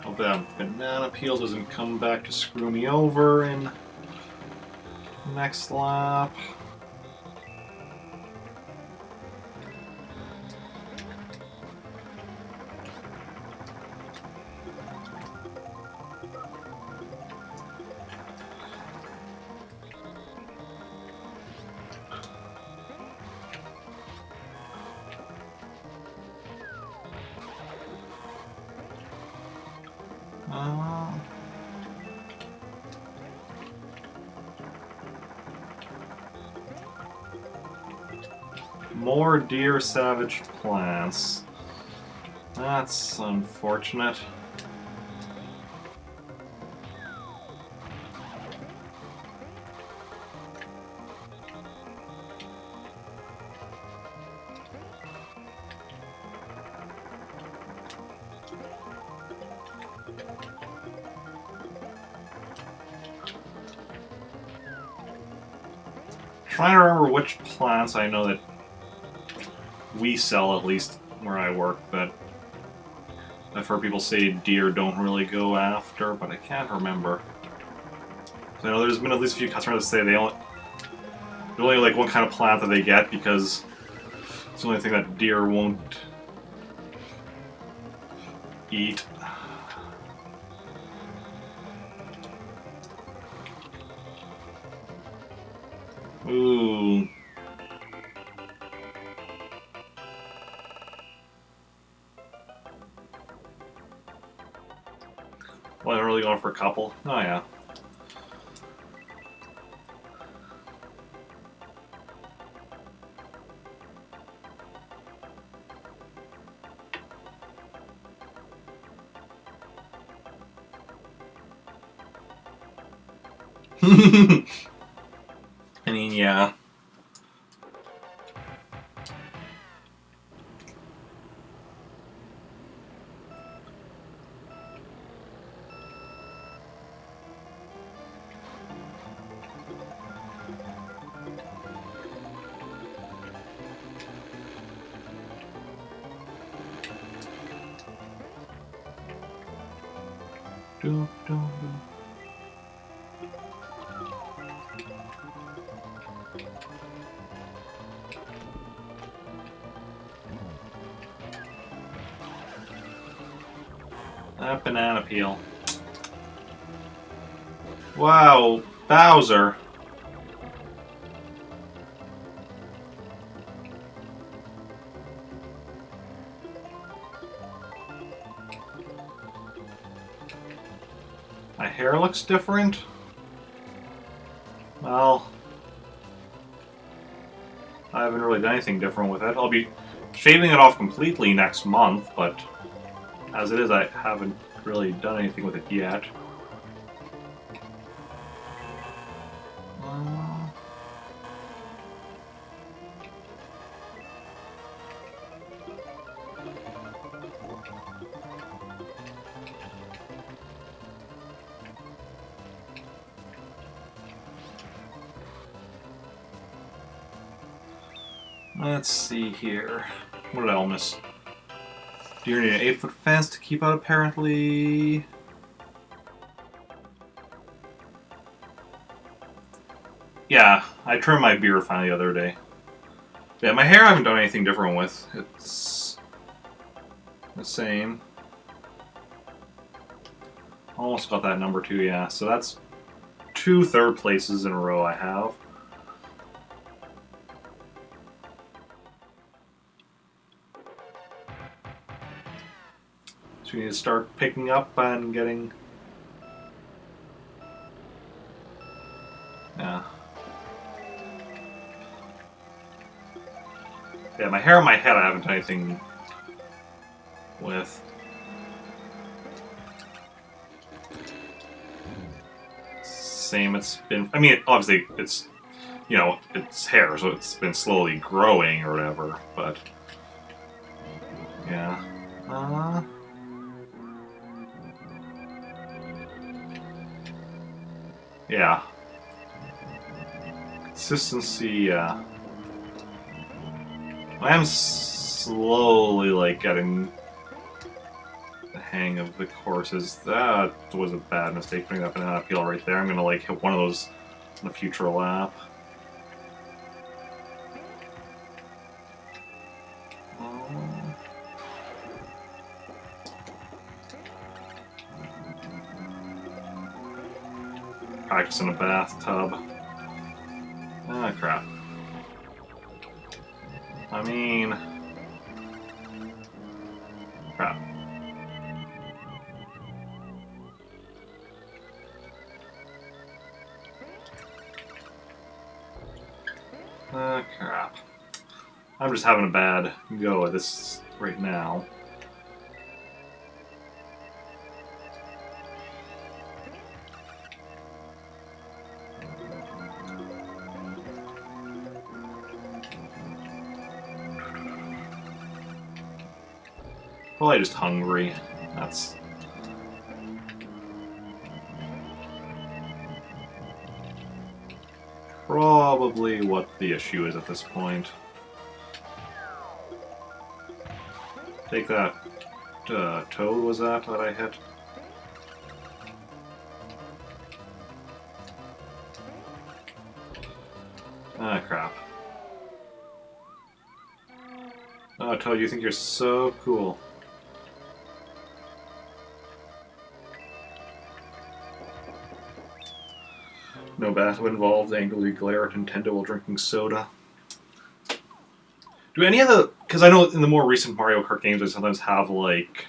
Hope that banana peel doesn't come back to screw me over in next lap. More deer savage plants. That's unfortunate. Trying to remember which plants I know that we sell, at least where I work, that I've heard people say deer don't really go after, but I can't remember. So I know there's been at least a few customers that say there's only like one kind of plant that they get because it's the only thing that deer won't eat. Ooh. Well, I'm really going for a couple. Oh, yeah. I mean, yeah. That banana peel. Wow, Bowser. My hair looks different. Well, I haven't really really done anything different with it. I'll be shaving it off completely next month, but as it is, I haven't really done anything with it yet. Let's see here. What did I all miss? Do you need an 8-foot fence to keep out, apparently? Yeah, I trimmed my beard finally the other day. Yeah, my hair I haven't done anything different with. It's the same. Almost got that number 2, yeah. So that's 2 third places in a row I have. So we need to start picking up and getting... Yeah. Yeah, my hair on my head I haven't done anything with. Same, it's been... I mean, obviously, it's... You know, it's hair, so it's been slowly growing or whatever, but... Yeah. Yeah. Consistency, yeah. I am slowly, like, getting the hang of the courses. That was a bad mistake putting that banana peel right there. I'm gonna, like, hit one of those in a future lap. Practice in a bathtub. Ah, crap. I mean... Crap. Ah, crap. I'm just having a bad go at this right now. Probably just hungry. That's... probably what the issue is at this point. Take that toad, was that I hit? Ah, crap. Oh, Toad, you think you're so cool. No battle involved, angrily glare at Nintendo while drinking soda. Do any of the... Because I know in the more recent Mario Kart games, they sometimes have, like,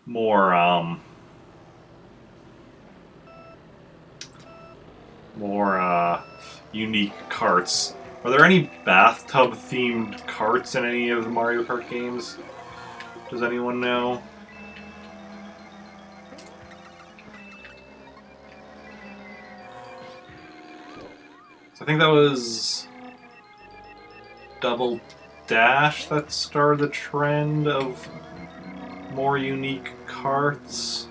more, unique karts. Are there any bathtub-themed karts in any of the Mario Kart games? Does anyone know? So I think that was Double Dash that started the trend of more unique karts.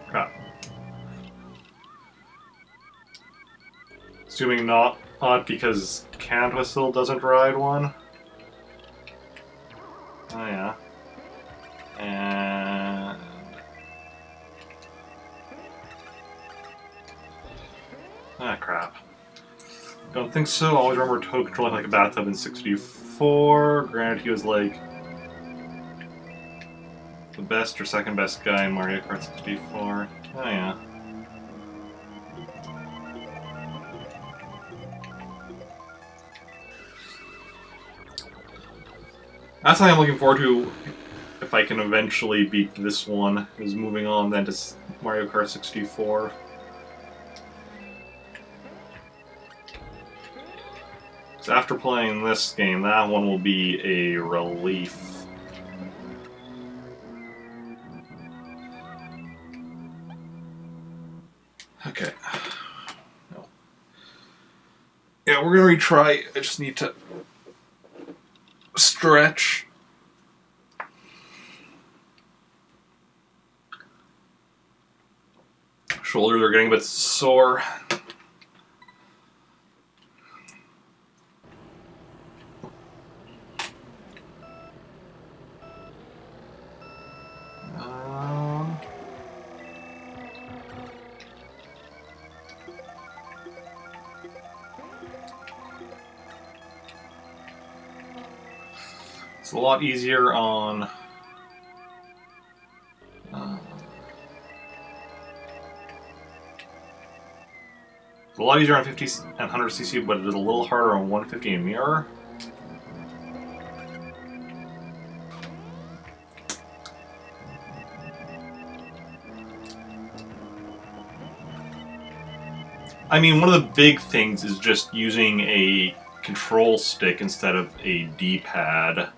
Crap. Assuming not because Cantua still doesn't ride one. Oh yeah. And... ah, crap. Don't think so. Always remember Toad controlling like a bathtub in 64. Granted, he was like the best or second best guy in Mario Kart 64. Oh yeah. That's something I'm looking forward to. If if I can eventually beat this one, is moving on then to Mario Kart 64. So after playing this game, that one will be a relief. Okay. No. Yeah, we're gonna retry. I just need to stretch. Shoulders are getting a bit sore. It's a lot easier on it's a lot easier on 50 and 100cc, but it is a little harder on 150 and mirror. I mean, one of the big things is just using a control stick instead of a D-pad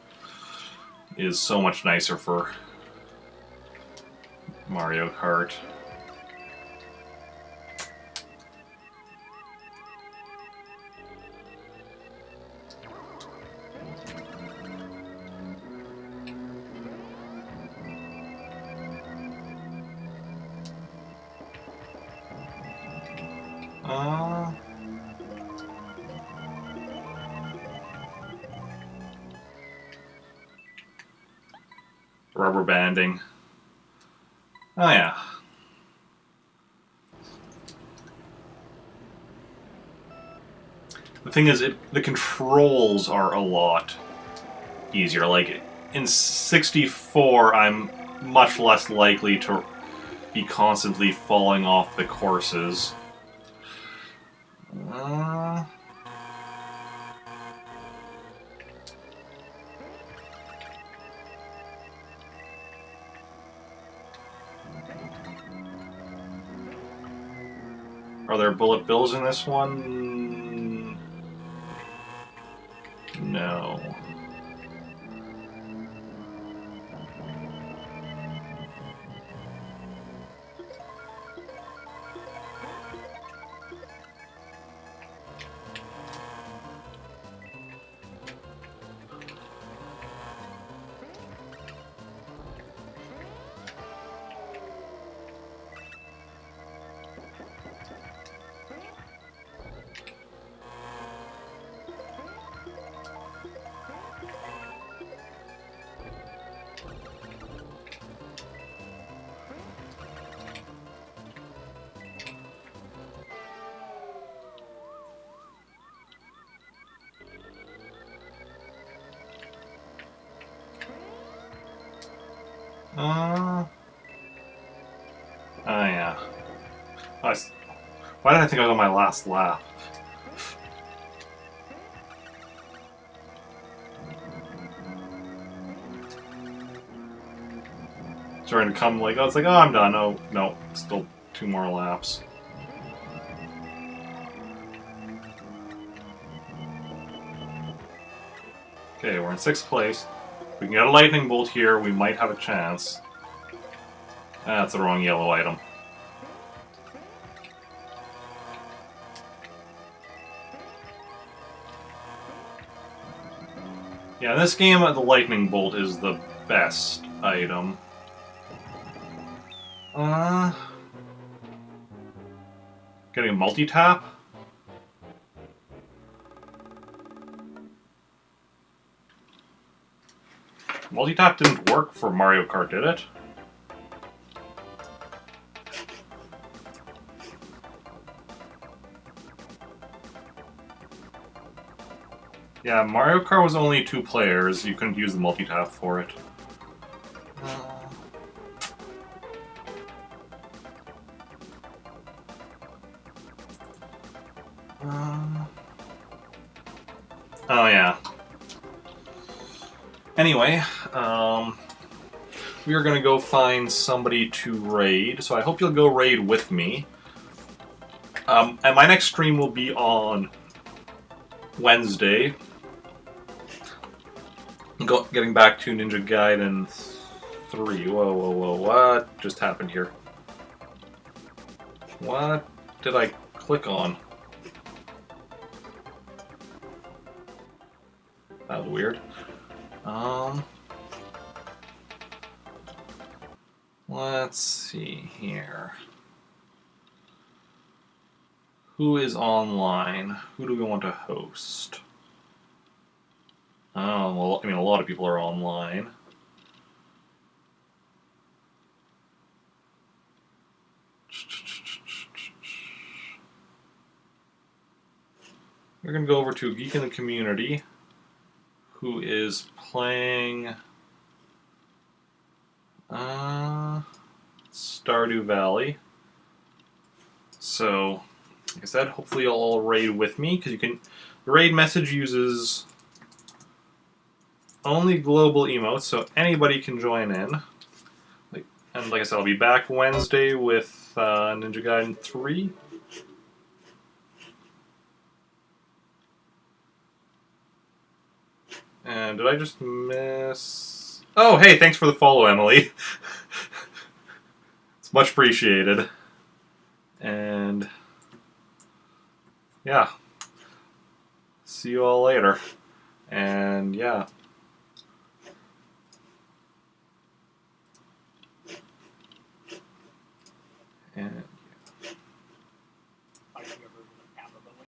is so much nicer for Mario Kart. Rubber banding. Oh yeah. The thing is, the controls are a lot easier. Like, in 64, I'm much less likely to be constantly falling off the courses. Are there bullet bills in this one? No. Oh yeah. Why did I think I was on my last lap? Starting to come like, oh, it's like, oh, I'm done. Oh, no, still 2 more laps. Okay, we're in 6th place. If we can get a lightning bolt here, we might have a chance. That's the wrong yellow item. Yeah, in this game, the lightning bolt is the best item. Getting a multi-tap? Multi-tap didn't work for Mario Kart, did it? Yeah, Mario Kart was only 2 players. You couldn't use the multi-tap for it. Oh yeah. Anyway, we are going to go find somebody to raid. So I hope you'll go raid with me. And my next stream will be on Wednesday. Getting back to Ninja Gaiden 3. Whoa, whoa, whoa. What just happened here? What did I click on? That was weird. Let's see here. Who is online? Who do we want to host? Oh, well, I mean, a lot of people are online. We're going to go over to Geek in the Community, who is playing Stardew Valley. So, like I said, hopefully you'll all raid with me, because you can. The raid message uses only global emotes, so anybody can join in. And like I said, I'll be back Wednesday with Ninja Gaiden 3. And did I just miss... Oh, hey, thanks for the follow, Emily. It's much appreciated. And... yeah. See you all later. And yeah.